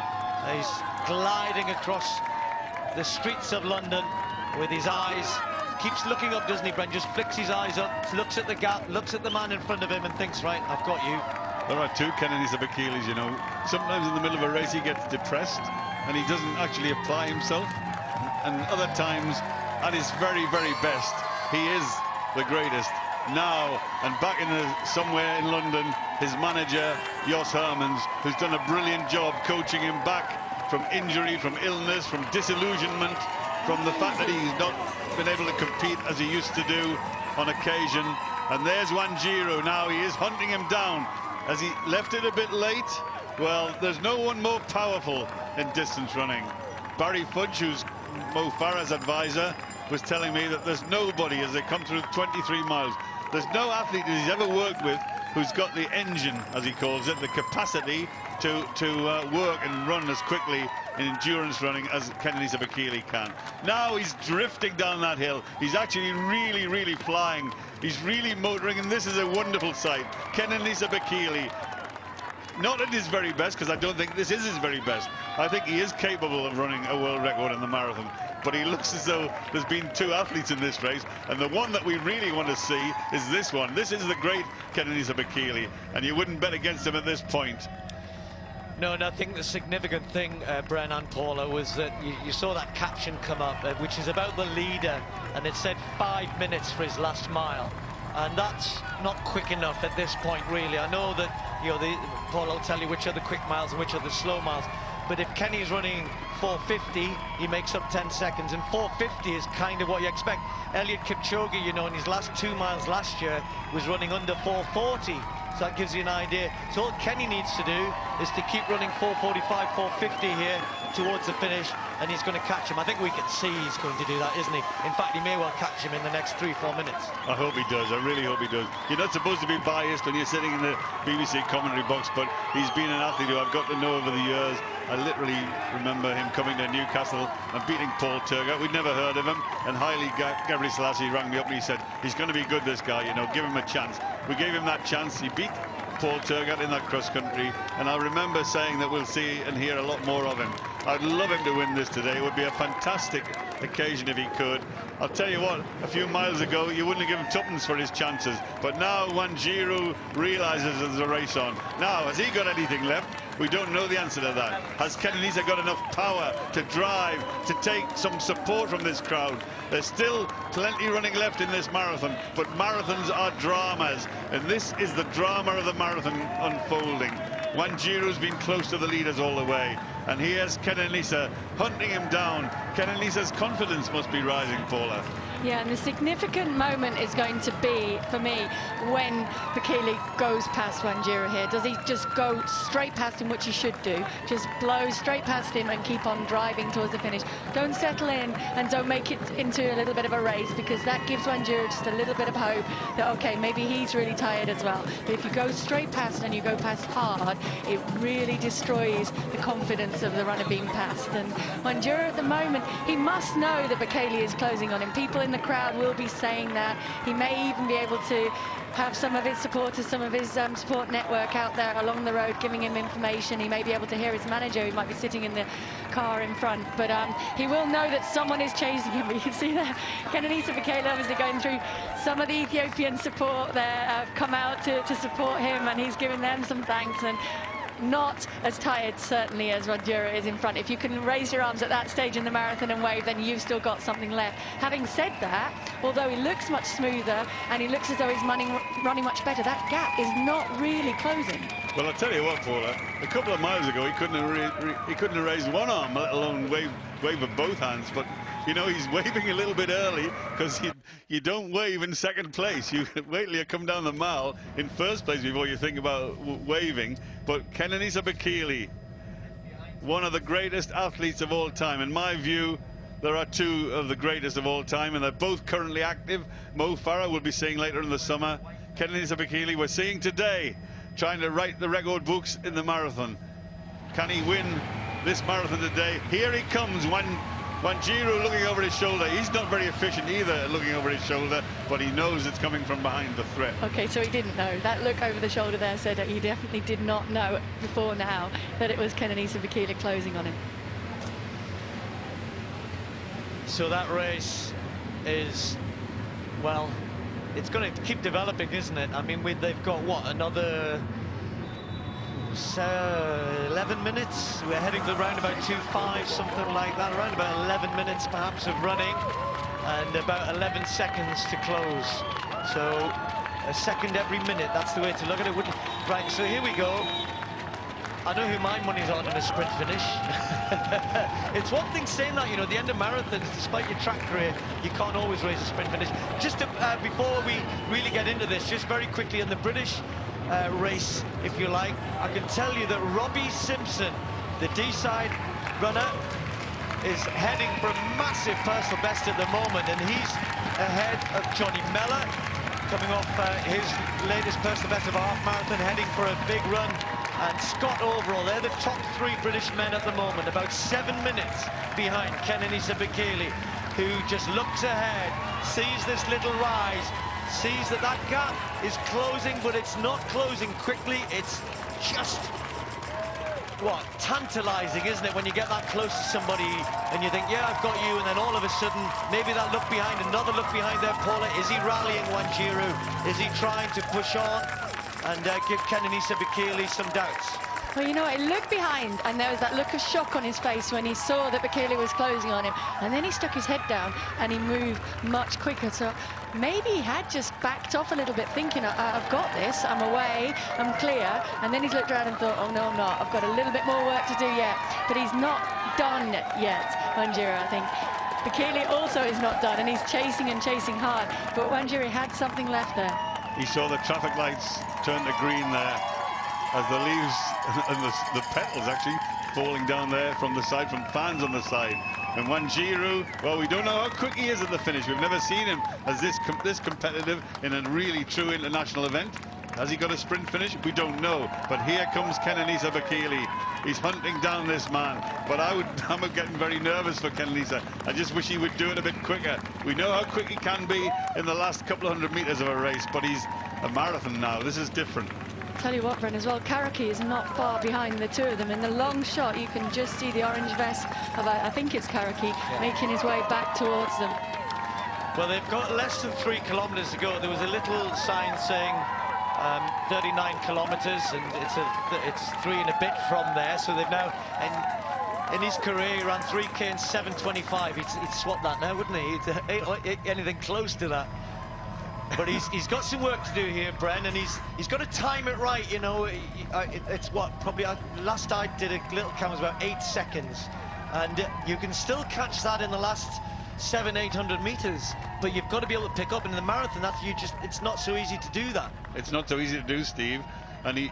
He's gliding across the streets of London with his eyes. Keeps looking up, doesn't he, Brent? Just flicks his eyes up, looks at the gap, looks at the man in front of him and thinks, right, I've got you. There are two Kenenisa Bekeles, you know. Sometimes in the middle of a race he gets depressed and he doesn't actually apply himself. And other times, at his very, very best, he is the greatest. now. And back in somewhere in London, his manager, Jos Hermans, who's done a brilliant job coaching him back from injury, from illness, from disillusionment, from the fact that he's not been able to compete as he used to do on occasion. And there's Wanjiru now. He is hunting him down. As he left it a bit late, well, there's no one more powerful in distance running. Barry Fudge, who's Mo Farah's advisor, was telling me that there's nobody, as they come through 23 miles, there's no athlete that he's ever worked with who's got the engine, as he calls it, the capacity to work and run as quickly in endurance running as Kenenisa Bekele can. Now he's drifting down that hill. He's actually really flying. He's really motoring, and this is a wonderful sight. Kenenisa Bekele, not at his very best, because I don't think this is his very best. I think he is capable of running a world record in the marathon, but he looks as though there's been two athletes in this race, and the one that we really want to see is this one. This is the great Kenenisa Bekele, and you wouldn't bet against him at this point. No, and I think the significant thing, Bren and Paula, was that you saw that caption come up, which is about the leader, and it said 5 minutes for his last mile. And that's not quick enough at this point, really. I know that, you know, Paula will tell you which are the quick miles and which are the slow miles. But if Kenny's running 4:50, he makes up 10 seconds, and 4:50 is kind of what you expect. Eliud Kipchoge, you know, in his last 2 miles last year, was running under 4:40. So that gives you an idea. So all Kenny needs to do is to keep running 4:45, 4:50 here towards the finish, and he's going to catch him. I think we can see he's going to do that, isn't he? In fact, he may well catch him in the next 3-4 minutes. I hope he does. I really hope he does. You're not supposed to be biased when you're sitting in the BBC commentary box, but he's been an athlete who I've got to know over the years. I literally remember him coming to Newcastle and beating Paul Turgot. We'd never heard of him, and Haile Gebrselassie rang me up and he said, he's going to be good, this guy, you know, give him a chance. We gave him that chance. He beat Paul Turgot in that cross country, and I remember saying that we'll see and hear a lot more of him. I'd love him to win this today. It would be a fantastic occasion if he could. I'll tell you what, a few miles ago you wouldn't have given tuppence for his chances, but now Wanjiru realizes there's a race on. Now, has he got anything left? We don't know the answer to that. Has Kenenisa got enough power to drive, to take some support from this crowd? There's still plenty running left in this marathon, but marathons are dramas, and this is the drama of the marathon unfolding. Wanjiru's been close to the leaders all the way, and here's Kenenisa hunting him down. Kenenisa's confidence must be rising, Paula. Yeah, and the significant moment is going to be, for me, when Bekele goes past Wanjiru here. Does he just go straight past him, which he should do? Just blow straight past him and keep on driving towards the finish. Don't settle in and don't make it into a little bit of a race, because that gives Wanjiru just a little bit of hope that, okay, maybe he's really tired as well. But if you go straight past and you go past hard, it really destroys the confidence of the runner being passed. And Wanjiru at the moment, he must know that Bekele is closing on him. People in the crowd will be saying that. He may even be able to have some of his supporters, some of his support network out there along the road giving him information. He may be able to hear his manager, who might be sitting in the car in front, but he will know that someone is chasing him. You can see that Kenenisa Bekele obviously going through. Some of the Ethiopian support there have come out to support him, and he's giving them some thanks, and not as tired, certainly, as Wanjiru is in front. If you can raise your arms at that stage in the marathon and wave, then you've still got something left. Having said that, although he looks much smoother and he looks as though he's running much better, that gap is not really closing. Well, I'll tell you what, Paula, a couple of miles ago he couldn't have raised one arm, let alone wave with both hands. But you know, he's waving a little bit early, because you don't wave in second place. You wait till you come down the mile in first place before you think about waving. But Kenenisa Bekele, one of the greatest athletes of all time. In my view, there are two of the greatest of all time, and they're both currently active. Mo Farah will be seeing later in the summer. Kenenisa Bekele we're seeing today, trying to write the record books in the marathon. Can he win this marathon today? Here he comes, Wanjiru looking over his shoulder. He's not very efficient either looking over his shoulder, but he knows it's coming from behind the threat. Okay, so he didn't know. That look over the shoulder there said that he definitely did not know before now that it was Kenenisa Bekele closing on him. So that race is, well, it's going to keep developing, isn't it? I mean, they've got, what, another 11 minutes. We're heading to around about 2:05, something like that. Around about 11 minutes perhaps of running, and about 11 seconds to close. So a second every minute, that's the way to look at it, wouldn't it? Right, so here we go. I know who my money's on in a sprint finish. It's one thing saying that, you know, at the end of marathons, despite your track career, you can't always race a sprint finish. Just to, before we really get into this, just very quickly in the British race, if you like, I can tell you that Robbie Simpson, the D-side runner, is heading for a massive personal best at the moment, and he's ahead of Johnny Mellor, coming off his latest personal best of a half marathon, heading for a big run. And Scott Overall, they're the top 3 British men at the moment, about 7 minutes behind Kenenisa Bekele, who just looks ahead, sees this little rise, sees that that gap is closing, but it's not closing quickly. It's just, what, tantalizing, isn't it, when you get that close to somebody and you think, yeah, I've got you, and then all of a sudden, maybe that look behind, another look behind there, Paula. Is he rallying Wanjiru? Is he trying to push on and give Kenenisa Bekele some doubts? Well, you know, it looked behind, and there was that look of shock on his face when he saw that Bekele was closing on him, and then he stuck his head down and he moved much quicker. So maybe he had just backed off a little bit, thinking, I've got this, I'm away, I'm clear, and then he's looked around and thought, oh no, I'm not, I've got a little bit more work to do yet. But he's not done yet, Wanjiru, I think. Bekele also is not done, and he's chasing and chasing hard, but Wanjiru had something left there. He saw the traffic lights turn to green there as the leaves and the petals actually falling down there from the side, from fans on the side. And Wanjiru, well, we don't know how quick he is at the finish. We've never seen him as this competitive in a really true international event. Has he got a sprint finish? We don't know. But here comes Kenenisa Bekele. He's hunting down this man. But I'm getting very nervous for Kenenisa. I just wish he would do it a bit quicker. We know how quick he can be in the last couple of 100 meters of a race, but he's a marathon now. This is different. Tell you what, Bren, as well, Karaki is not far behind the two of them. In the long shot, you can just see the orange vest of, I think it's Karaki, making his way back towards them. Well, they've got less than 3 kilometers to go. There was a little sign saying 39 kilometers, and it's 3 and a bit from there. So they've now, in his career, he ran 3K in 7:25. He'd swap that now, wouldn't he? Anything close to that. But he's got some work to do here, Bren, and he's got to time it right. You know, it's what, probably last I did a little count was about 8 seconds, and you can still catch that in the last 700-800 meters. But you've got to be able to pick up, and in the marathon, it's not so easy to do that. It's not so easy to do, Steve. And he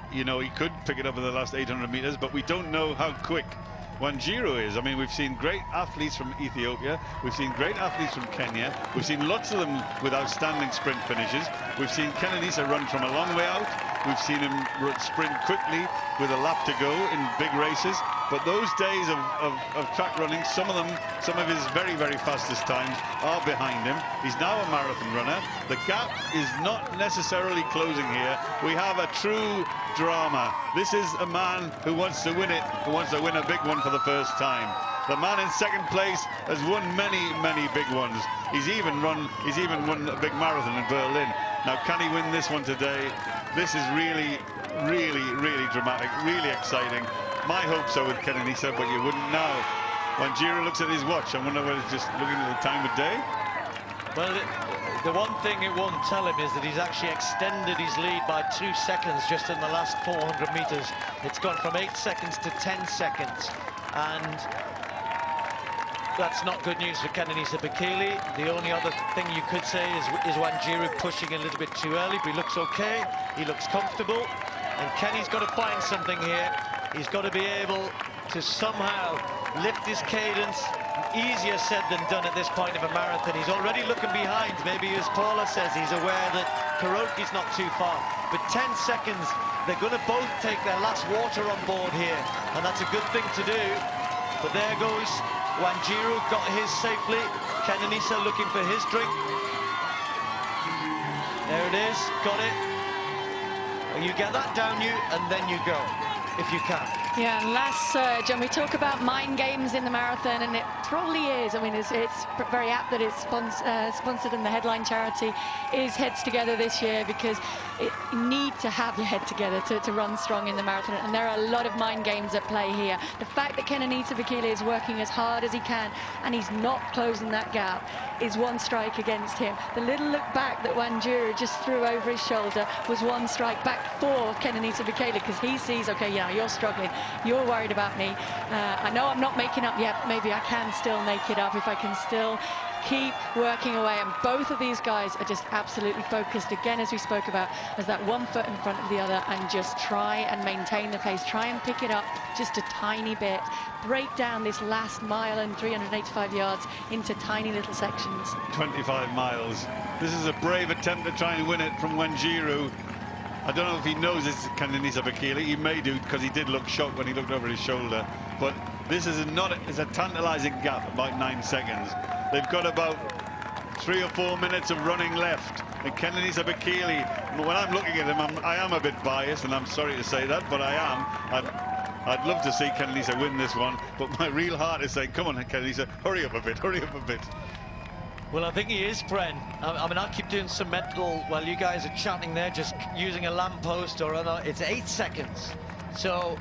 could pick it up in the last 800 meters, but we don't know how quick Wanjiru is. I mean, we've seen great athletes from Ethiopia, we've seen great athletes from Kenya, we've seen lots of them with outstanding sprint finishes. We've seen Kenenisa run from a long way out, we've seen him sprint quickly with a lap to go in big races. But those days of track running, some of his very, very fastest times are behind him. He's now a marathon runner. The gap is not necessarily closing here. We have a true drama. This is a man who wants to win it, who wants to win a big one for the first time. The man in second place has won many, many big ones. He's even won a big marathon in Berlin. Now, can he win this one today? This is really, really, really dramatic, really exciting. My hopes are with Kenenisa, but you wouldn't know. Wanjiru looks at his watch. I wonder whether he's just looking at the time of day. Well, the one thing it won't tell him is that he's actually extended his lead by 2 seconds just in the last 400 meters. It's gone from 8 seconds to 10 seconds. And that's not good news for Kenenisa Bekele. The only other thing you could say is Wanjiru pushing a little bit too early, but he looks okay. He looks comfortable. And Kenny's got to find something here. He's got to be able to somehow lift his cadence. Easier said than done at this point of a marathon. He's already looking behind. Maybe, as Paula says, he's aware that Karoki's not too far. But 10 seconds, they're going to both take their last water on board here. And that's a good thing to do. But there goes Wanjiru, got his safely. Kenenisa looking for his drink. There it is, got it. You get that down you, and then you go, if you can. Yeah, and last surge, and we talk about mind games in the marathon, and it probably is. I mean, it's very apt that it's sponsored, and the headline charity is Heads Together this year, because you need to have your head together to run strong in the marathon, and there are a lot of mind games at play here. The fact that Kenenisa Bekele is working as hard as he can, and he's not closing that gap, is one strike against him. The little look back that Wanjiru just threw over his shoulder was one strike back for Kenenisa Bekele, because he sees, okay, yeah, you're struggling. You're worried about me. I know I'm not making up yet. Maybe I can still make it up if I can still keep working away. And both of these guys are just absolutely focused, again, as we spoke about, as that one foot in front of the other, and just try and maintain the pace, try and pick it up just a tiny bit, break down this last mile and 385 yards into tiny little sections. 25 miles. This is a brave attempt to try and win it from Wanjiru. I don't know if he knows it's Kenenisa Bekele. He may do, because he did look shocked when he looked over his shoulder. But this is it's a tantalizing gap, about 9 seconds. They've got about 3 or 4 minutes of running left. And Kenenisa Bekele, when I'm looking at him, I am a bit biased, and I'm sorry to say that, but I am. I'd love to see Kenenisa win this one, but my real heart is saying, come on, Kenenisa, hurry up a bit, hurry up a bit. Well, I think he is, Bren. I mean, I keep doing some mental, while you guys are chatting there, just using a lamppost or other. It's 8 seconds. So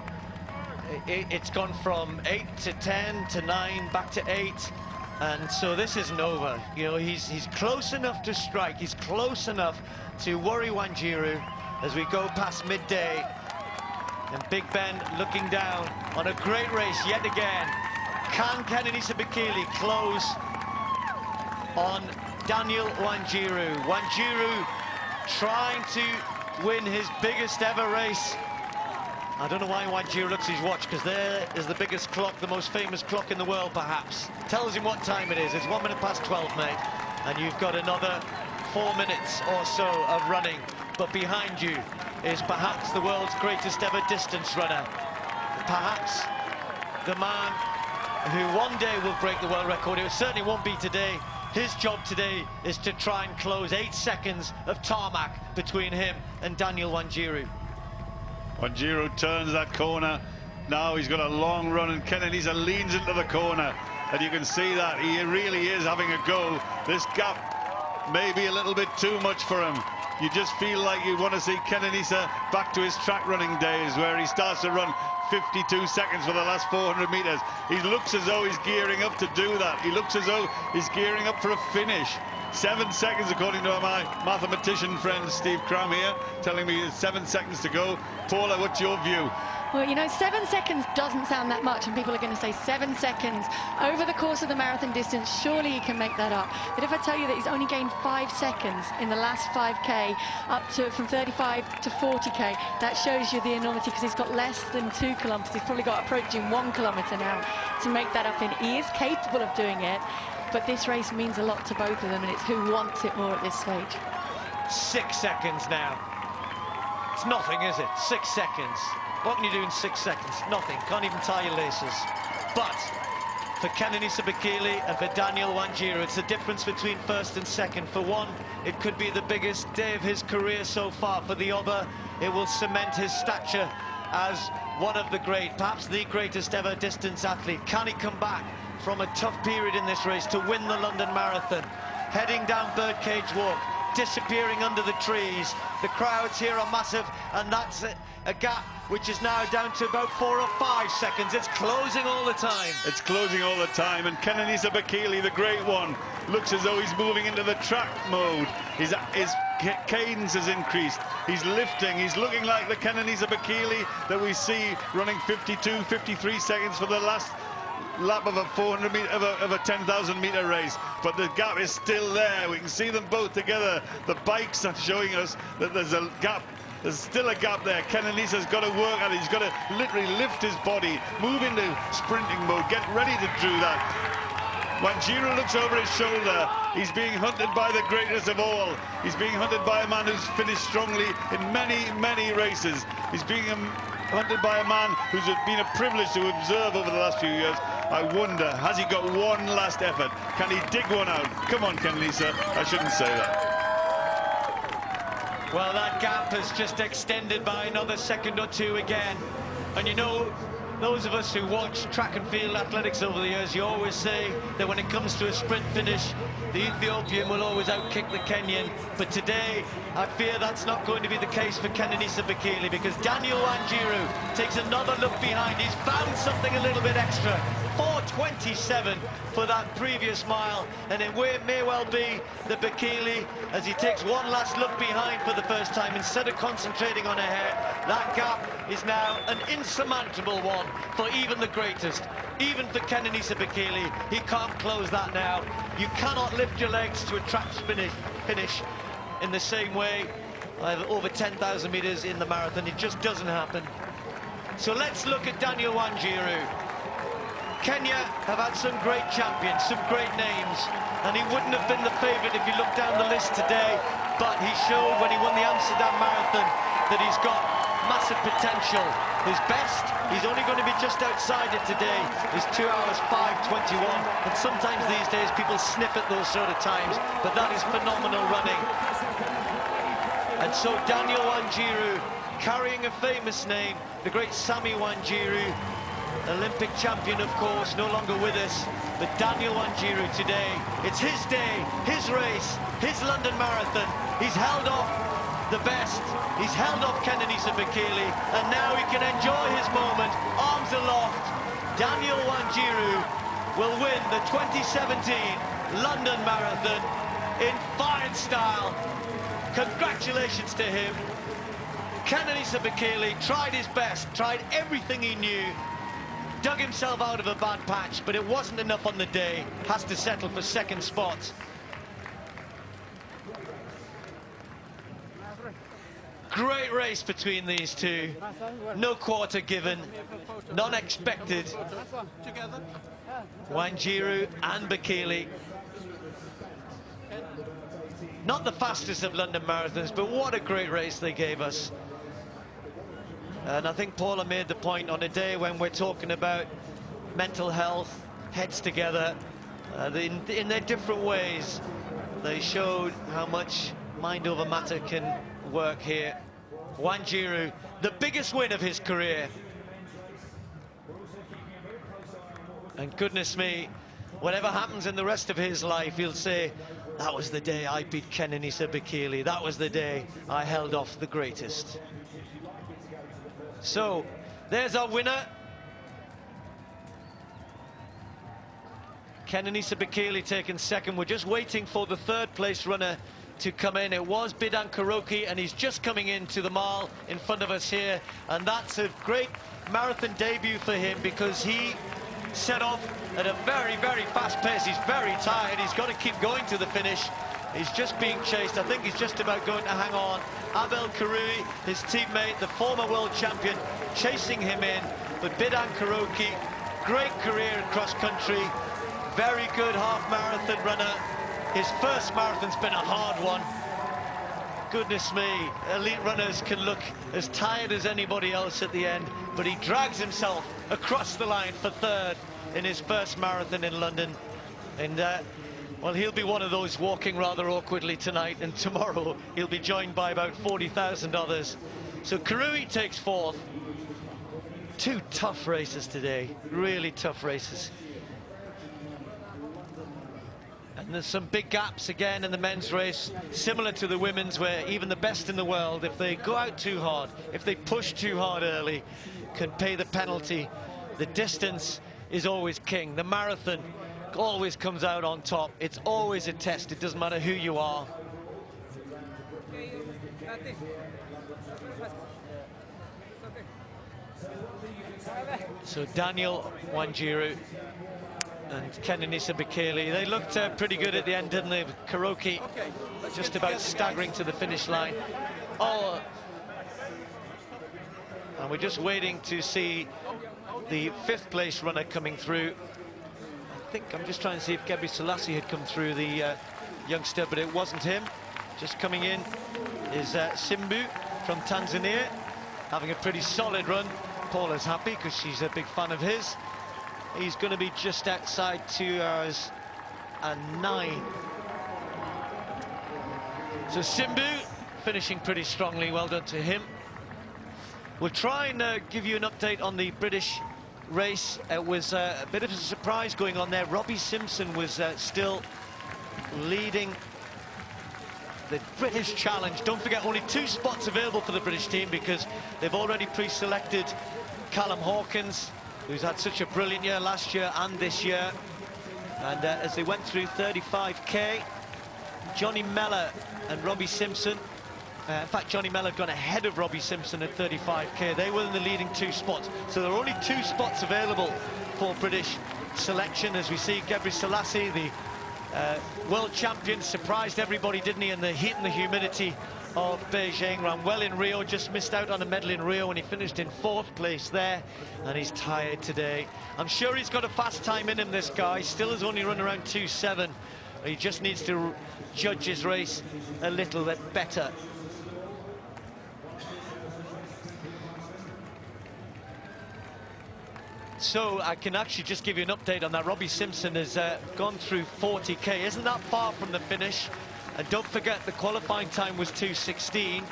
it's gone from 8 to 10 to 9, back to 8. And so this isn't over. You know, he's close enough to strike. He's close enough to worry Wanjiru as we go past midday. And Big Ben looking down on a great race yet again. Can Kenenisa Bekele close on Daniel Wanjiru? Wanjiru trying to win his biggest ever race. I don't know why Wanjiru looks at his watch, because there is the biggest clock, the most famous clock in the world, perhaps. Tells him what time it is. It's 1 minute past 12, mate. And you've got another 4 minutes or so of running. But behind you is perhaps the world's greatest ever distance runner. Perhaps the man who one day will break the world record. It certainly won't be today. His job today is to try and close 8 seconds of tarmac between him and Daniel Wanjiru. Wanjiru turns that corner. Now he's got a long run, and Kenenisa leans into the corner. And you can see that he really is having a go. This gap may be a little bit too much for him. You just feel like you want to see Kenenisa back to his track running days, where he starts to run 52 seconds for the last 400 meters. He looks as though he's gearing up to do that. He looks as though he's gearing up for a finish. 7 seconds, according to my mathematician friend Steve Cram here, telling me it's 7 seconds to go. Paula, what's your view? Well, you know, 7 seconds doesn't sound that much, and people are going to say 7 seconds over the course of the marathon distance, surely he can make that up. But if I tell you that he's only gained 5 seconds in the last 5K, up to from 35 to 40K, that shows you the enormity, because he's got less than 2 kilometers. He's probably got approaching 1 kilometer now to make that up in. He is capable of doing it, but this race means a lot to both of them, and it's who wants it more at this stage. 6 seconds now. It's nothing, is it? 6 seconds. What can you do in 6 seconds? Nothing. Can't even tie your laces. But for Kenenisa Bekele and for Daniel Wanjiru, it's the difference between first and second. For one, it could be the biggest day of his career so far. For the other, it will cement his stature as one of the great, perhaps the greatest ever distance athlete. Can he come back from a tough period in this race to win the London Marathon? Heading down Birdcage Walk, disappearing under the trees. The crowds here are massive, and that's a gap which is now down to about 4 or 5 seconds. It's closing all the time. It's closing all the time, and Kenenisa Bekele, the great one, looks as though he's moving into the track mode. His cadence has increased. He's lifting. He's looking like the Kenenisa Bekele that we see running 52, 53 seconds for the last lap of a 400 meter of a 10,000 meter race, but the gap is still there. We can see them both together. The bikes are showing us that there's a gap. There's still a gap there. Kenenisa's got to work at it. He's got to literally lift his body, move into sprinting mode, get ready to do that. Wanjiru looks over his shoulder. He's being hunted by the greatest of all. He's being hunted by a man who's finished strongly in many, many races. He's being hunted by a man who's been a privilege to observe over the last few years. I wonder, has he got one last effort? Can he dig one out? Come on, Kenenisa. I shouldn't say that. Well, that gap has just extended by another second or two again. And you know, those of us who watch track and field athletics over the years, you always say that when it comes to a sprint finish, the Ethiopian will always outkick the Kenyan. But today, I fear that's not going to be the case for Kenenisa Bekele, because Daniel Wanjiru takes another look behind. He's found something a little bit extra. 4:27 for that previous mile, and it may well be that Bekele, as he takes one last look behind for the first time, instead of concentrating on ahead, that gap is now an insurmountable one for even the greatest. Even for Kenenisa Bekele, he can't close that now. You cannot lift your legs to a track finish in the same way over 10,000 meters in the marathon. It just doesn't happen. So let's look at Daniel Wanjiru. Kenya have had some great champions, some great names, and he wouldn't have been the favourite if you look down the list today, but he showed when he won the Amsterdam Marathon that he's got massive potential. His best, he's only going to be just outside it today, is 2 hours 5:21, and sometimes these days people sniff at those sort of times, but that is phenomenal running. And so Daniel Wanjiru, carrying a famous name, the great Sami Wanjiru, Olympic champion, of course, no longer with us, but Daniel Wanjiru today, it's his day, his race, his London Marathon. He's held off the best, he's held off Kenenisa Bekele, and now he can enjoy his moment, arms aloft. Daniel Wanjiru will win the 2017 London Marathon in fine style. Congratulations to him. Kenenisa Bekele tried his best, tried everything he knew, dug himself out of a bad patch, but it wasn't enough on the day. Has to settle for second spot. Great race between these two. No quarter given, none expected. Wanjiru and Bekele. Not the fastest of London marathons, but what a great race they gave us. And I think Paula made the point, on a day when we're talking about mental health, heads together, in their different ways, they showed how much mind over matter can work here. Wanjiru, the biggest win of his career. And goodness me, whatever happens in the rest of his life, he'll say, that was the day I beat Kenenisa Bekele. That was the day I held off the greatest. So, there's our winner. Kenenisa Bekele taken second. We're just waiting for the third place runner to come in. It was Bidan Karoki, and he's just coming into the mile in front of us here. And that's a great marathon debut for him, because he set off at a very, very fast pace. He's very tired. He's got to keep going to the finish. He's just being chased. I think he's just about going to hang on. Abel Karui, his teammate, the former world champion, chasing him in. But Bidan Karoki, great career across country, very good half-marathon runner. His first marathon's been a hard one. Goodness me, elite runners can look as tired as anybody else at the end, but he drags himself across the line for third in his first marathon in London. And well, he'll be one of those walking rather awkwardly tonight, and tomorrow he'll be joined by about 40,000 others. So Karui takes fourth. Two tough races today, really tough races. And there's some big gaps again in the men's race, similar to the women's, where even the best in the world, if they go out too hard, if they push too hard early, can pay the penalty. The distance is always king. The marathon always comes out on top. It's always a test. It doesn't matter who you are. So Daniel Wanjiru and Kenenisa Bekele, they looked pretty good at the end, didn't they? Karoki just about staggering to the finish line. Oh, and we're just waiting to see the fifth place runner coming through. I think I'm just trying to see if Gebre Selassie had come through, the youngster, but it wasn't him. Just coming in is Simbu from Tanzania, having a pretty solid run. Paula's happy because she's a big fan of his. He's going to be just outside 2 hours and 9. So Simbu finishing pretty strongly. Well done to him. We'll try and give you an update on the British race. It was a bit of a surprise going on there. Robbie Simpson was still leading the British Challenge. Don't forget, only 2 spots available for the British team because they've already pre-selected Callum Hawkins, who's had such a brilliant year last year and this year. And as they went through 35k, Johnny Mellor and Robbie Simpson, in fact, Johnny Mellor had gone ahead of Robbie Simpson at 35k. They were in the leading 2 spots. So there are only 2 spots available for British selection. As we see, Gebre Selassie, the world champion, surprised everybody, didn't he, in the heat and the humidity of Beijing. Ran well in Rio, just missed out on a medal in Rio when he finished in 4th place there, and he's tired today. I'm sure he's got a fast time in him, this guy. Still has only run around 2:07. He just needs to judge his race a little bit better. So I can actually just give you an update on that. Robbie Simpson has gone through 40k. Isn't that far from the finish? And don't forget, the qualifying time was 2:16,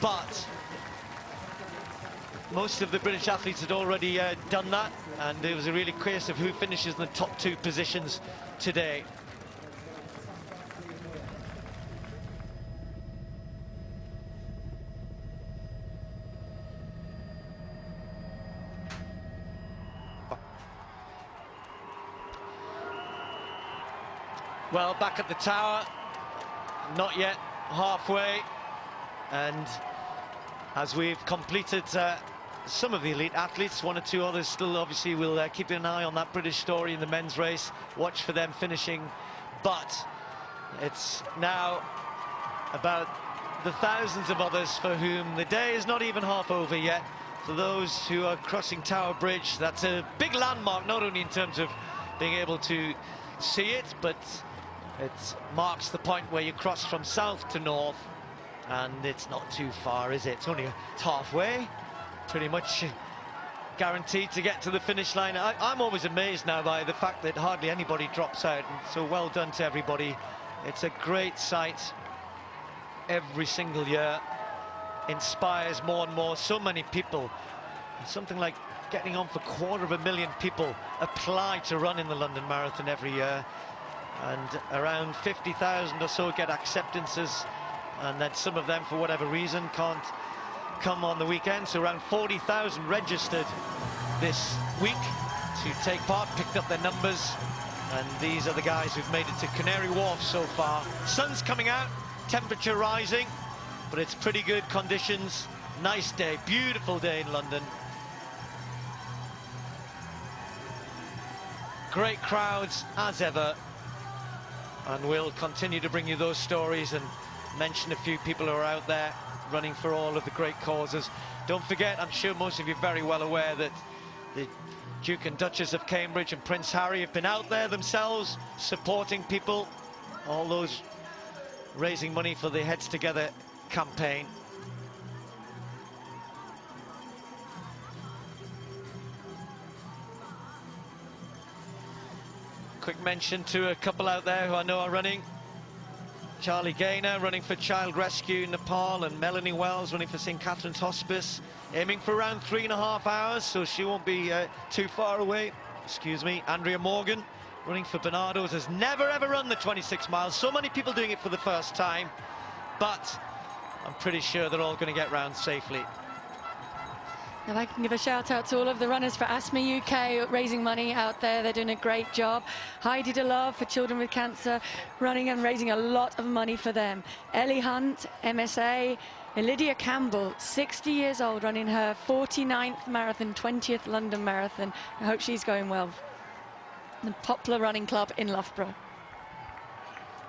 but most of the British athletes had already done that, and it was a really case of who finishes in the top 2 positions today. Well, back at the tower, not yet halfway, and as we've completed some of the elite athletes, 1 or 2 others still obviously will keep an eye on that British story in the men's race, watch for them finishing, but it's now about the thousands of others for whom the day is not even half over yet. For those who are crossing Tower Bridge, that's a big landmark, not only in terms of being able to see it, but it marks the point where you cross from south to north, and it's not too far, is it? It's halfway, pretty much guaranteed to get to the finish line. I'm always amazed now by the fact that hardly anybody drops out, and so well done to everybody. It's a great sight every single year, inspires more and more. So many people, something like getting on for 250,000 people apply to run in the London Marathon every year, and around 50,000 or so get acceptances, and then some of them, for whatever reason, can't come on the weekend. So around 40,000 registered this week to take part, picked up their numbers, and these are the guys who've made it to Canary Wharf so far. Sun's coming out, temperature rising, but it's pretty good conditions. Nice day, beautiful day in London. Great crowds as ever, and we'll continue to bring you those stories and mention a few people who are out there running for all of the great causes. Don't forget, I'm sure most of you are very well aware that the Duke and Duchess of Cambridge and Prince Harry have been out there themselves supporting people, all those raising money for the Heads Together campaign. Quick mention to a couple out there who I know are running. Charlie Gaynor running for Child Rescue Nepal, and Melanie Wells running for St. Catherine's Hospice, aiming for around 3.5 hours, so she won't be too far away. Excuse me. Andrea Morgan running for Bernardo's, has never ever run the 26 miles. So many people doing it for the first time, but I'm pretty sure they're all going to get round safely. And I can give a shout out to all of the runners for Asthma UK, raising money out there. They're doing a great job. Heidi DeLove for Children with Cancer, running and raising a lot of money for them. Ellie Hunt, MSA, and Lydia Campbell, 60 years old, running her 49th marathon, 20th London Marathon. I hope she's going well. The Poplar Running Club in Loughborough.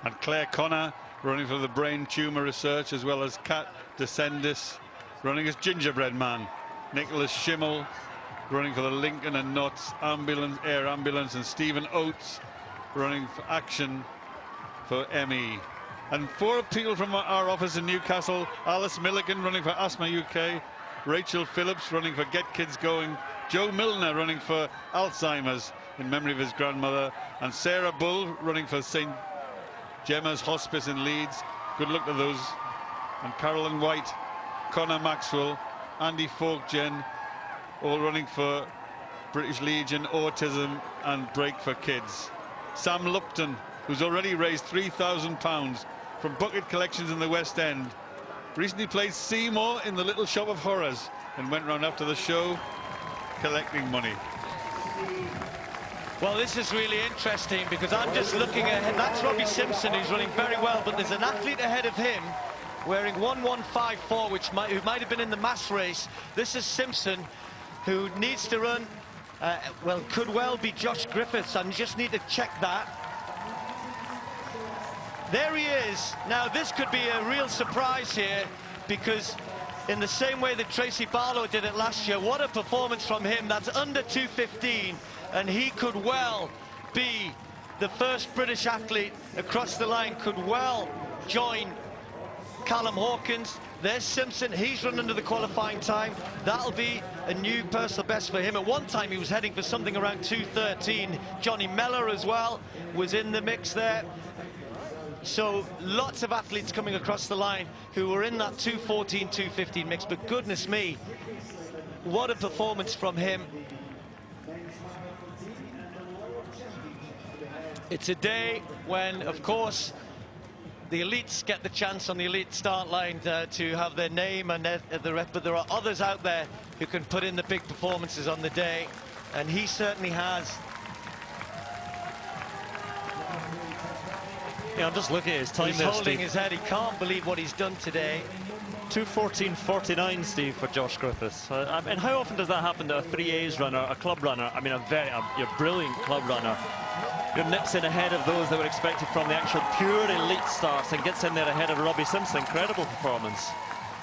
And Claire Connor running for the Brain Tumour Research, as well as Kat Descendis running as Gingerbread Man. Nicholas Schimmel running for the Lincoln and Notts Ambulance, Air Ambulance, and Stephen Oates running for Action for ME. And 4 people from our office in Newcastle: Alice Milliken running for Asthma UK, Rachel Phillips running for Get Kids Going, Joe Milner running for Alzheimer's in memory of his grandmother, and Sarah Bull running for St. Gemma's Hospice in Leeds. Good luck to those. And Carolyn White, Connor Maxwell, Andy Folkgen, all running for British Legion, Autism and Break for Kids. Sam Lupton, who's already raised £3,000 from bucket collections in the West End, recently played Seymour in the Little Shop of Horrors and went round after the show collecting money. Well, this is really interesting because I'm just looking ahead. That's Robbie Simpson, who's running very well, but there's an athlete ahead of him wearing 1154, who might have been in the mass race. This is Simpson, who needs to run, well, could well be Josh Griffiths. I just need to check that. There he is. Now, this could be a real surprise here, because in the same way that Tracy Barlow did it last year, what a performance from him. That's under 2:15, and he could well be the first British athlete across the line, could well join Callum Hawkins. There's Simpson, he's run under the qualifying time. That'll be a new personal best for him. At one time he was heading for something around 2:13. Johnny Mellor as well was in the mix there. So lots of athletes coming across the line who were in that 2:14, 2:15 mix, but goodness me, what a performance from him. It's a day when, of course, the elites get the chance on the elite start line to have their name and the rest, but there are others out there who can put in the big performances on the day, and he certainly has. Yeah, I'm just looking at his time. He's there, holding Steve. his head. He can't believe what he's done today. 2:14.49, Steve, for Josh Griffiths. And how often does that happen to a 3A's runner, a club runner? I mean, a brilliant club runner. Who nips in ahead of those that were expected from the actual pure elite starts and gets in there ahead of Robbie Simpson. Incredible performance.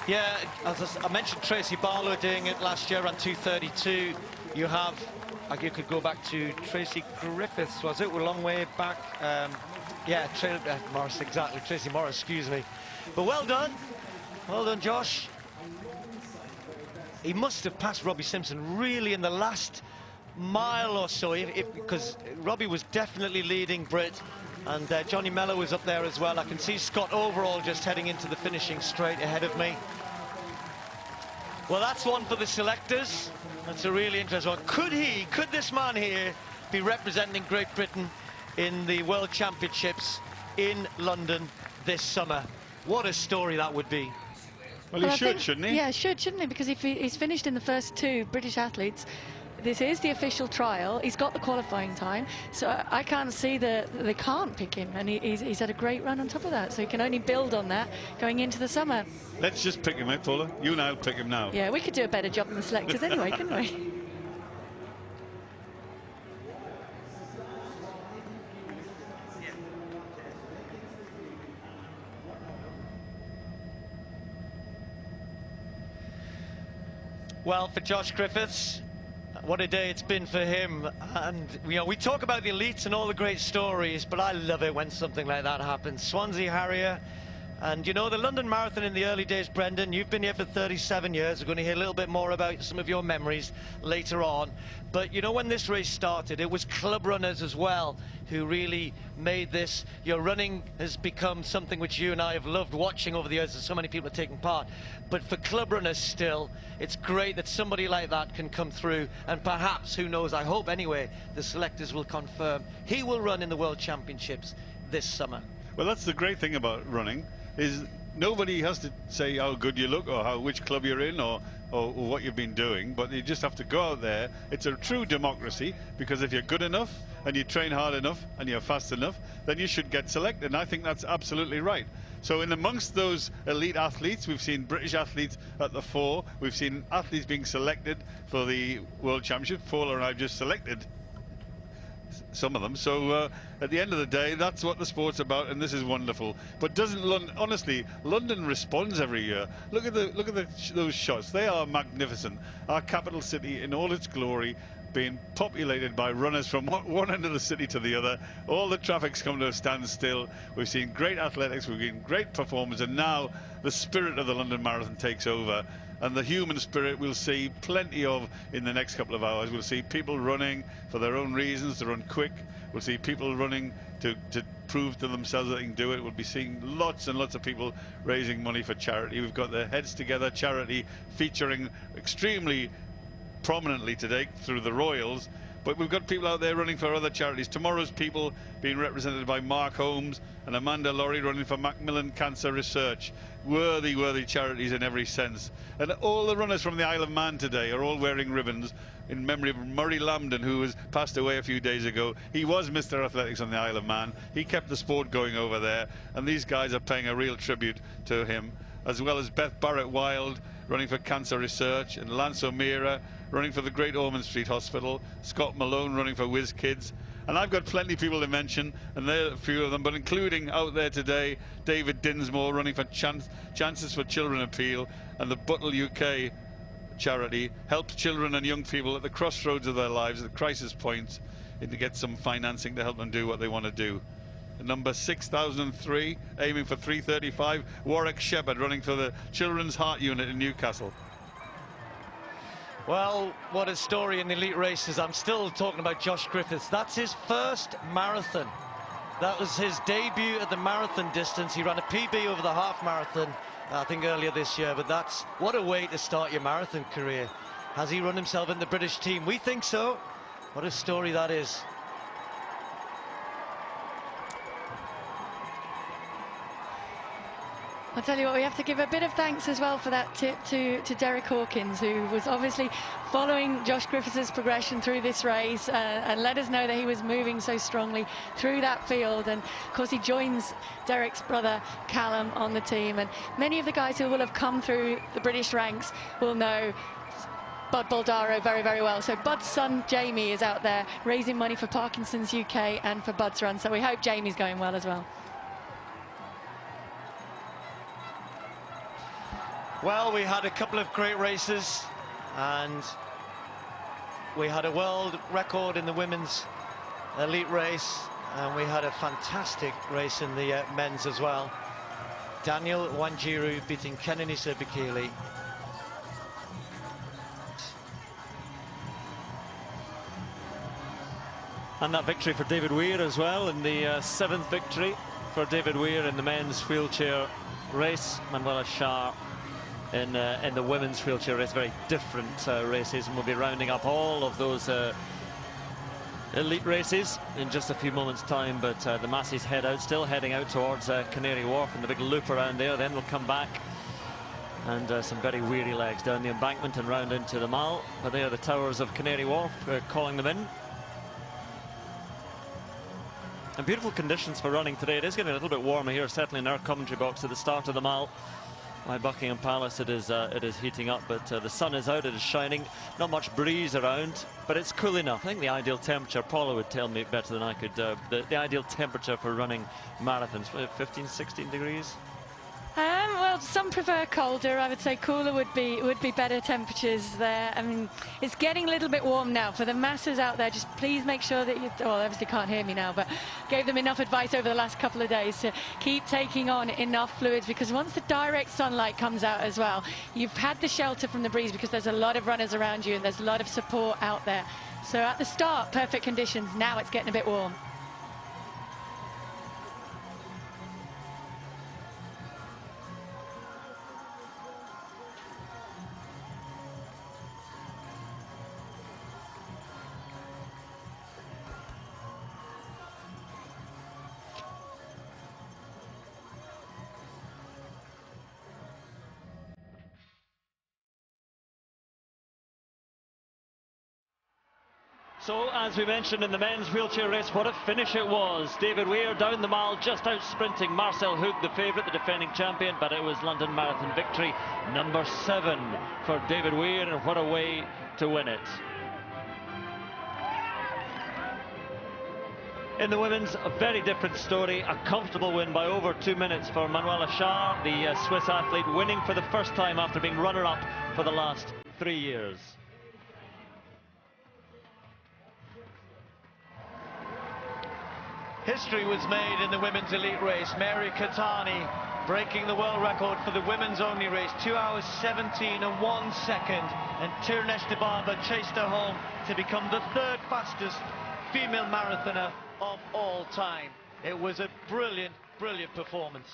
Yeah, as I mentioned, Tracy Barlow doing it last year around 2:32. You have, you could go back to Tracy Griffiths, was it? We're a long way back. Yeah, Morris, exactly. Tracy Morris, excuse me. But well done. Well done, Josh. He must have passed Robbie Simpson really in the last mile or so, because Robbie was definitely leading Brit, and Johnny Mellor was up there as well. I can see Scott Overall just heading into the finishing straight ahead of me. Well, that's one for the selectors. That's a really interesting one. Could this man here be representing Great Britain in the World Championships in London this summer? What a story that would be. Well, he should, shouldn't he? Yeah, shouldn't he? Because if he's finished in the first two British athletes, this is the official trial. He's got the qualifying time, so I can't see that they can't pick him. And he's had a great run on top of that, so he can only build on that going into the summer. Let's just pick him, Paula. You and I'll pick him now. Yeah, we could do a better job than the selectors anyway, couldn't we? Well, for Josh Griffiths, what a day it's been for him. And, you know, we talk about the elites and all the great stories, but I love it when something like that happens. Swansea Harrier. And, you know, the London Marathon in the early days, Brendan, you've been here for 37 years. We're going to hear a little bit more about some of your memories later on. But, you know, when this race started, it was club runners as well who really made this. Your running has become something which you and I have loved watching over the years, and so many people are taking part. But for club runners still, it's great that somebody like that can come through, and perhaps, who knows, I hope anyway, the selectors will confirm he will run in the World Championships this summer. Well, that's the great thing about running, is nobody has to say how good you look or which club you're in or what you've been doing, but you just have to go out there. It's a true democracy, because if you're good enough and you train hard enough and you're fast enough, then you should get selected, and I think that's absolutely right. So in amongst those elite athletes, we've seen British athletes at the 4, we've seen athletes being selected for the World Championship. Paula and I just selected some of them, so at the end of the day, that's what the sport's about, and this is wonderful. But doesn't London, honestly, London responds every year. Look at those shots. They are magnificent. Our capital city in all its glory, being populated by runners from one end of the city to the other. All the traffic's come to a standstill. We've seen great athletics, we've seen great performance, and now the spirit of the London Marathon takes over. And the human spirit we'll see plenty of in the next couple of hours. We'll see people running for their own reasons, to run quick. We'll see people running to prove to themselves that they can do it. We'll be seeing lots and lots of people raising money for charity. We've got the Heads Together charity featuring extremely prominently today through the Royals, but we've got people out there running for other charities. Tomorrow's people being represented by Mark Holmes and Amanda Laurie running for Macmillan Cancer Research. Worthy, worthy charities in every sense. And all the runners from the Isle of Man today are all wearing ribbons in memory of Murray Lambden, who was passed away a few days ago. He was Mr. Athletics on the Isle of Man. He kept the sport going over there, and these guys are paying a real tribute to him, as well as Beth Barrett-Wild running for Cancer Research, and Lance O'Meara running for the Great Ormond Street Hospital, Scott Malone running for Whiz Kids. And I've got plenty of people to mention, and there are a few of them, but including out there today, David Dinsmore running for Chances for Children Appeal, and the Buttle UK charity helps children and young people at the crossroads of their lives, at the crisis points, and to get some financing to help them do what they want to do. Number 6003, aiming for 3:35, Warwick Shepherd running for the Children's Heart Unit in Newcastle. Well, what a story in the elite races. I'm still talking about Josh Griffiths. That's his first marathon. That was his debut at the marathon distance. He ran a PB over the half marathon, I think earlier this year, but that's what a way to start your marathon career. Has he run himself in the British team? We think so. What a story that is. I'll tell you what, we have to give a bit of thanks as well for that tip to Derek Hawkins, who was obviously following Josh Griffiths' progression through this race and let us know that he was moving so strongly through that field. And of course he joins Derek's brother Callum on the team, and many of the guys who will have come through the British ranks will know Bud Boldaro very, very well. So Bud's son Jamie is out there raising money for Parkinson's UK and for Bud's run, so we hope Jamie's going well as well. Well, we had a couple of great races, and we had a world record in the women's elite race, and we had a fantastic race in the men's as well. Daniel Wanjiru beating Kenenisa Bikili. And that victory for David Weir as well, in the seventh victory for David Weir in the men's wheelchair race. Manuela Shah in the women's wheelchair race. Very different races, and we'll be rounding up all of those elite races in just a few moments' time. But the masses still heading out towards Canary Wharf, and the big loop around there. Then we'll come back, and some very weary legs down the embankment and round into the Mall. But there are the towers of Canary Wharf, calling them in. And beautiful conditions for running today. It is getting a little bit warmer here, certainly in our commentary box at the start of the Mall. By Buckingham Palace it is heating up, but the sun is out, it is shining, not much breeze around, but it's cool enough. I think the ideal temperature, Paula would tell me better than I could, the ideal temperature for running marathons, 15, 16 degrees? Well, some prefer colder. I would say cooler would be better temperatures there. I mean, it's getting a little bit warm now. For the masses out there, just please make sure that you, well, obviously can't hear me now, but gave them enough advice over the last couple of days to keep taking on enough fluids, because once the direct sunlight comes out as well, you've had the shelter from the breeze, because there's a lot of runners around you and there's a lot of support out there. So at the start, perfect conditions. Now it's getting a bit warm. So, as we mentioned in the men's wheelchair race, what a finish it was. David Weir down the mile, just out sprinting Marcel Hoog, the favourite, the defending champion, but it was London Marathon victory number 7 for David Weir, and what a way to win it. In the women's, a very different story. A comfortable win by over 2 minutes for Manuela Shah, the Swiss athlete, winning for the first time after being runner-up for the last 3 years. History was made in the women's elite race. Mary Katani breaking the world record for the women's only race, 2 hours 17 and 1 second, and Tirnesh Dibaba chased her home to become the 3rd fastest female marathoner of all time. It was a brilliant, brilliant performance.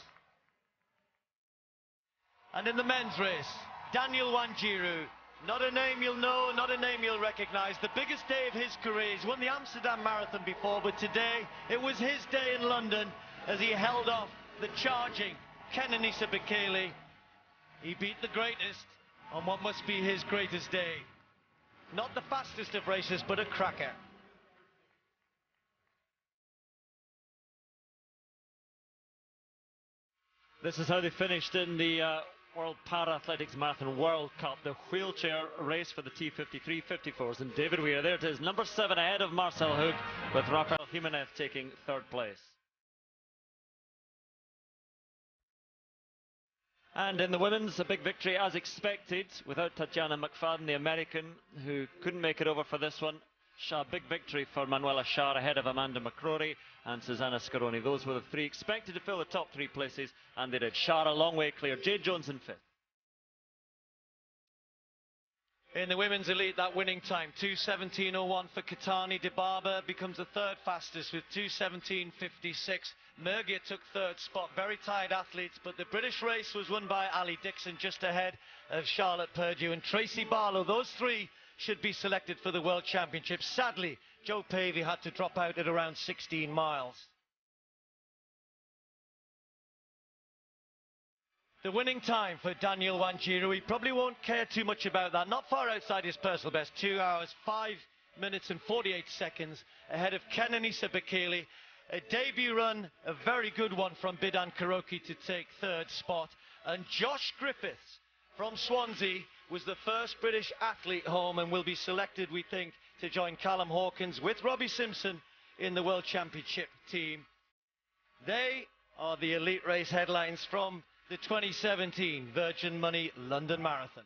And in the men's race, Daniel Wanjiru Not a name you'll know, not a name you'll recognise. The biggest day of his career. He's won the Amsterdam Marathon before, but today it was his day in London as he held off the charging Kenenisa Bekele. He beat the greatest on what must be his greatest day. Not the fastest of races, but a cracker. This is how they finished in the World Para-Athletics Marathon World Cup, the wheelchair race for the T53 54s. And David Weir, there it is, number 7 ahead of Marcel Hoog, with Rafael Jimenez taking 3rd place. And in the women's, a big victory as expected, without Tatjana McFadden, the American, who couldn't make it over for this one. A big victory for Manuela Schär ahead of Amanda McCrory and Susanna Scaroni. Those were the 3 expected to fill the top 3 places, and they did. Schär a long way clear. Jade Jones in 5th. In the women's elite, that winning time, 2:17.01 for Katani. Dibaba becomes the 3rd fastest with 2:17.56. Mergia took 3rd spot. Very tired athletes, but the British race was won by Ali Dixon just ahead of Charlotte Purdue and Tracy Barlow. Those 3 should be selected for the World Championship. Sadly, Joe Pavey had to drop out at around 16 miles. The winning time for Daniel Wanjiru, he probably won't care too much about that. Not far outside his personal best, 2 hours, 5 minutes and 48 seconds ahead of Kenenisa Bekele. A debut run, a very good one from Bidan Kuroki to take 3rd spot. And Josh Griffiths from Swansea was the first British athlete home and will be selected, we think, to join Callum Hawkins with Robbie Simpson in the World Championship team. They are the elite race headlines from the 2017 Virgin Money London Marathon.